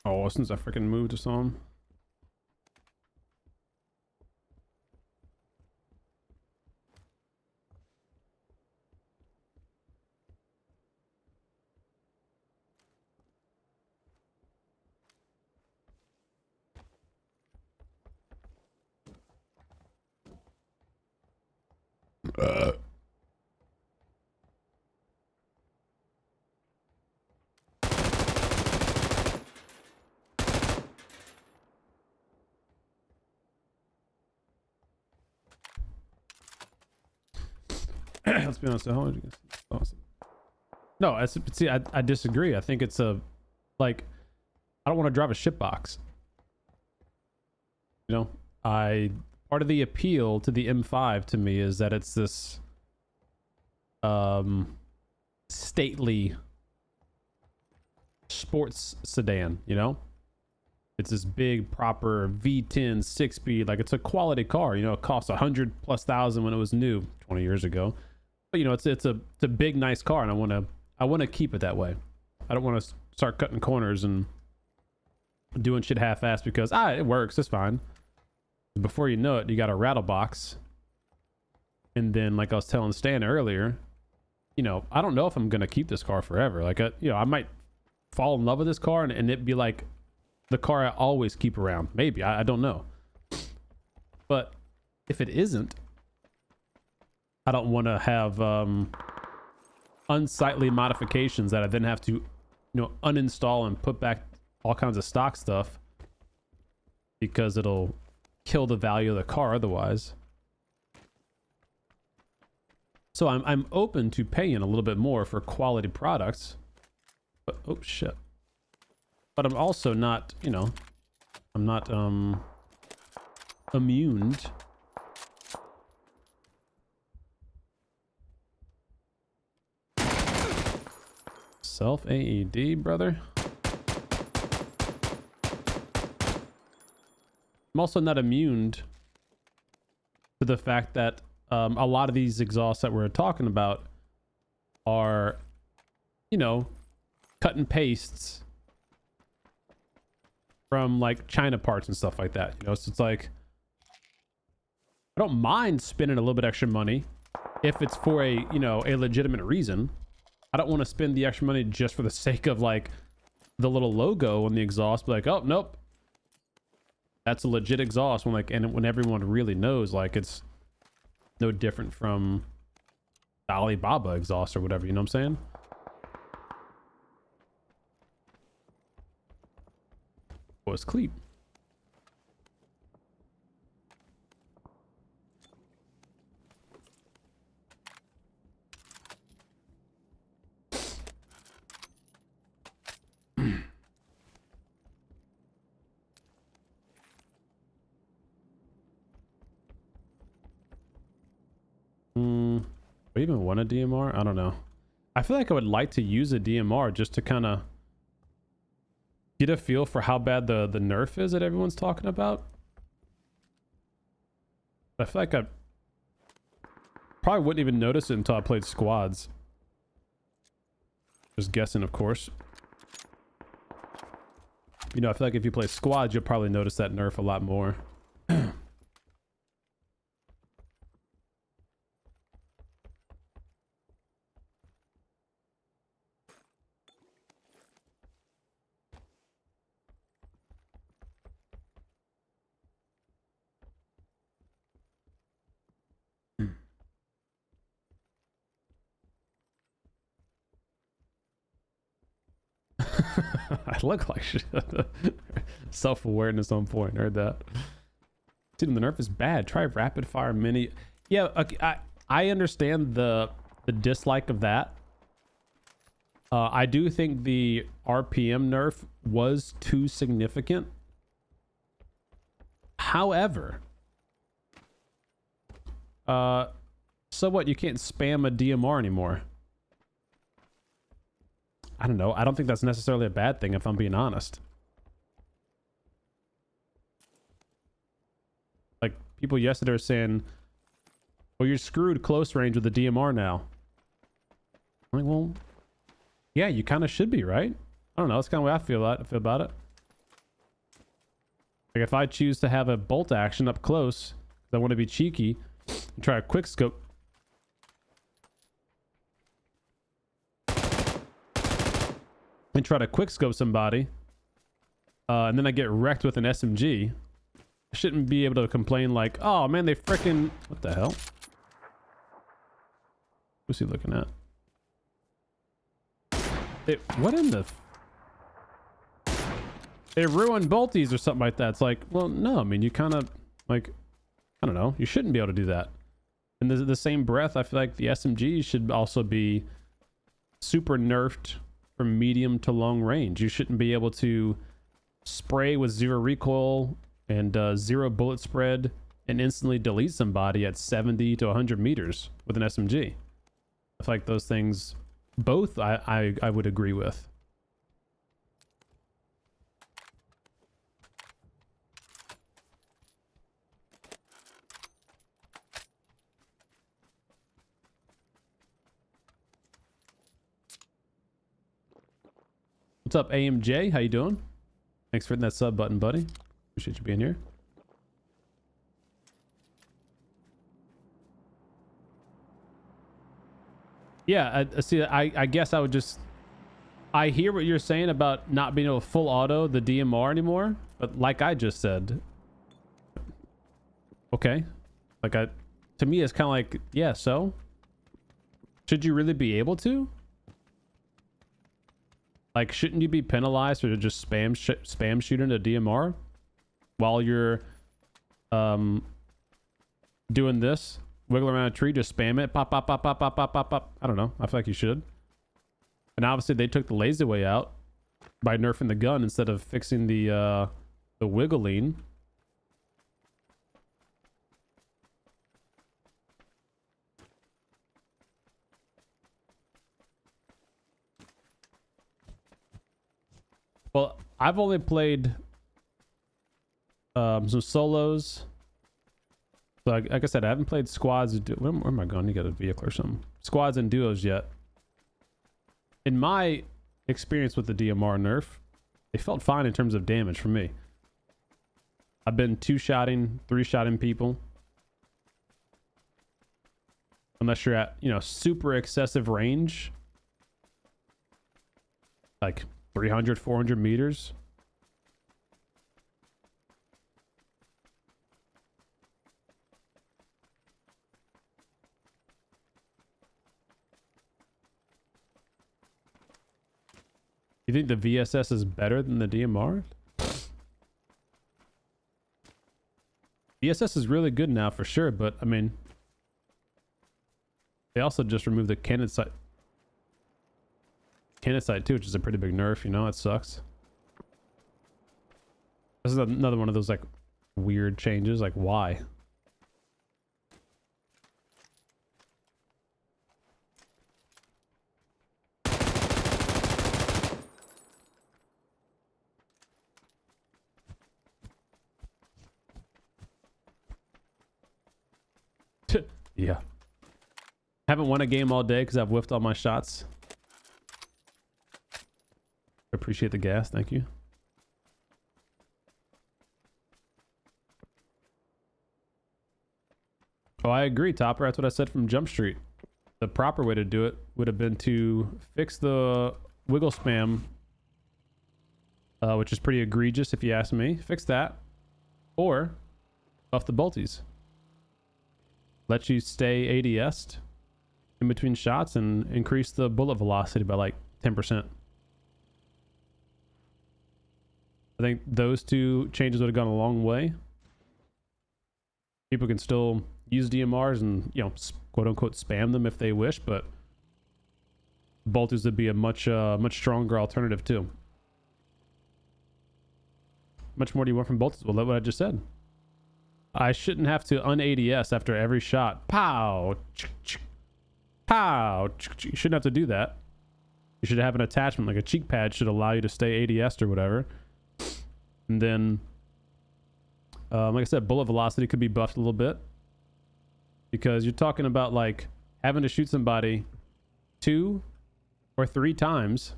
Oh, since I freaking moved to some. Let's be honest. How much you get? Awesome. No, I disagree. I think it's a, like, I don't want to drive a ship box. You know, part of the appeal to the M5 to me is that it's this stately sports sedan, you know? It's this big proper V10 6-speed, like it's a quality car, you know. It cost $100,000+ when it was new 20 years ago. But you know, it's a big nice car, and I want to keep it that way. I don't want to start cutting corners and doing shit half-assed because it works, it's fine. Before you know it, you got a rattle box. And then, like I was telling Stan earlier, you know, I don't know if I'm gonna keep this car forever. Like, you know, I might fall in love with this car and it be like the car I always keep around. Maybe, I don't know. But if it isn't, I don't want to have unsightly modifications that I then have to, you know, uninstall and put back all kinds of stock stuff because it'll kill the value of the car otherwise. So I'm open to paying a little bit more for quality products, but oh shit. But I'm also not, you know, I'm not immune. Self AED, brother. I'm also not immune to the fact that a lot of these exhausts that we're talking about are, you know, cut and pastes from like China parts and stuff like that. You know, so it's like, I don't mind spending a little bit extra money if it's for a, you know, a legitimate reason. I don't want to spend the extra money just for the sake of like the little logo on the exhaust. Be like, oh nope, that's a legit exhaust. When like, and when everyone really knows, like it's no different from the Alibaba exhaust or whatever. You know what I'm saying? Oh, it's Cleep. I even want a DMR? I don't know. I feel like I would like to use a DMR just to kind of get a feel for how bad the nerf is that everyone's talking about. I feel like I probably wouldn't even notice it until I played squads. Just guessing, of course. You know, I feel like if you play squads, you'll probably notice that nerf a lot more. I look like shit. Self-awareness on point. Heard that. Dude, the nerf is bad. Try rapid fire mini. Yeah, okay, I understand the dislike of that. I do think the RPM nerf was too significant. However, so what? You can't spam a DMR anymore. I don't know. I don't think that's necessarily a bad thing, if I'm being honest. Like, people yesterday were saying, well, you're screwed close range with the DMR now. I'm like, well, yeah, you kind of should be, right? I don't know. That's kind of the way I feel about it. Like, if I choose to have a bolt action up close, I want to be cheeky and try a quick scope. And try to quick scope somebody, and then I get wrecked with an SMG. I shouldn't be able to complain like, oh man, they freaking, what the hell? Who's he looking at? What in the? They ruined bolties or something like that. It's like, well, no, I mean, you kind of like, I don't know, you shouldn't be able to do that. And the same breath, I feel like the SMG should also be super nerfed from medium to long range. You shouldn't be able to spray with 0 recoil and 0 bullet spread and instantly delete somebody at 70 to 100 meters with an SMG. I feel like those things, both I would agree with. What's up, AMJ? How you doing? Thanks for hitting that sub button, buddy. Appreciate you being here. Yeah, I see. I guess I would just. I hear what you're saying about not being able to full auto the DMR anymore, but like I just said, okay, like to me it's kind of like, yeah. So, should you really be able to? Like, shouldn't you be penalized for just spam shooting a DMR while you're doing this? Wiggle around a tree, just spam it, pop, pop, pop, pop, pop, pop, pop, pop. I don't know. I feel like you should. And obviously, they took the lazy way out by nerfing the gun instead of fixing the wiggling. Well, I've only played some solos. So like I said, I haven't played squads. Where am I going? You got a vehicle or something? Squads and duos yet. In my experience with the DMR nerf, they felt fine in terms of damage for me. I've been 2-shotting, 3-shotting people. Unless you're at, you know, super excessive range. Like 300, 400 meters. You think the VSS is better than the DMR? VSS is really good now for sure, but I mean, they also just removed the cannon sight. Cannon sight too, which is a pretty big nerf, you know, it sucks. This is another one of those like weird changes, like why? Yeah. Haven't won a game all day because I've whiffed all my shots. Appreciate the gas, thank you. Oh, I agree, Topper. That's what I said from Jump Street. The proper way to do it would have been to fix the wiggle spam, which is pretty egregious if you ask me. Fix that. Or buff the bolties. Let you stay ADS'd in between shots and increase the bullet velocity by like 10%. I think those two changes would have gone a long way. People can still use DMRs and, you know, quote unquote spam them if they wish, but bolters would be a much stronger alternative too. Much more do you want from bolters? Well, that's what I just said. I shouldn't have to un-ADS after every shot. Pow! Pow! You shouldn't have to do that. You should have an attachment, like a cheek pad should allow you to stay ADS'd or whatever. And then, like I said, bullet velocity could be buffed a little bit. Because you're talking about like having to shoot somebody 2 or 3 times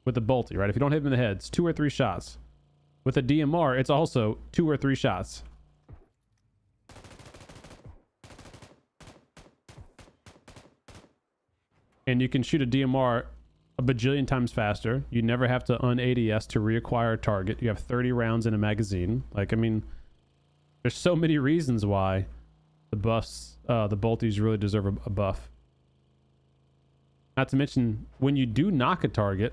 with a bolty, right? If you don't hit them in the head, it's 2 or 3 shots. With a DMR, it's also 2 or 3 shots. And you can shoot a DMR a bajillion times faster. You never have to un-ADS to reacquire a target. You have 30 rounds in a magazine. Like, I mean, there's so many reasons why the buffs, the bolties really deserve a buff. Not to mention, when you do knock a target,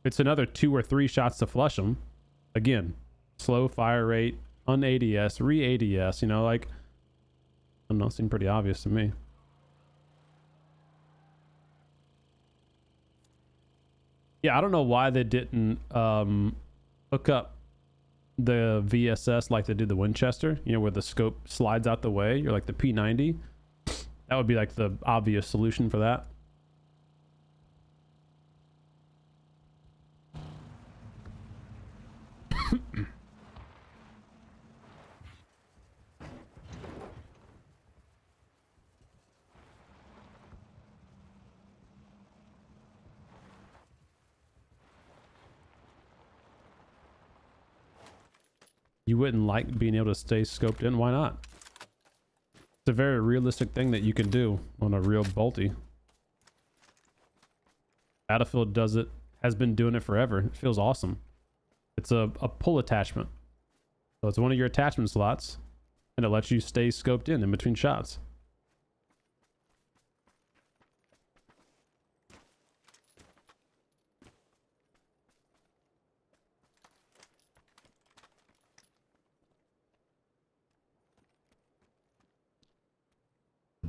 it's another 2 or 3 shots to flush them. Again, slow fire rate, un-ADS, re-ADS, you know, like, I don't know, seemed pretty obvious to me. Yeah, I don't know why they didn't hook up the VSS like they did the Winchester, you know, where the scope slides out the way. You're like the P90. That would be like the obvious solution for that. You wouldn't like being able to stay scoped in? Why not? It's a very realistic thing that you can do on a real bolty. Battlefield does it, has been doing it forever. It feels awesome. It's a pull attachment. So it's one of your attachment slots, and it lets you stay scoped in between shots.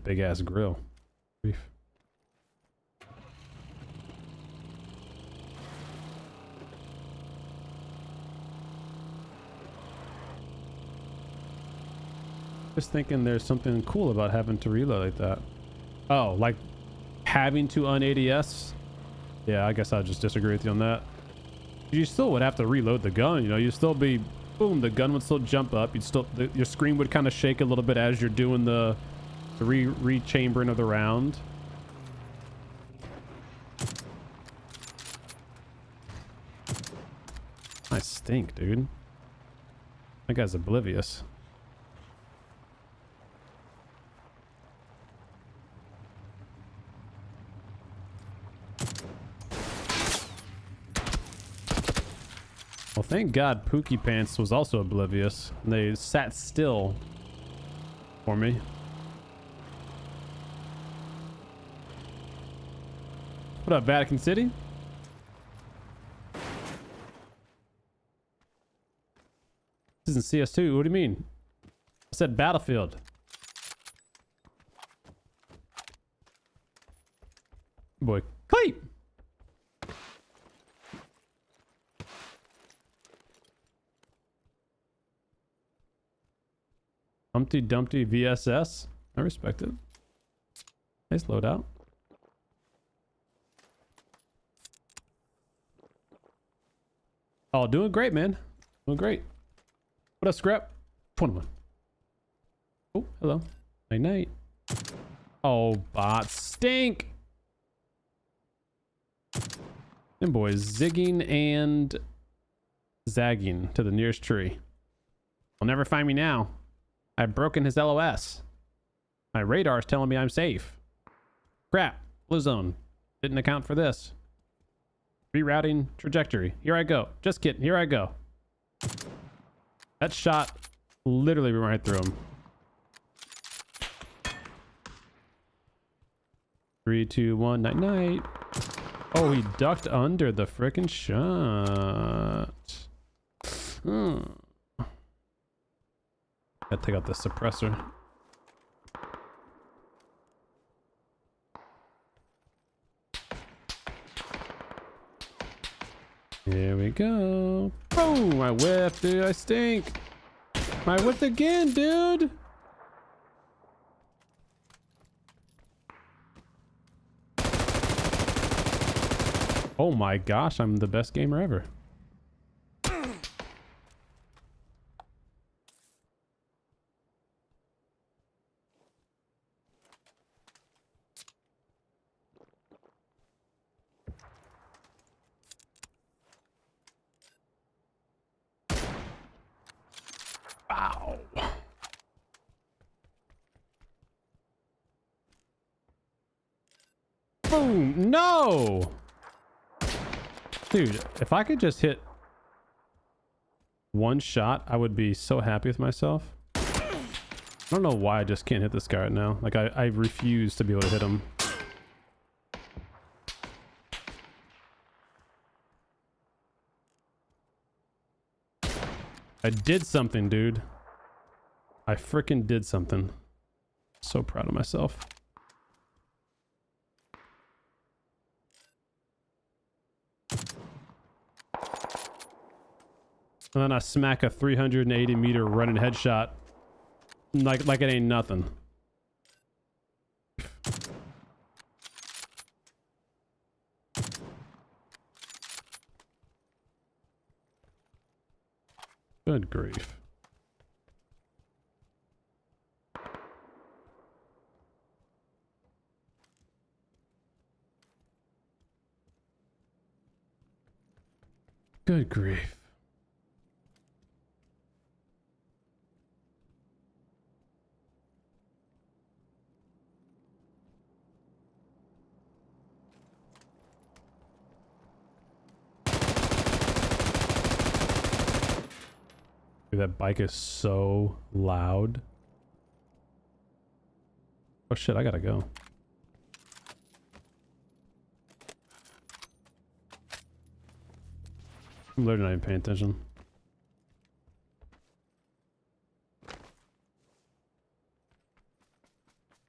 Big ass grill. Grief. Just thinking there's something cool about having to reload like that. Oh, like having to un-ADS? Yeah, I guess I'll just disagree with you on that. You still would have to reload the gun, you know, you'd still be, boom, the gun would still jump up, you'd still, your screen would kind of shake a little bit as you're doing the re-chambering of the round. I stink, dude. That guy's oblivious. Well, thank God Pookie Pants was also oblivious. And they sat still for me. What up, Vatican City? This isn't CS2. What do you mean? I said Battlefield. Boy, Cleep! Humpty Dumpty VSS. I respect it. Nice loadout. Oh, doing great, man. Doing great. What up, Scrap? 21. Oh, hello. Night night. Oh, bots stink. Them boys zigging and zagging to the nearest tree. Will never find me now. I've broken his LOS. My radar's telling me I'm safe. Crap. Blue zone. Didn't account for this. Rerouting trajectory. Here I go. Just kidding. Here I go. That shot literally went right through him. 3, 2, 1. Night night. Oh, he ducked under the frickin' shot. Gotta take out the suppressor. Here we go. Boom! I whiffed, dude. I stink. I whiffed again, dude. Oh my gosh, I'm the best gamer ever. Wow. Boom! No! Dude, if I could just hit one shot, I would be so happy with myself. I don't know why I just can't hit this guy right now. Like, I refuse to be able to hit him. I did something, dude. I freaking did something. So proud of myself. And then I smack a 380 meter running headshot like it ain't nothing. Good grief. Good grief. Dude, that bike is so loud. Oh shit, I gotta go. I'm literally not even paying attention.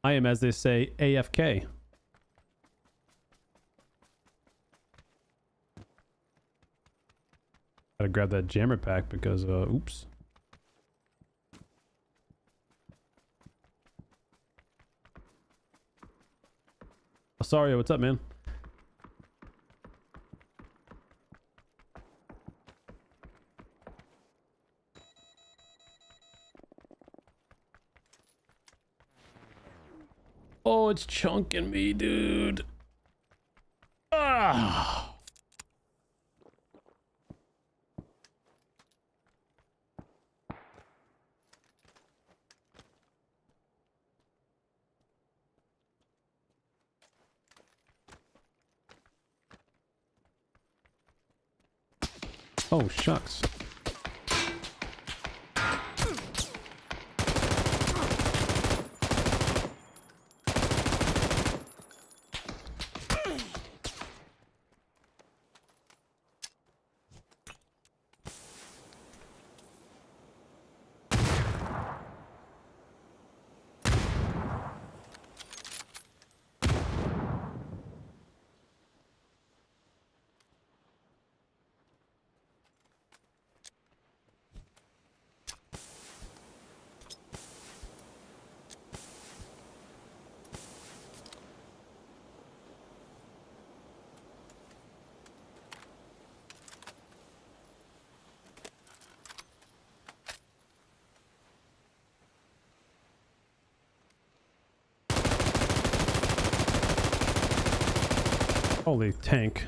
I am, as they say, AFK. Gotta grab that jammer pack because, oops. Osario, what's up, man? Oh, it's chunking me, dude. Ah. Oh, shucks. Holy tank.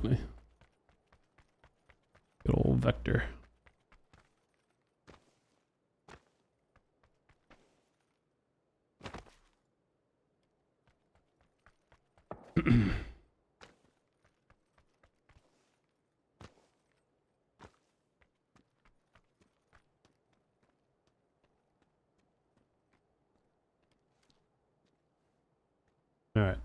Funny. Good old Vector. All right.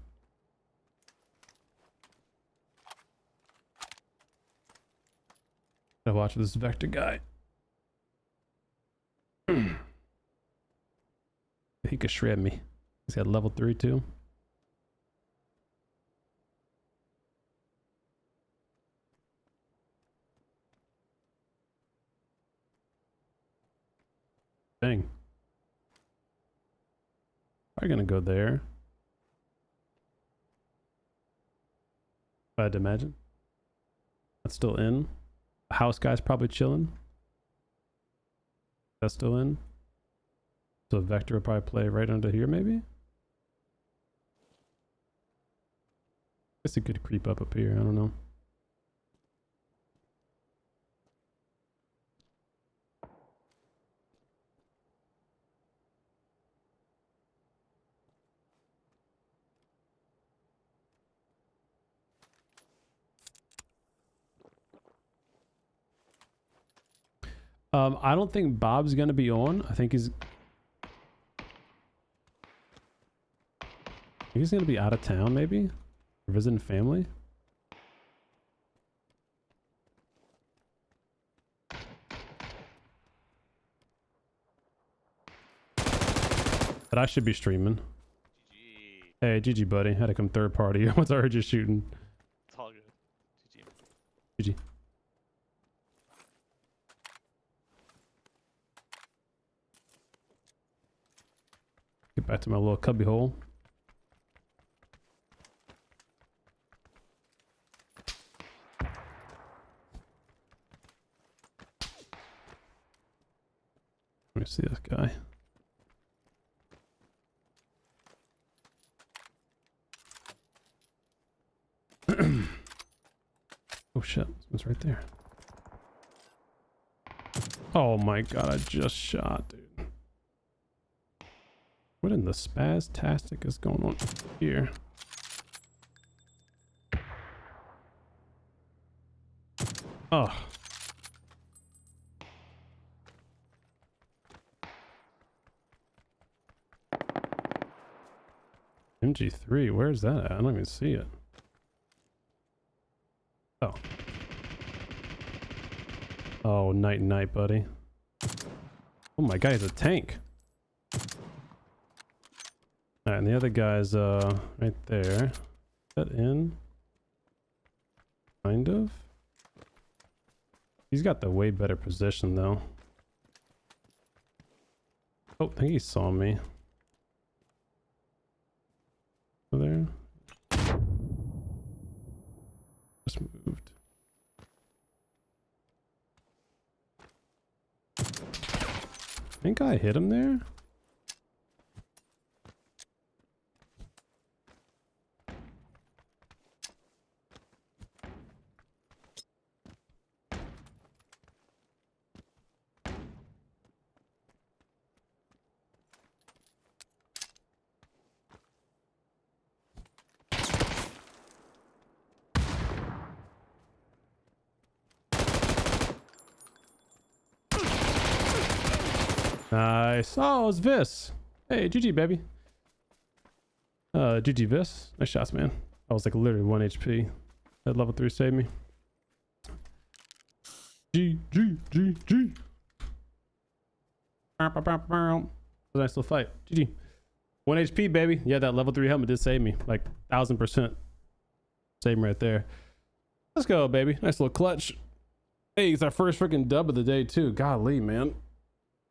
Gotta watch this Vector guy. He could shred me. He's got level 3 too. Dang. Probably gonna go there. If I had to imagine. That's still in. The house guy's probably chilling. That's still in. So Vector will probably play right under here, maybe? Guess it could creep up here. I don't know. I don't think Bob's gonna be on. I think he's gonna be out of town, maybe, or visiting family. But I should be streaming. GG. Hey, GG, buddy. Had to come third party. What's I heard you shooting? It's all good. GG. GG. Get back to my little cubby hole. Let me see this guy. Oh shit, it's right there. Oh my god, I just shot, dude. What in the spastastic is going on here? Oh. MG3, where's that at? I don't even see it. Oh. Oh, night, buddy. Oh my god, he's a tank. Alright, and the other guy's right there. Is that in? Kind of. He's got the way better position though. Oh, I think he saw me. Over there. Just moved. I think I hit him there. Nice. Oh, it's Vis. Hey, GG, baby. GG, Vis. Nice shots, man. I was like literally 1 HP. That level 3 saved me. GG. Was a nice little fight. GG. 1 HP, baby. Yeah, that level 3 helmet did save me. Like 1000%. Save me right there. Let's go, baby. Nice little clutch. Hey, it's our first freaking dub of the day, too. Golly, man.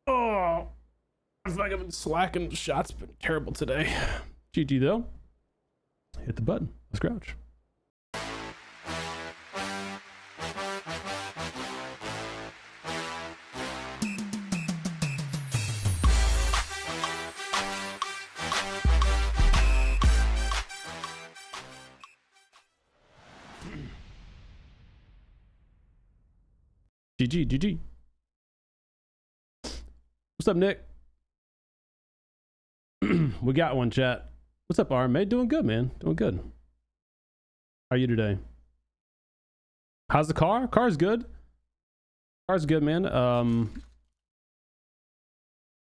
Oh, I feel like I've been slacking. Shots been terrible today. GG though. Hit the button. Let's crouch. GG. What's up, Nick? We got one, chat. What's up, RMA? Doing good, man. Doing good. How are you today? How's the car? Car's good. Car's good, man.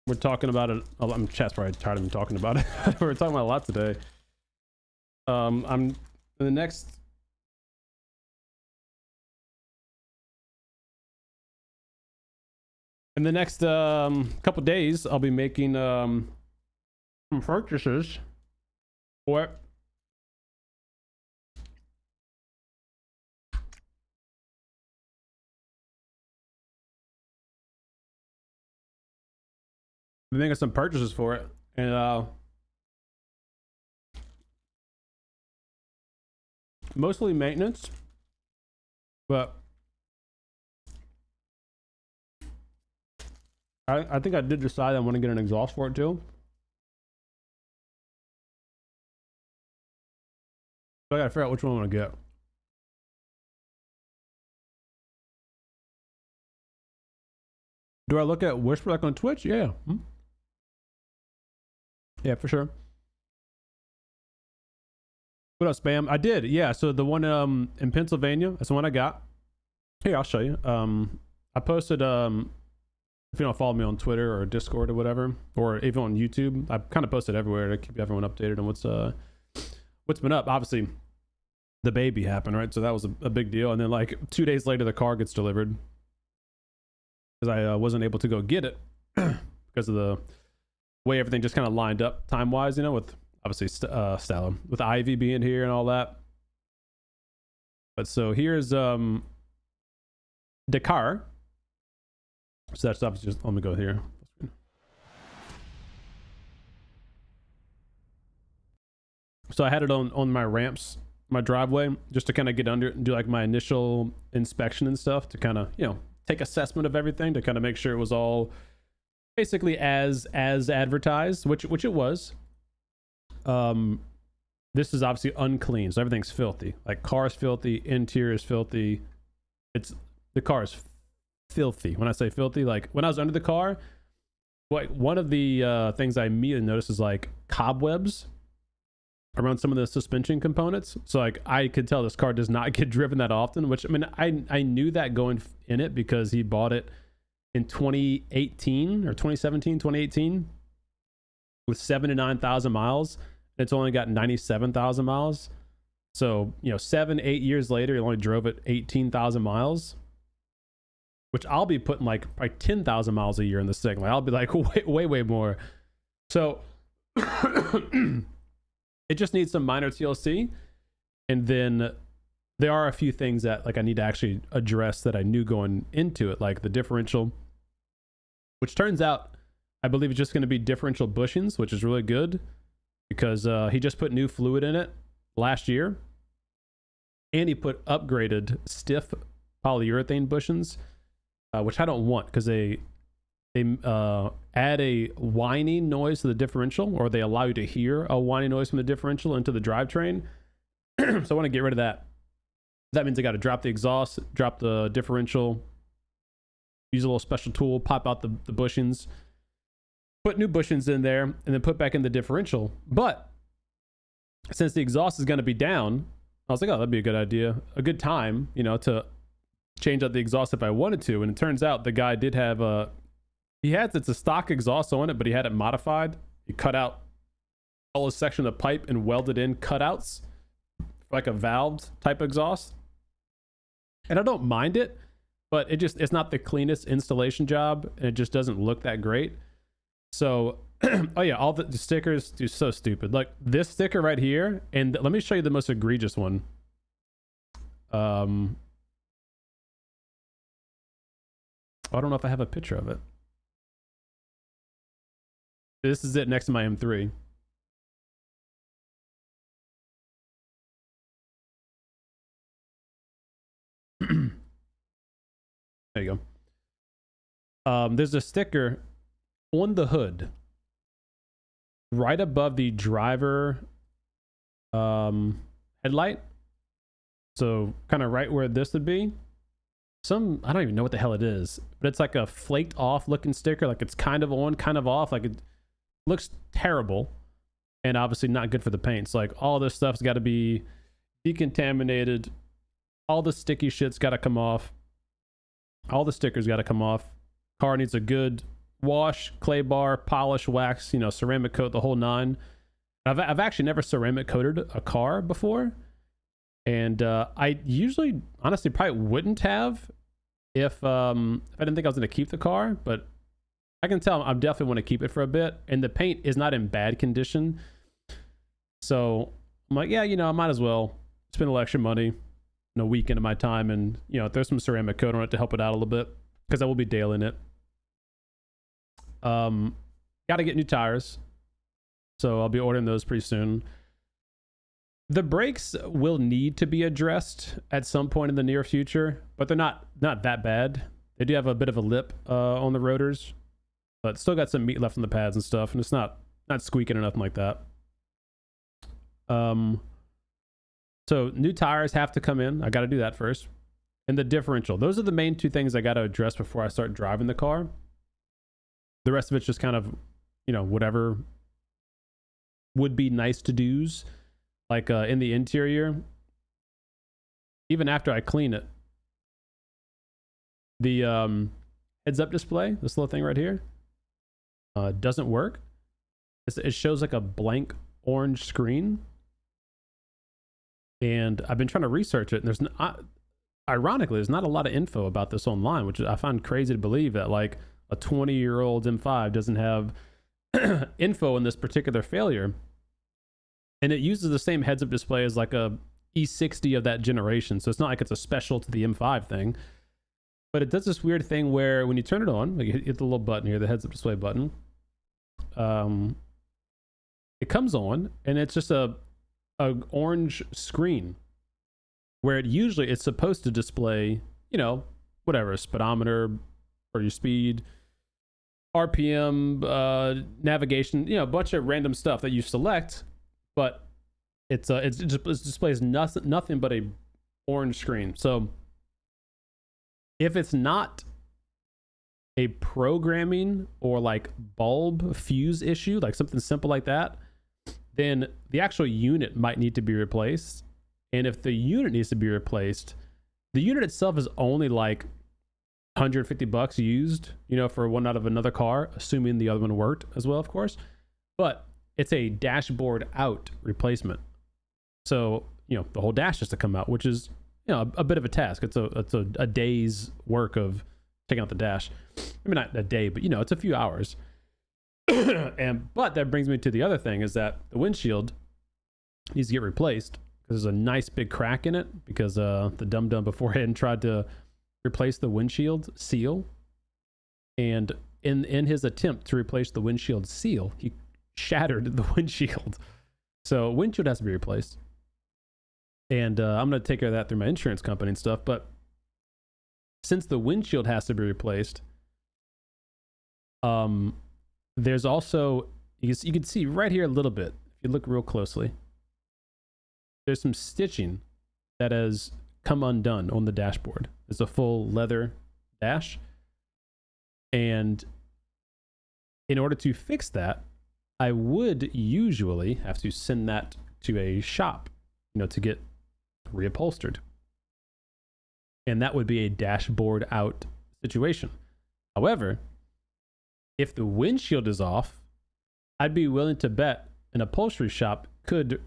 We're talking about it. I'm chat's probably tired of me talking about it. We're talking about a lot today. I'm in the next. In the next couple days, I'll be making some purchases for it. I'm making some purchases for it, and mostly maintenance, but I think I did decide I want to get an exhaust for it too. So I gotta figure out which one I want to get. Do I look at Whisper like on Twitch? Yeah. Yeah, for sure. What else, Spam? I did, yeah. So the one in Pennsylvania, that's the one I got. Here, I'll show you. I posted if you don't follow me on Twitter or Discord or whatever, or even on YouTube, I kind of posted everywhere to keep everyone updated on what's been up. Obviously, the baby happened, right? So that was a big deal. And then like 2 days later, the car gets delivered because I wasn't able to go get it because of the way everything just kind of lined up time wise, you know, with obviously Stella, with Ivy being here and all that. But so here's the car. So that's obviously just, let me go here. So I had it on my ramps, my driveway, just to kind of get under it and do like my initial inspection and stuff to kind of, you know, take assessment of everything to kind of make sure it was all basically as advertised, which it was. This is obviously unclean, so everything's filthy. Like car's filthy, interior is filthy, The car is filthy. When I say filthy, like when I was under the car, like one of the things I immediately noticed is like cobwebs around some of the suspension components. So like I could tell this car does not get driven that often, which I mean, I knew that going in it because he bought it in 2018 or 2017, 2018 with 7 to 9,000 miles. It's only got 97,000 miles. So, 7-8 years later, he only drove it 18,000 miles, which I'll be putting like probably 10,000 miles a year in this thing. Like I'll be like way more. So it just needs some minor TLC. And then there are a few things that like I need to actually address that I knew going into it, like the differential, which turns out I believe it's just going to be differential bushings, which is really good because he just put new fluid in it last year, and he put upgraded stiff polyurethane bushings, which I don't want because they add a whining noise to the differential, or they allow you to hear a whining noise from the differential into the drivetrain. So I want to get rid of that. That means I got to drop the exhaust, drop the differential, use a little special tool, pop out the bushings, put new bushings in there, and then put back in the differential. But since the exhaust is going to be down, I was like, oh, that'd be a good idea, a good time, to change out the exhaust if I wanted to. And it turns out the guy did have it's a stock exhaust on it, but he had it modified. He cut out all a section of pipe and welded in cutouts for like a valved type exhaust. And I don't mind it, but it's not the cleanest installation job, and it just doesn't look that great. So, oh yeah, all the stickers do so stupid. Like this sticker right here, and let me show you the most egregious one. I don't know if I have a picture of it. This is it next to my M3. There you go. There's a sticker on the hood right above the driver headlight, so kind of right where this would be. I don't even know what the hell it is, but it's like a flaked off looking sticker, like it's kind of on, kind of off, like it looks terrible, and obviously not good for the paint. So like all this stuff's got to be decontaminated, all the sticky shit's got to come off, all the stickers got to come off. Car needs a good wash, clay bar, polish, wax, ceramic coat, the whole nine. I've actually never ceramic coated a car before, and I usually honestly probably wouldn't have if I didn't think I was going to keep the car, but I can tell I definitely want to keep it for a bit, and the paint is not in bad condition. So I'm like, yeah, I might as well spend a little extra money in a weekend of my time and throw some ceramic coat on it to help it out a little bit, because I will be dailing it. Got to get new tires, so I'll be ordering those pretty soon. The brakes will need to be addressed at some point in the near future, but they're not that bad. They do have a bit of a lip on the rotors, but still got some meat left on the pads and stuff, and it's not squeaking or nothing like that. So new tires have to come in. I got to do that first. And the differential. Those are the main two things I got to address before I start driving the car. The rest of it's just kind of, whatever would be nice to do's, like in the interior. Even after I clean it, the heads-up display, this little thing right here, doesn't work. It shows like a blank orange screen. And I've been trying to research it, and ironically, there's not a lot of info about this online, which I find crazy to believe that like a 20-year-old M5 doesn't have info on this particular failure. And it uses the same heads-up display as like a E60 of that generation, so it's not like it's a special to the M5 thing. But it does this weird thing where when you turn it on, like you hit the little button here, the heads-up display button, it comes on, and it's just a orange screen where it's supposed to display, whatever, speedometer or your speed, RPM, navigation, a bunch of random stuff that you select, but it displays nothing but a orange screen. So If it's not a programming or like bulb fuse issue, like something simple like that, then the actual unit might need to be replaced. And if the unit needs to be replaced, the unit itself is only like $150 used, you know, for one out of another car, assuming the other one worked as well, of course. But it's a dashboard out replacement. So, you know, the whole dash has to come out, which is, you know, a bit of a task. It's a day's work of taking out the dash. I mean, not a day, but you know, it's a few hours. But that brings me to the other thing, is that the windshield needs to get replaced because there's a nice big crack in it because the dum-dum beforehand tried to replace the windshield seal, and in his attempt to replace the windshield seal, he shattered the windshield. So windshield has to be replaced, and I'm going to take care of that through my insurance company and stuff. But since the windshield has to be replaced, there's also, you can see right here a little bit, if you look real closely, there's some stitching that has come undone on the dashboard. It's a full leather dash, and in order to fix that, I would usually have to send that to a shop, you know, to get reupholstered, and that would be a dashboard out situation. However, if the windshield is off, I'd be willing to bet an upholstery shop could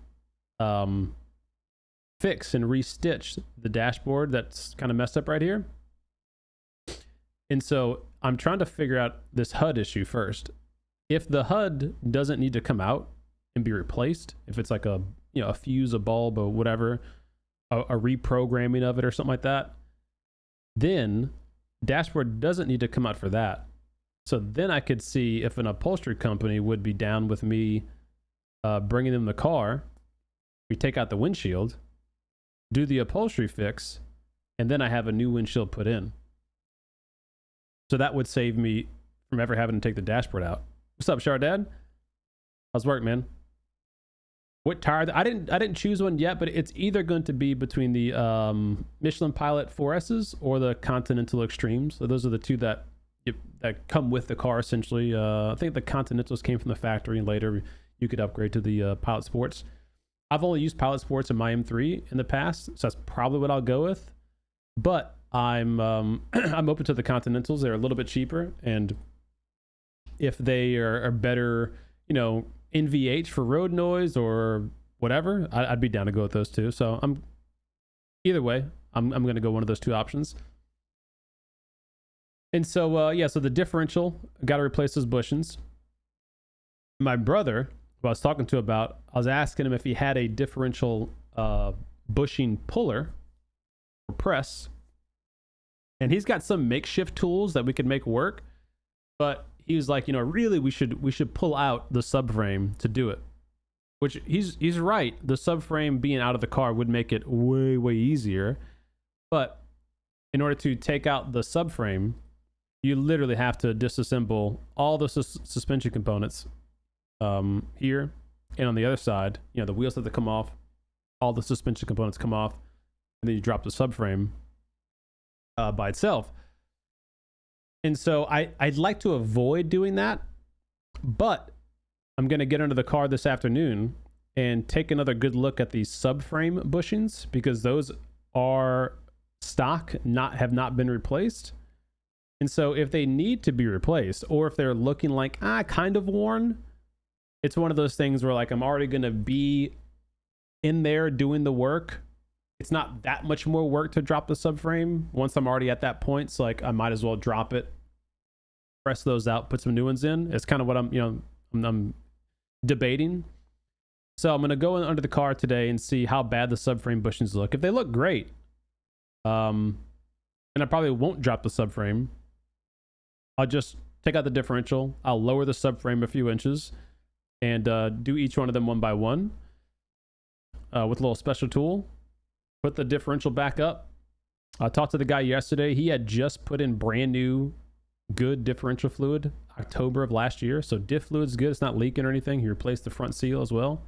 fix and restitch the dashboard that's kind of messed up right here. And so I'm trying to figure out this HUD issue first. If the HUD doesn't need to come out and be replaced, if it's like a, you know, a fuse, a bulb, or whatever, a reprogramming of it or something like that, then dashboard doesn't need to come out for that. So then I could see if an upholstery company would be down with me bringing them the car. We take out the windshield, do the upholstery fix, and then I have a new windshield put in. So that would save me from ever having to take the dashboard out. What's up, Shardad? How's work, man? What tire? I didn't choose one yet, but it's either going to be between the Michelin Pilot 4S's or the Continental Extremes. So those are the two that come with the car, essentially. I think the Continentals came from the factory, and later you could upgrade to the Pilot Sports. I've only used Pilot Sports in my M3 in the past, so that's probably what I'll go with. But I'm I'm open to the Continentals. They're a little bit cheaper, and if they are better, you know, NVH for road noise or whatever, I'd be down to go with those two. So I'm either way, I'm going to go one of those two options. And so yeah, so the differential, got to replace those bushings. My brother, who I was talking to about, I was asking him if he had a differential bushing puller or press, and he's got some makeshift tools that we could make work, but he was like, you know, really we should pull out the subframe to do it. Which he's right. The subframe being out of the car would make it way easier, but in order to take out the subframe, you literally have to disassemble all the suspension components here, and on the other side, you know, the wheels have to come off, all the suspension components come off, and then you drop the subframe by itself. And so I'd like to avoid doing that, but I'm going to get under the car this afternoon and take another good look at these subframe bushings, because those are stock, have not been replaced. And so if they need to be replaced, or if they're looking like kind of worn, it's one of those things where, like, I'm already going to be in there doing the work. It's not that much more work to drop the subframe once I'm already at that point. So, like, I might as well drop it, press those out, put some new ones in. It's kind of what I'm debating. So I'm going to go in under the car today and see how bad the subframe bushings look. If they look great, and I probably won't drop the subframe, I'll just take out the differential. I'll lower the subframe a few inches and do each one of them one by one with a little special tool. Put the differential back up. I talked to the guy yesterday. He had just put in brand new good differential fluid October of last year. So diff fluid's good. It's not leaking or anything. He replaced the front seal as well.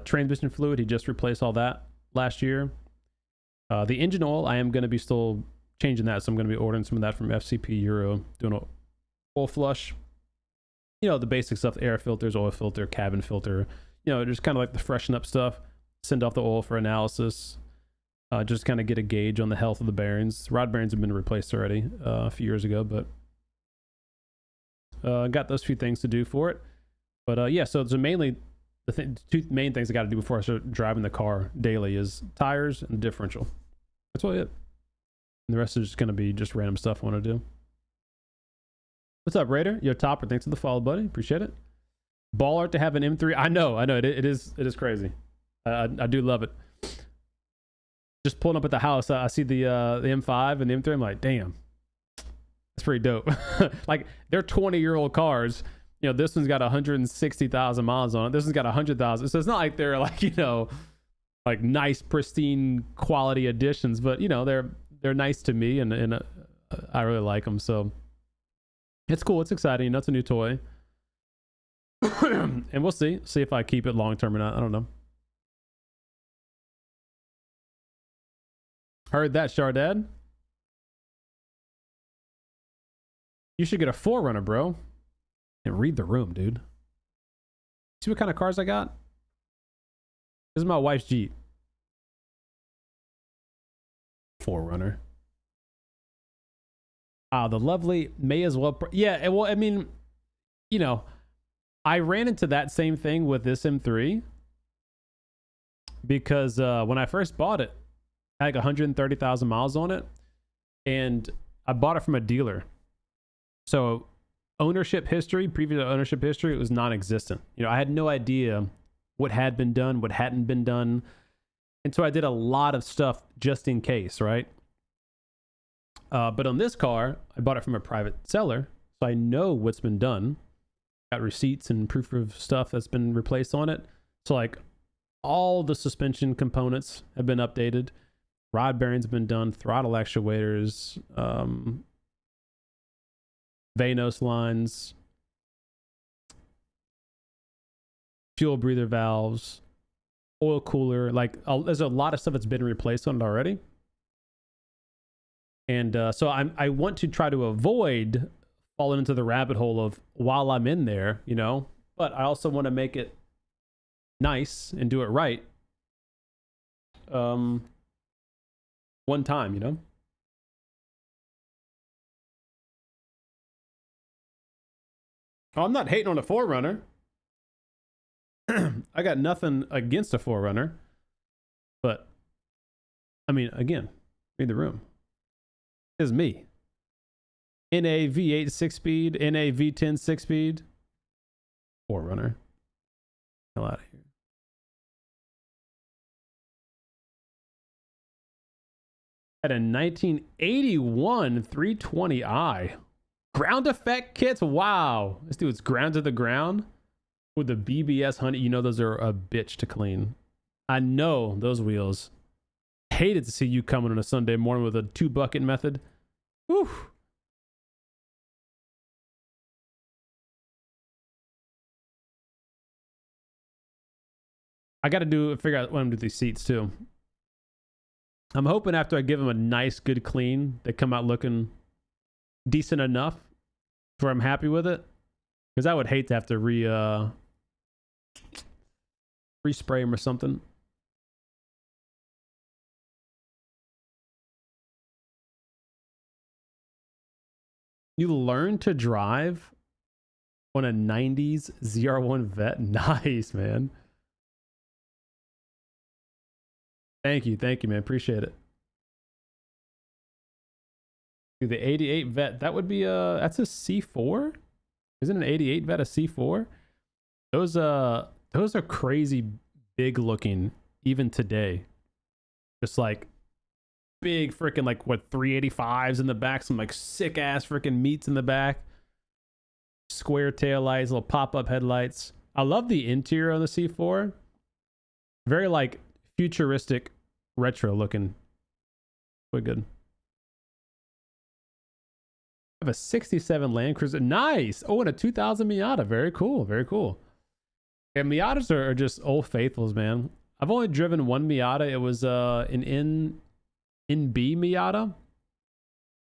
Transmission fluid, he just replaced all that last year. The engine oil, I am going to be still changing that, so I'm going to be ordering some of that from FCP Euro, doing a oil flush. You know, the basic stuff: air filters, oil filter, cabin filter. You know, just kind of like the freshen up stuff. Send off the oil for analysis. Just kind of get a gauge on the health of the bearings. Rod bearings have been replaced already a few years ago, but got those few things to do for it. But yeah, so it's mainly two main things I got to do before I start driving the car daily is tires and differential. That's really it. And the rest is just going to be just random stuff I want to do. What's up, Raider? Yo, Topper, thanks for the follow, buddy. Appreciate it. Baller to have an M3. I know. It is crazy. I do love it. Just pulling up at the house, I see the M5 and the M3. I'm like, damn, that's pretty dope. Like, they're 20-year-old cars. You know, this one's got 160,000 miles on it. This one's got 100,000. So it's not like they're like, you know, like nice, pristine quality additions, but you know, they're nice to me, and I really like them. So it's cool. It's exciting. You know, it's a new toy. And we'll see if I keep it long term or not. I don't know. Heard that, Shardad. You should get a 4Runner, bro. And read the room, dude. See what kind of cars I got? This is my wife's Jeep. 4Runner. The lovely may as well. Yeah, well, I mean, you know, I ran into that same thing with this M3 because when I first bought it, I had like 130,000 miles on it, and I bought it from a dealer. So ownership history, previous ownership history, it was non-existent. You know, I had no idea what had been done, what hadn't been done. And so I did a lot of stuff just in case, right? But on this car, I bought it from a private seller, so I know what's been done. Got receipts and proof of stuff that's been replaced on it. So like all the suspension components have been updated. Rod bearings have been done, throttle actuators, Vanos lines, fuel breather valves, oil cooler. Like there's a lot of stuff that's been replaced on it already. And so I want to try to avoid falling into the rabbit hole of while I'm in there, you know, but I also want to make it nice and do it right. One time, you know. Oh, I'm not hating on a 4Runner. I got nothing against a 4Runner, but I mean, again, read the room. Is me. NA V8 6-speed, NA V10 6-speed, 4Runner. Hell out of here. At a 1981 320i. Ground effect kits. Wow. This dude's ground to the ground with the BBS honey. You know, those are a bitch to clean. I know those wheels. Hated to see you coming on a Sunday morning with a 2-bucket method. Whew. I got to figure out what I'm doing with these seats too. I'm hoping after I give them a nice, good clean, they come out looking decent enough where I'm happy with it. Because I would hate to have to respray them or something. You learn to drive on a 90s ZR1 Vet? Nice, man. Thank you, man. Appreciate it. Dude, the 88 Vet, that would be that's a C4? Isn't an 88 Vet a C4? Those are crazy big looking even today. Just like big freaking like what 385s in the back, some like sick ass freaking meats in the back. Square tail lights, little pop-up headlights. I love the interior on the C4. Very like futuristic retro looking. Quite good. I have a 67 Land Cruiser. Nice. Oh, and a 2000 Miata. Very cool. Very cool. Yeah, Miatas are just old faithfuls, man. I've only driven one Miata. It was an NB Miata.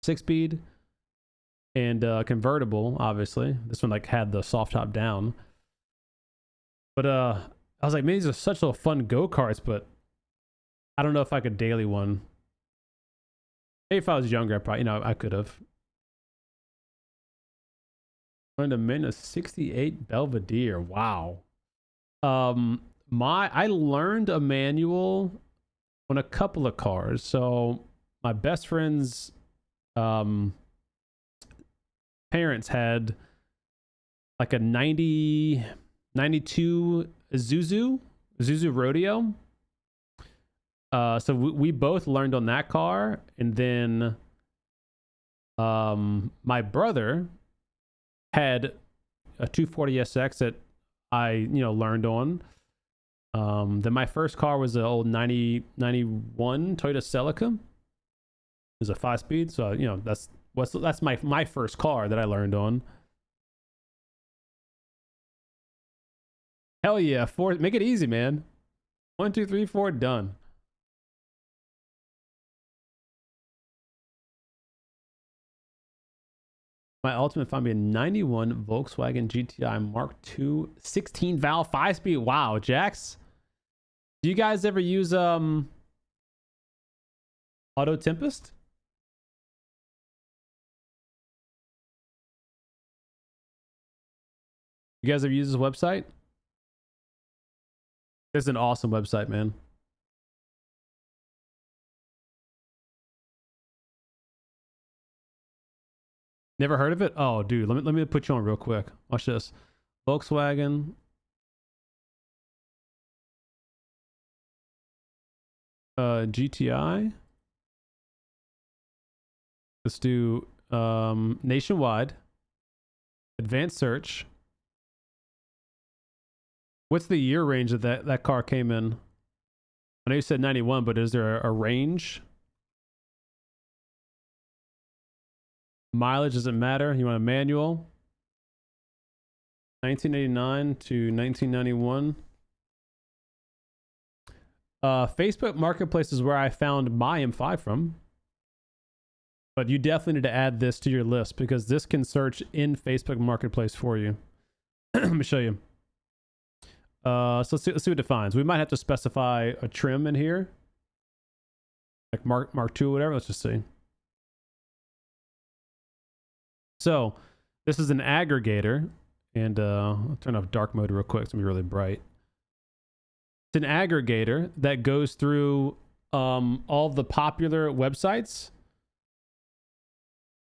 6-speed, and convertible. Obviously, this one like had the soft top down. But I was like, man, these are such little fun go-karts, but I don't know if I could daily one. Maybe if I was younger, I probably, I could have. Learned to mint a 68 Belvedere. Wow. I learned a manual on a couple of cars. So my best friend's parents had like a 92 Isuzu Rodeo. So we both learned on that car, and then my brother had a 240 SX that I learned on. Then my first car was an old 91 Toyota Celica. It was a 5-speed, so that's my first car that I learned on. Hell yeah, 4. Make it easy, man. 1, 2, 3, 4, done. My ultimate found me a 91 Volkswagen GTI Mark II 16 valve 5-speed. Wow, Jax. Do you guys ever use Auto Tempest? You guys ever use this website? It's an awesome website, man. Never heard of it? Oh, dude, let me put you on real quick. Watch this. Volkswagen. GTI. Let's do nationwide. Advanced search. What's the year range that car came in? I know you said 91, but is there a range? Mileage doesn't matter. You want a manual? 1989 to 1991. Facebook Marketplace is where I found my M5 from. But you definitely need to add this to your list because this can search in Facebook Marketplace for you. Let me show you. So let's see what it defines. We might have to specify a trim in here. Like Mark II or whatever. Let's just see. So this is an aggregator, and I'll turn off dark mode real quick. It's gonna be really bright. It's an aggregator that goes through all the popular websites.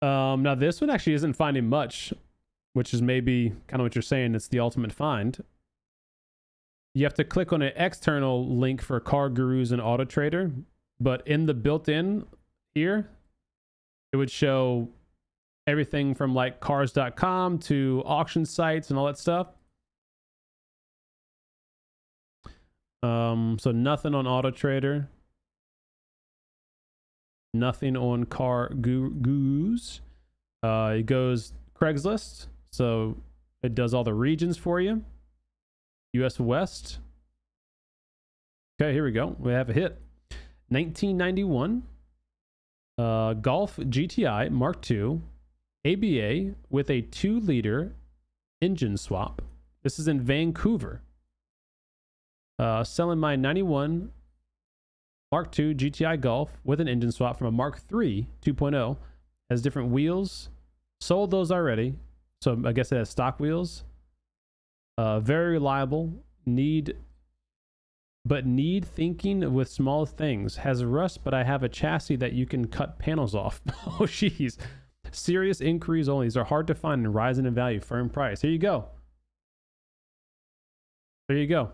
Now this one actually isn't finding much, which is maybe kind of what you're saying. It's the ultimate find. You have to click on an external link for Car Gurus and Auto Trader, but in the built-in here, it would show everything from like cars.com to auction sites and all that stuff. So nothing on Auto Trader. Nothing on Car Gurus. It goes Craigslist. So it does all the regions for you. US West. Okay, here we go. We have a hit. 1991 Golf GTI Mark II ABA with a 2-liter engine swap. This is in Vancouver. Selling my 91 Mark II GTI Golf with an engine swap from a Mark III 2.0. Has different wheels. Sold those already. So I guess it has stock wheels. Very reliable. Need thinking with small things. Has rust, but I have a chassis that you can cut panels off. Oh, jeez. Serious inquiries only. These are hard to find and rising in value. Firm price. Here you go. There you go.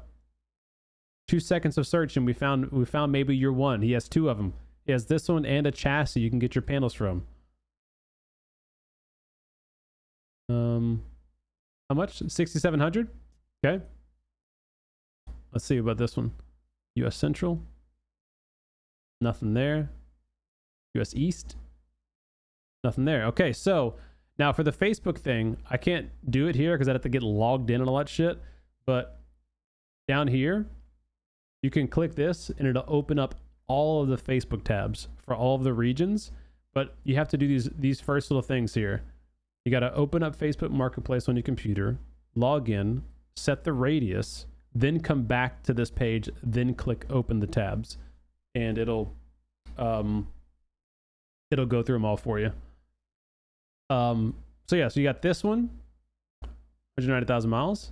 2 seconds of search and we found maybe your one. He has 2 of them. He has this one and a chassis you can get your panels from. How much? 6,700. Okay. Let's see about this one. US Central. Nothing there. US East. Nothing there. Okay, so now for the Facebook thing, I can't do it here because I'd have to get logged in and all that shit. But down here, you can click this and it'll open up all of the Facebook tabs for all of the regions. but you have to do these first little things here. You got to open up Facebook Marketplace on your computer, log in, set the radius, then come back to this page, then click open the tabs, and it'll go through them all for you. So yeah, so you got this one, 190,000 miles.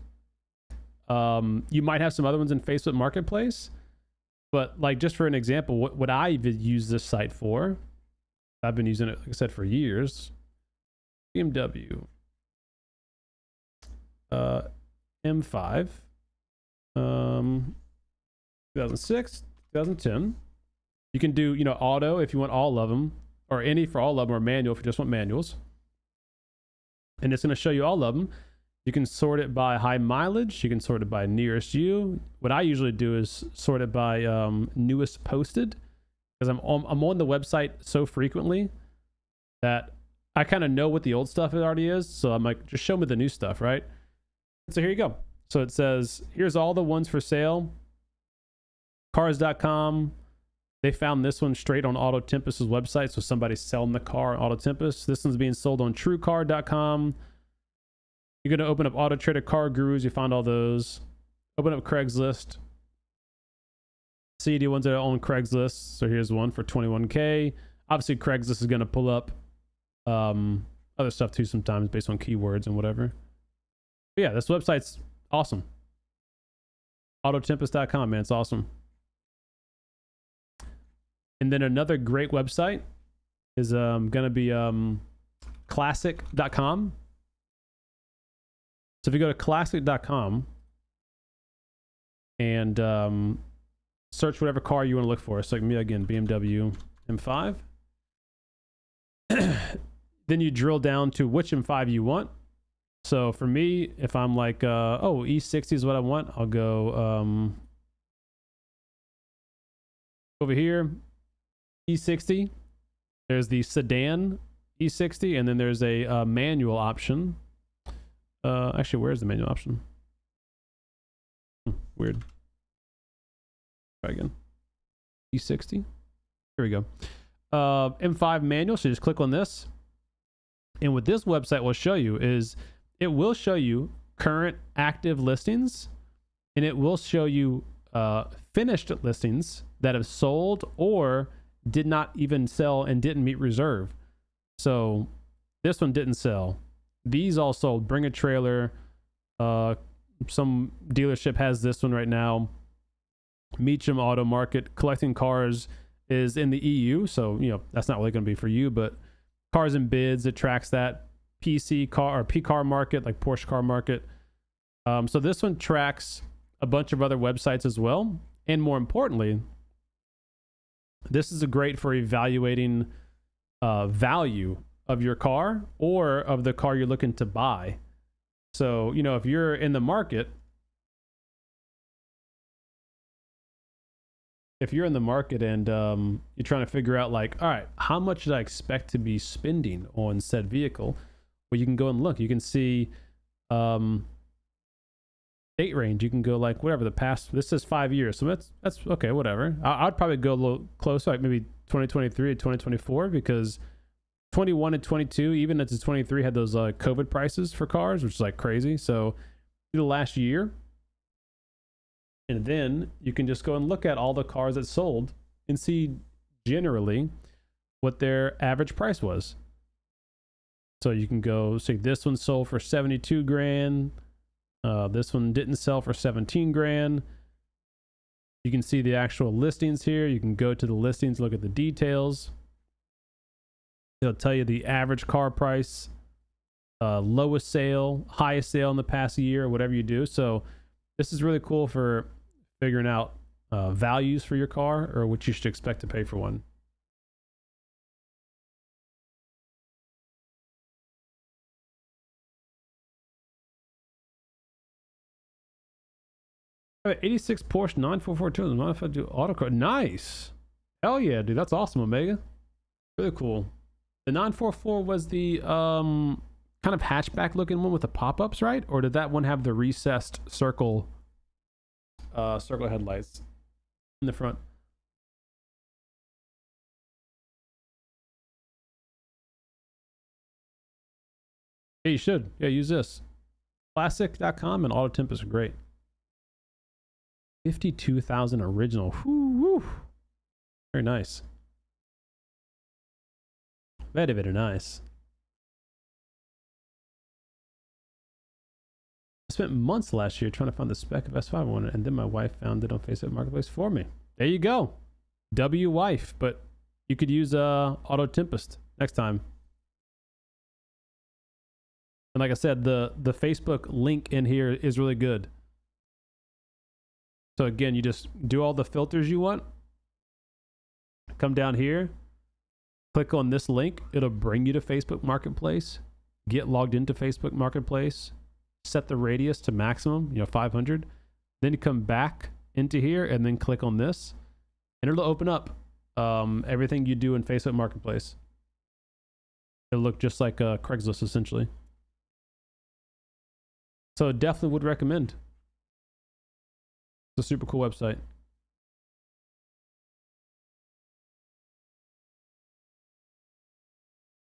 You might have some other ones in Facebook Marketplace, but like just for an example, what I use this site for, I've been using it, like I said, for years. BMW M5, 2006, 2010. You can do, you know, auto if you want all of them, or any for all of them, or manual if you just want manuals. And it's going to show you all of them. You can sort it by high mileage. You can sort it by nearest you. What I usually do is sort it by newest posted, because I'm on the website so frequently that I kind of know what the old stuff already is. So I'm like, just show me the new stuff, right? So here you go. So it says, here's all the ones for sale. Cars.com. They found this one straight on Auto Tempest's website. So somebody's selling the car on Auto Tempest. This one's being sold on TrueCar.com. You're going to open up Auto Trader, Car Gurus. You find all those. Open up Craigslist. See the ones that are on Craigslist. So here's one for 21K. Obviously, Craigslist is going to pull up other stuff too sometimes based on keywords and whatever. But yeah, this website's awesome. Autotempest.com, man, it's awesome. And then another great website is gonna be classic.com. So if you go to classic.com and search whatever car you want to look for, so like me again, BMW M5. Then you drill down to which M5 you want. So for me, if I'm like, E60 is what I want, I'll go over here, E60. There's the sedan E60, and then there's a manual option. Actually, where's the manual option? Weird. Try again. E60. Here we go. M5 manual. So just click on this. And what this website will show you is it will show you current active listings, and it will show you finished listings that have sold or did not even sell and didn't meet reserve. So this one didn't sell. These all sold. Bring a trailer. Some dealership has this one right now. Meacham Auto Market. Collecting cars is in the EU, so you know that's not really going to be for you, but Cars and Bids, it tracks that. PC car or P car market, like Porsche car market. So this one tracks a bunch of other websites as well, and more importantly, this is a great for evaluating value of your car or of the car you're looking to buy. So you know, if you're in the market, and you're trying to figure out like, all right, how much did I expect to be spending on said vehicle? Well, you can go and look. You can see date range. You can go like whatever the past. This says 5 years, so that's okay. Whatever. I'd probably go a little closer, like maybe 2023 to 2024, because 21 and 22, even into 23, had those COVID prices for cars, which is like crazy. So do the last year. And then you can just go and look at all the cars that sold and see generally what their average price was. So you can go see this one sold for 72 grand. This one didn't sell for 17 grand. You can see the actual listings here. You can go to the listings, look at the details. It'll tell you the average car price, lowest sale, highest sale in the past year, whatever you do. So this is really cool for figuring out values for your car or what you should expect to pay for one. I have an 86 Porsche 9442 modified to autocar. Nice. Hell yeah, dude. That's awesome, Omega. Really cool. The 944 was the kind of hatchback looking one with the pop-ups, right? Or did that one have the recessed circle headlights in the front? Yeah, you should. Yeah, use this. Classic.com and Auto Tempest are great. 52,000 original. Whew, whew. Very nice. Very, very nice. I spent months last year trying to find the spec of S5 I wanted, and then my wife found it on Facebook Marketplace for me. There you go. W wife, but you could use Auto Tempest next time. And like I said, the Facebook link in here is really good. So again, you just do all the filters you want. Come down here, click on this link. It'll bring you to Facebook Marketplace. Get logged into Facebook Marketplace. Set the radius to maximum, 500. Then you come back into here and then click on this. And it'll open up everything you do in Facebook Marketplace. It'll look just like Craigslist, essentially. So definitely would recommend. It's a super cool website.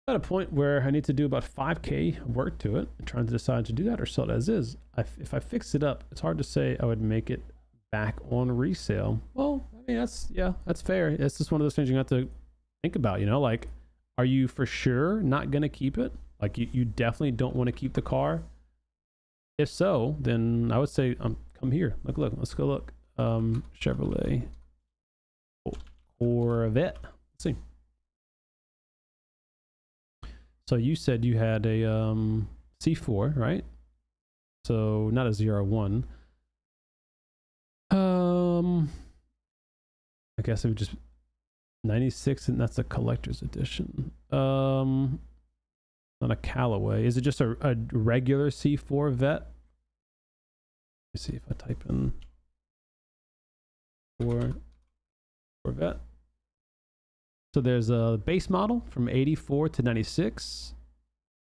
At a point where I need to do about 5K work to it. I'm trying to decide to do that or sell it as is. If I fix it up, it's hard to say I would make it back on resale. Well, I mean, that's fair. It's just one of those things you have to think about, like, are you for sure not going to keep it? Like, you definitely don't want to keep the car. If so, then I would say, come here. Look, let's go look. Chevrolet Corvette. Let's see. So you said you had a C4, right? So not a 01. I guess it would just 96, and that's a collector's edition. Not a Callaway. Is it just a regular C4 vet? Let me see if I type in Corvette. So there's a base model from 84 to 96.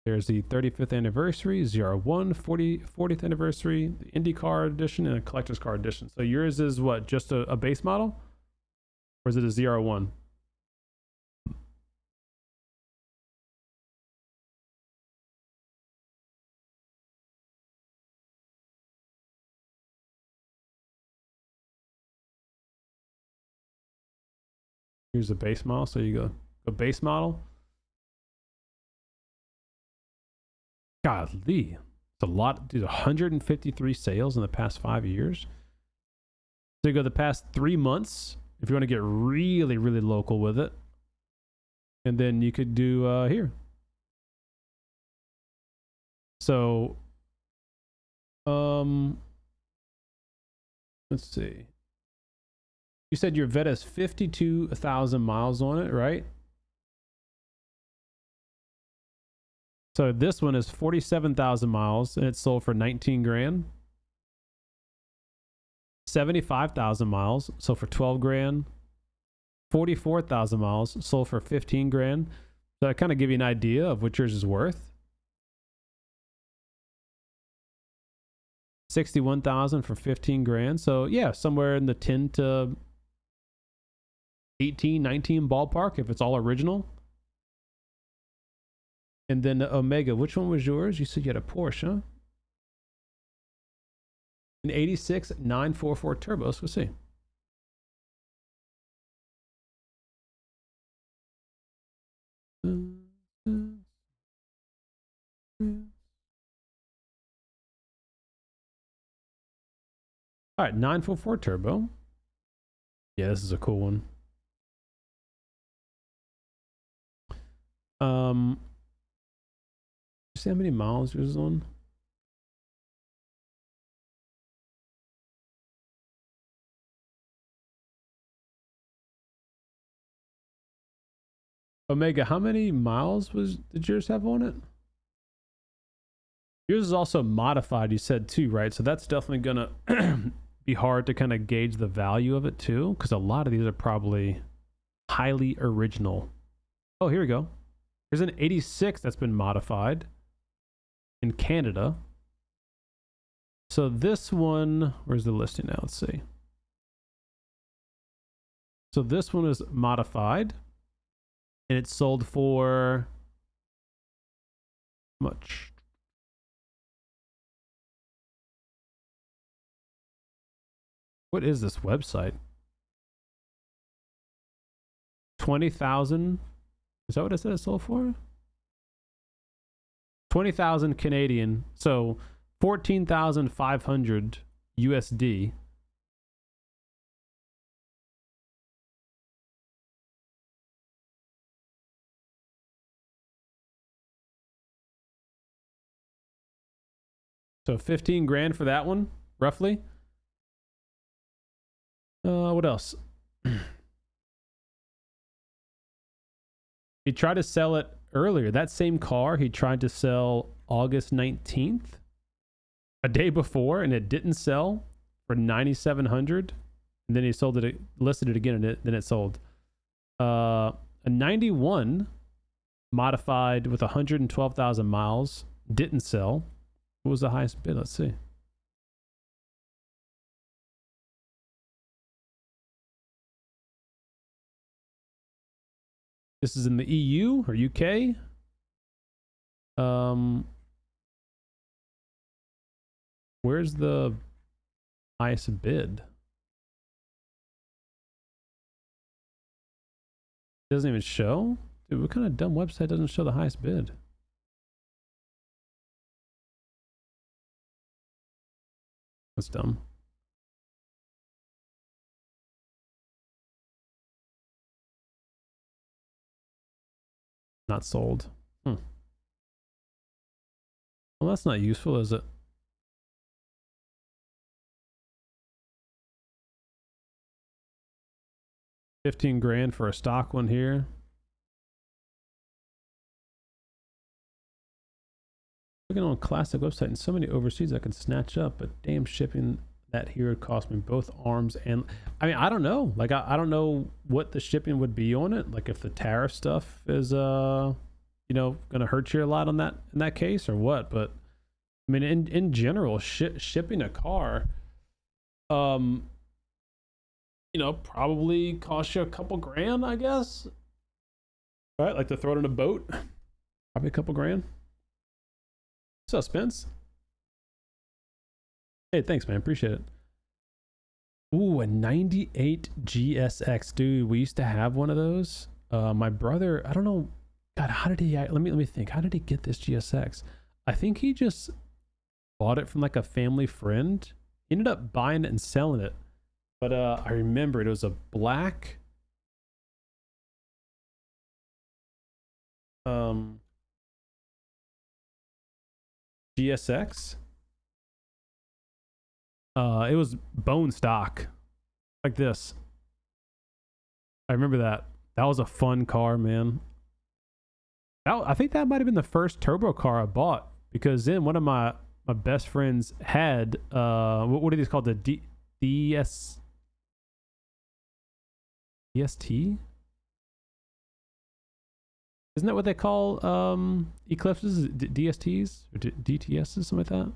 There's the 35th anniversary, 01, 40th anniversary, the Indy car edition, and a collector's car edition. So yours is what, just a base model? Or is it a 01? Here's a base model. So you go a base model. Golly, it's a lot. Dude, 153 sales in the past 5 years. So you go the past 3 months if you want to get really, really local with it. And then you could do here. So, let's see. You said your Vet has 52,000 miles on it, right? So this one is 47,000 miles and it's sold for 19 grand. 75,000 miles, sold for 12 grand. 44,000 miles, sold for 15 grand. So I kind of give you an idea of what yours is worth. 61,000 for 15 grand. So yeah, somewhere in the 10 to 18, 19 ballpark if it's all original. And then the Omega, which one was yours? You said you had a Porsche, huh? An 86 944 turbo. So let's see. All right, 944 turbo. Yeah, this is a cool one. You see how many miles yours is on? Omega, how many miles did yours have on it? Yours is also modified, you said too, right? So that's definitely gonna be hard to kind of gauge the value of it too, because a lot of these are probably highly original. Oh, here we go. Here's an 86 that's been modified in Canada. So this one, where's the listing now? Let's see. So this one is modified and it's sold for how much? What is this website? 20,000. Is that what it said it sold for? 20,000 Canadian. So 14,500 USD. So 15 grand for that one, roughly. What else? He tried to sell it earlier. That same car he tried to sell August 19th, a day before, and it didn't sell for 9,700. And then he sold it, listed it again, and then it sold. A 91 modified with 112,000 miles didn't sell. What was the highest bid? Let's see. This is in the EU or UK. Where's the highest bid? It doesn't even show? Dude, what kind of dumb website doesn't show the highest bid? That's dumb. Not sold. Well, that's not useful, is it? $15,000 for a stock one here. Looking on a classic website and so many overseas I can snatch up, but damn, shipping that here would cost me both arms and I mean, I don't know. Like I don't know what the shipping would be on it. Like if the tariff stuff is you know, gonna hurt you a lot on that in that case or what. But I mean, in general, shipping a car, you know, probably cost you a couple grand, I guess. Right? Like to throw it in a boat, probably a couple grand. What's up, Spence? Hey, thanks, man. Appreciate it. Ooh, a 98 GSX, dude. We used to have one of those. My brother, I don't know. God, how did he? Let me think. How did he get this GSX? I think he just bought it from like a family friend. He ended up buying it and selling it. But I remember it was a black. GSX. It was bone stock, like this. I remember that. That was a fun car, man. I think that might have been the first turbo car I bought because then one of my best friends had what are these called? The DST? Isn't that what they call Eclipses? DSTs or DTSs, something like that.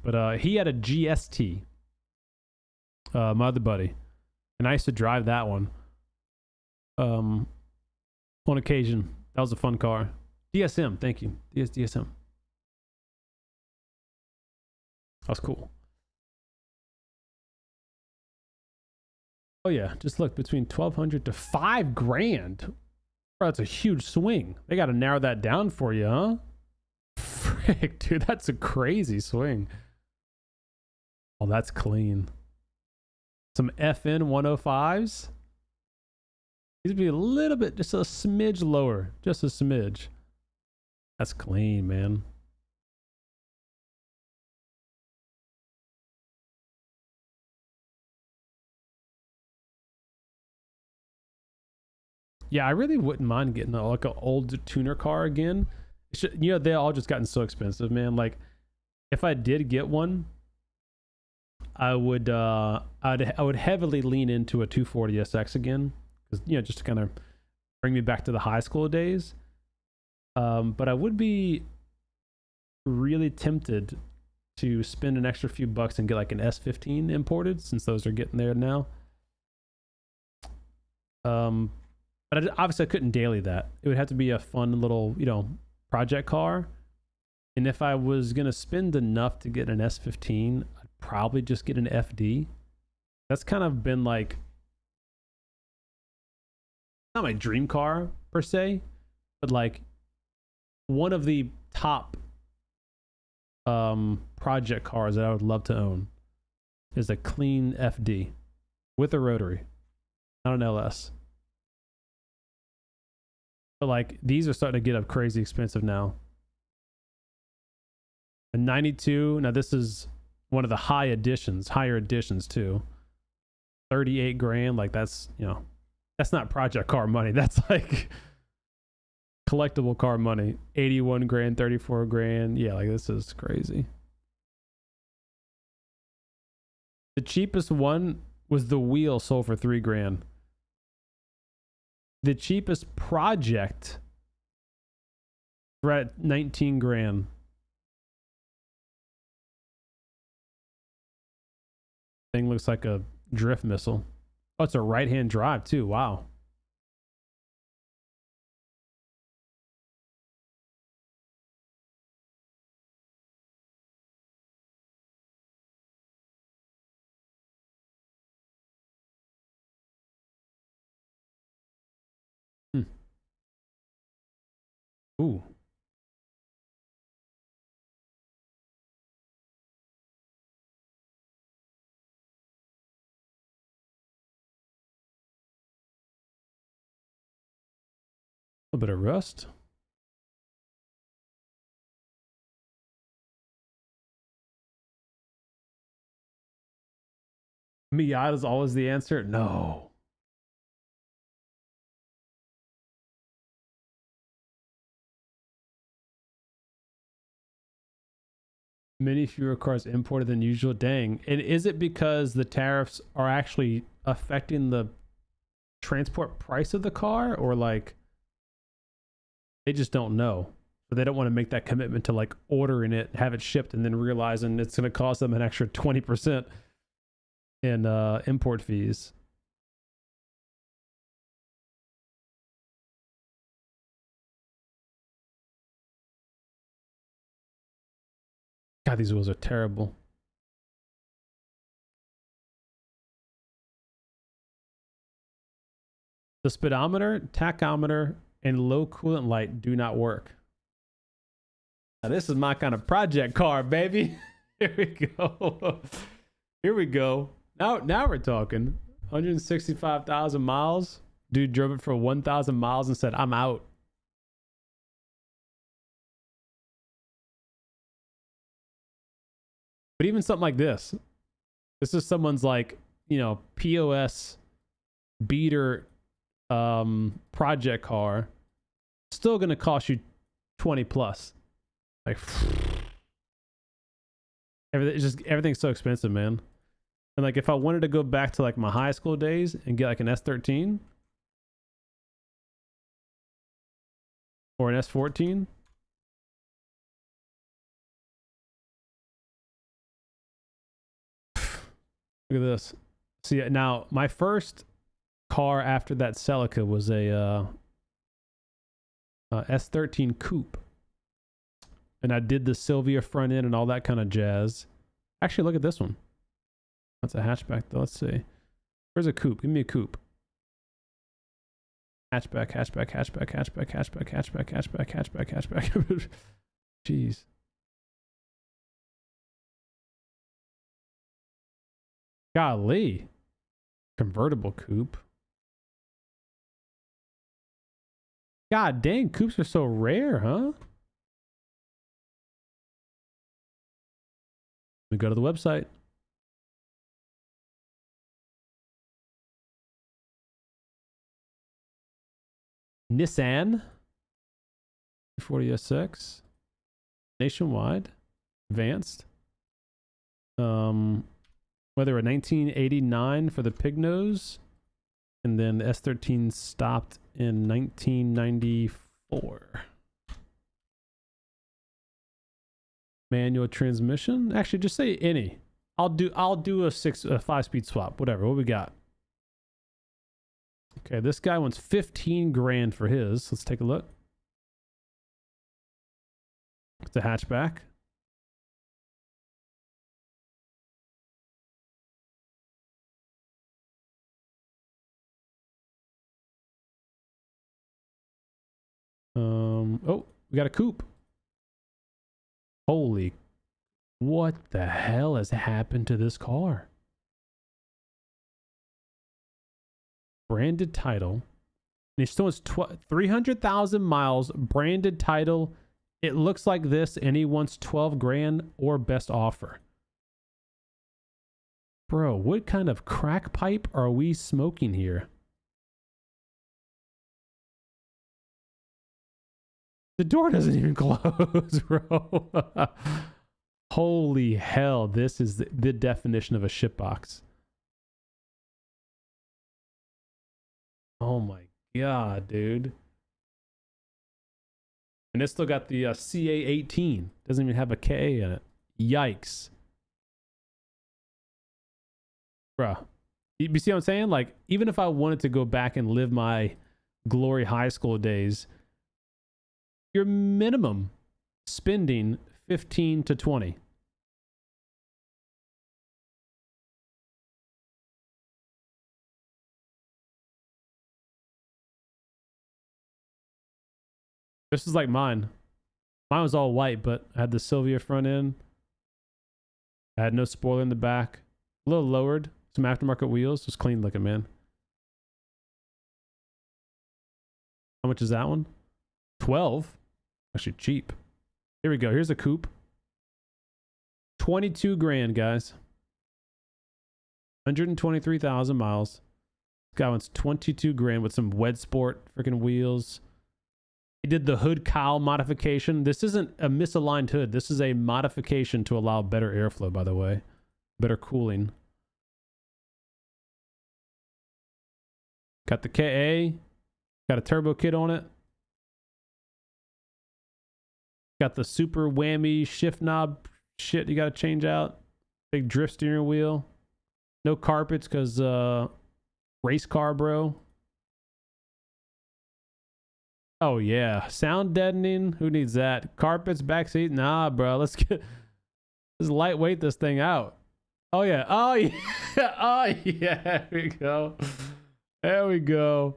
But he had a GST, my other buddy, and I used to drive that one on occasion. That was a fun car. DSM, thank you. DSM. That was cool. Oh yeah, just look, between 1,200 to $5,000. Bro, that's a huge swing. They got to narrow that down for you, huh? Frick, dude, that's a crazy swing. Oh, that's clean. Some FN 105s. These would be a little bit, just a smidge lower. Just a smidge. That's clean, man. Yeah, I really wouldn't mind getting like an old tuner car again. You know, they all just gotten so expensive, man. Like, if I did get one, I would heavily lean into a 240 SX again, because you know, just to kind of bring me back to the high school days. But I would be really tempted to spend an extra few bucks and get like an S15 imported, since those are getting there now. But obviously I couldn't daily that. It would have to be a fun little, you know, project car. And if I was going to spend enough to get an S15, I'd probably just get an FD. That's kind of been like, not my dream car per se, but like one of the top project cars that I would love to own is a clean FD with a rotary, not an LS. But like these are starting to get up crazy expensive now. A 92, now this is one of the higher editions too. 38 grand, like that's, you know, that's not project car money. That's like collectible car money. 81 grand, 34 grand. Yeah, like this is crazy. The cheapest one was the wheel, sold for 3 grand. The cheapest project, we're at 19 grand. Thing looks like a drift missile. Oh, it's a right-hand drive too. Wow. Ooh. A bit of rust. Miata's always the answer? No. Many fewer cars imported than usual. Dang. And is it because the tariffs are actually affecting the transport price of the car, or like they just don't know? But they don't want to make that commitment to like ordering it, have it shipped, and then realizing it's going to cost them an extra 20% in import fees. God, these wheels are terrible. The speedometer, tachometer, and low coolant light do not work. Now, this is my kind of project car, baby. Here we go. Here we go. Now we're talking. 165,000 miles. Dude drove it for 1,000 miles and said, I'm out. But even something like this is someone's like, you know, POS beater project car, still gonna cost you 20 plus. Like everything's so expensive, man. And like if I wanted to go back to like my high school days and get like an S13 or an S14, look at this. See, now my first car after that Celica was a S13 coupe, and I did the Sylvia front end and all that kind of jazz. Actually, look at this one. That's a hatchback though. Let's see. Where's a coupe? Give me a coupe. Hatchback. Jeez. Golly. Convertible coupe. God dang, coupes are so rare, huh? We go to the website. Nissan 40SX nationwide advanced. Whether a 1989 for the pig nose, and then the S13 stopped in 1994. Manual transmission. Actually, just say any. I'll do a 5-speed swap. Whatever. What we got? Okay, this guy wants 15 grand for his. Let's take a look. It's a hatchback. We got a coupe. Holy, what the hell has happened to this car? Branded title. And he still has 300,000 miles, branded title. It looks like this, and he wants 12 grand or best offer. Bro, what kind of crack pipe are we smoking here? The door doesn't even close, bro. Holy hell, this is the definition of a shitbox. Oh my god, dude. And it's still got the CA18. Doesn't even have a K in it. Yikes. Bruh. You see what I'm saying? Like, even if I wanted to go back and live my glory high school days, your minimum spending 15 to 20. This is like mine. Mine was all white, but I had the Sylvia front end. I had no spoiler in the back. A little lowered. Some aftermarket wheels. Just clean looking, man. How much is that one? 12. Actually cheap. Here we go. Here's a coupe. 22 grand, guys. 123,000 miles. This guy wants 22 grand with some Wed Sport freaking wheels. He did the hood cowl modification. This isn't a misaligned hood. This is a modification to allow better airflow, by the way. Better cooling. Got the KA. Got a turbo kit on it. Got the super whammy shift knob shit you got to change out. Big drift steering wheel. No carpets because race car, bro. Oh yeah, sound deadening. Who needs that? Carpets, backseat. Nah, bro. Let's lightweight this thing out. Oh yeah. Oh yeah. Oh yeah. There we go. There we go.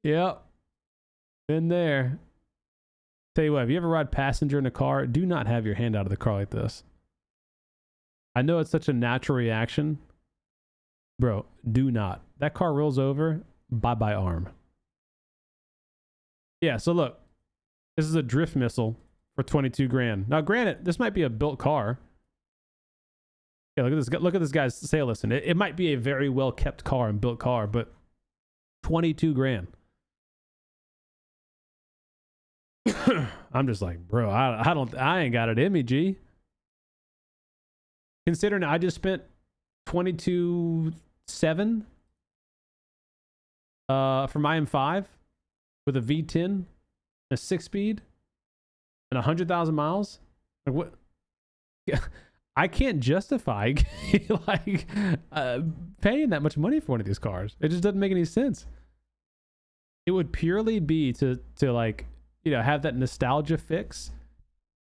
Yep. Been there. Tell you what, if you ever ride passenger in a car, do not have your hand out of the car like this. I know it's such a natural reaction. Bro, do not. That car rolls over, bye-bye arm. Yeah, so look. This is a drift missile for 22 grand. Now, granted, this might be a built car. Yeah, look at this. Look at this guy's sale listing. It might be a very well-kept car and built car, but 22 grand. I'm just like, bro, I ain't got it in me, G. Considering I just spent 22.7 for my M5 with a V10, a 6-speed, and 100,000 miles. Like what? I can't justify like paying that much money for one of these cars. It just doesn't make any sense. It would purely be to like, you know, have that nostalgia fix.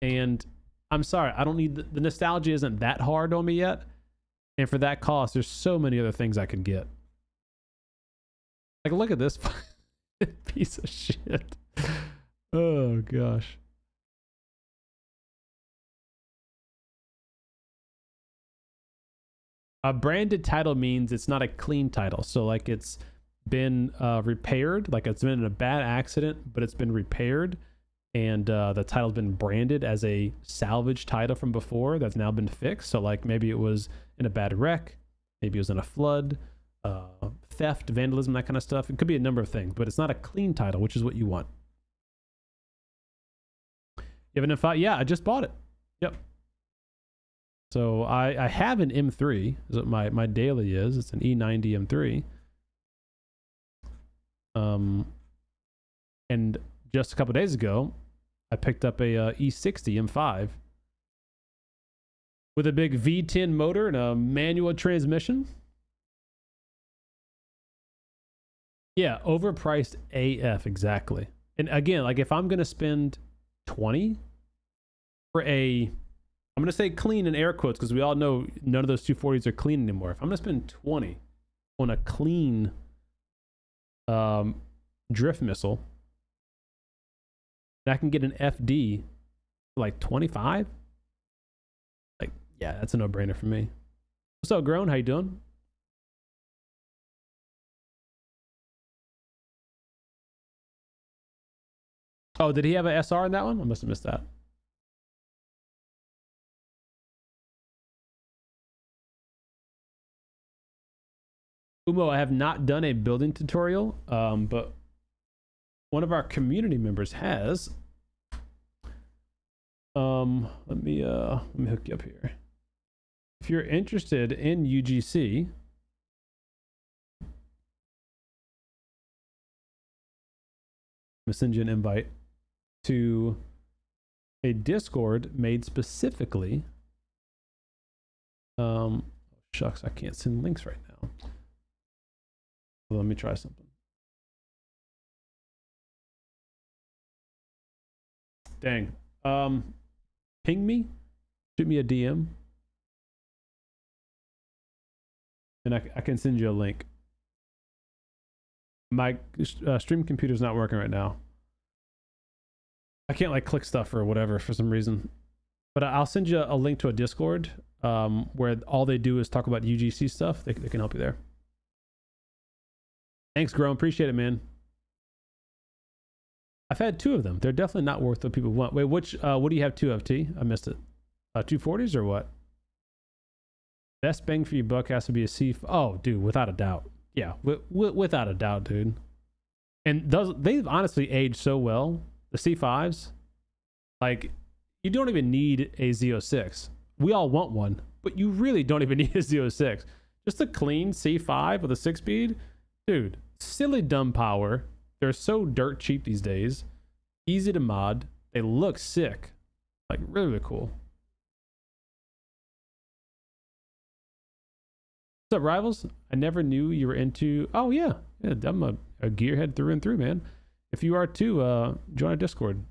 And I'm sorry, I don't need the nostalgia isn't that hard on me yet. And for that cost, there's so many other things I could get. Like, look at this piece of shit. Oh gosh. A branded title means it's not a clean title. So like it's been repaired, like it's been in a bad accident, but it's been repaired, and the title's been branded as a salvage title from before that's now been fixed. So like maybe it was in a bad wreck, maybe it was in a flood, theft, vandalism, that kind of stuff. It could be a number of things, but it's not a clean title, which is what you want. Even if I just bought it. Yep. So I have an M3, is what my daily is. It's an E90 M3. And just a couple days ago, I picked up a E60 M5 with a big V10 motor and a manual transmission. Yeah, overpriced AF, exactly. And again, like if I'm gonna spend 20 for I'm gonna say clean in air quotes because we all know none of those 240s are clean anymore. If I'm gonna spend 20 on a clean drift missile, and I can get an FD for like 25. Like, yeah, that's a no-brainer for me. What's up, Grown? How you doing? Oh, did he have an SR in that one? I must have missed that. Umo, I have not done a building tutorial, but one of our community members has. Let me hook you up here. If you're interested in UGC, I'm gonna send you an invite to a Discord made specifically. Shucks, I can't send links right now. Well, let me try something. Dang. Ping me, shoot me a DM, and I can send you a link. My stream computer's not working right now. I can't like click stuff or whatever for some reason, but I'll send you a link to a Discord where all they do is talk about UGC stuff. They can help you there. Thanks, Grown. Appreciate it, man. I've had 2 of them. They're definitely not worth what people want. Wait, which what do you have 2 of, T? I missed it. 240s or what? Best bang for your buck has to be a C. Oh, dude, without a doubt. Yeah, without a doubt, dude. And they've honestly aged so well. The C5s, like, you don't even need a Z06. We all want one, but you really don't even need a Z06. Just a clean C5 with a 6-speed, dude. Silly dumb power. They're so dirt cheap these days. Easy to mod. They look sick. Like, really, really cool. What's up, Rivals? I never knew you were into... Oh, yeah. Yeah, I'm a gearhead through and through, man. If you are too, join our Discord.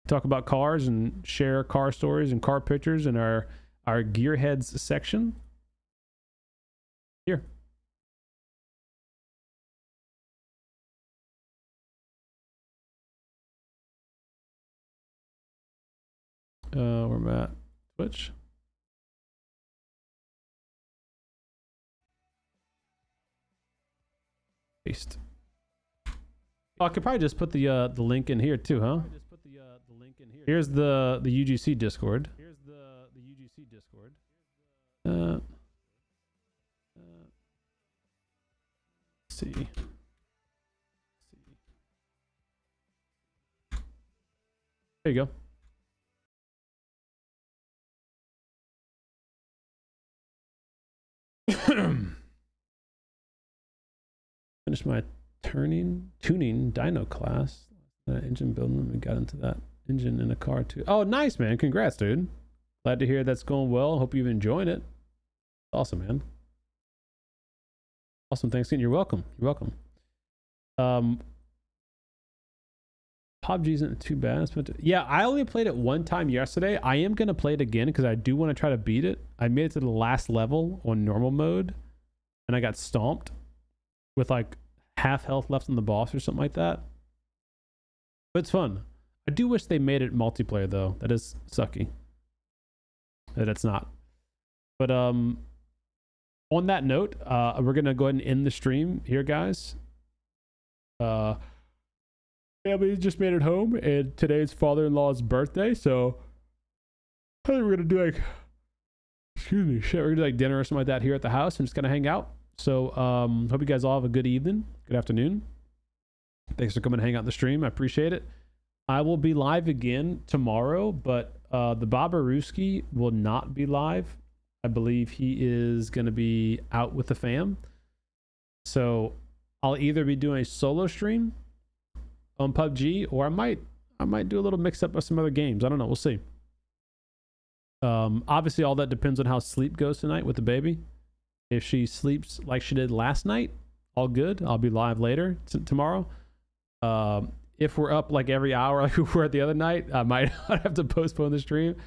Talk about cars and share car stories and car pictures in our gearheads section. Here. Where am I at? Twitch. Paste. Oh, I could probably just put the link in here too, huh? Here's the UGC Discord. Let's see. There you go. Finished my tuning dyno class. Engine building. We got into that engine in a car too. Oh, nice, man. Congrats, dude. Glad to hear that's going well. Hope you've enjoyed it. Awesome, man. Awesome. Thanks again. You're welcome. You're welcome. PUBG isn't too bad. Yeah, I only played it one time yesterday. I am going to play it again because I do want to try to beat it. I made it to the last level on normal mode and I got stomped with like half health left on the boss or something like that. But it's fun. I do wish they made it multiplayer though. That is sucky that it's not. But on that note, we're going to go ahead and end the stream here, guys. Family just made it home, and today's father-in-law's birthday, so I think we're gonna do like, we're gonna do like dinner or something like that here at the house and just gonna hang out. So hope you guys all have a good evening, good afternoon. Thanks for coming and hang out in the stream. I appreciate it. I will be live again tomorrow, but the Babaruski will not be live. I believe he is gonna be out with the fam. So I'll either be doing a solo stream on PUBG, or I might do a little mix up of some other games. I don't know. We'll see. Obviously, all that depends on how sleep goes tonight with the baby. If she sleeps like she did last night, all good. I'll be live later tomorrow. If we're up like every hour like we were the other night, I might have to postpone the stream.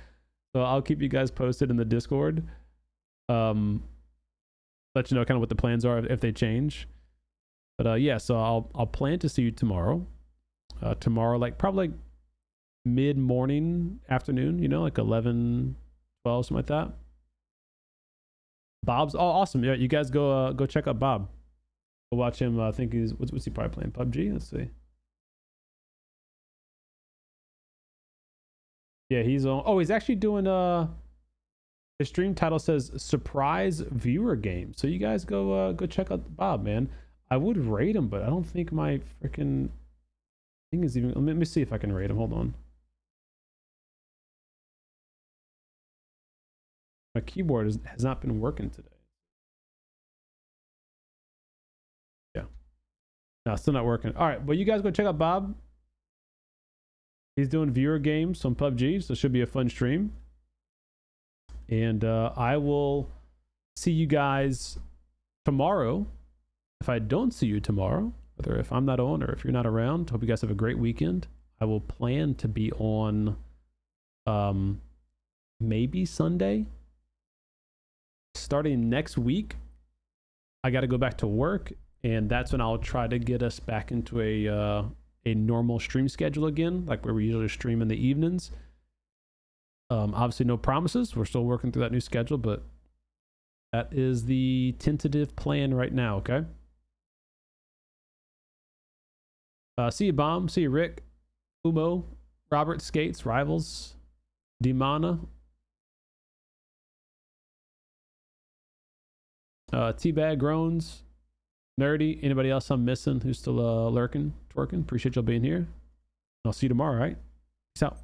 So I'll keep you guys posted in the Discord. Let you know kind of what the plans are if they change. But yeah, so I'll plan to see you tomorrow. Tomorrow, like probably mid-morning, afternoon, you know, like 11, 12, something like that. Bob's awesome. Yeah, you guys go check out Bob. Go watch him. I think he's what's he probably playing? PUBG. Let's see. Yeah, he's on. Oh, he's actually doing his stream title says surprise viewer game. So you guys go check out Bob, man. I would rate him, but I don't think my freaking thing is even. Let me see if I can rate him. Hold on. My keyboard has not been working today. Yeah. No, still not working. All right, well, you guys go check out Bob. He's doing viewer games on PUBG, so it should be a fun stream. And I will see you guys tomorrow. If I don't see you tomorrow, whether if I'm not on or if you're not around, hope you guys have a great weekend. I will plan to be on maybe Sunday. Starting next week, I got to go back to work, and that's when I'll try to get us back into a normal stream schedule again, like where we usually stream in the evenings. Obviously no promises. We're still working through that new schedule, but that is the tentative plan right now. Okay. See you, Bomb. See you, Rick, Umo, Robert, Skates, Rivals, Dimana, Teabag, Groans, Nerdy. Anybody else I'm missing who's still lurking, twerking? Appreciate y'all being here. I'll see you tomorrow. All right. Peace out.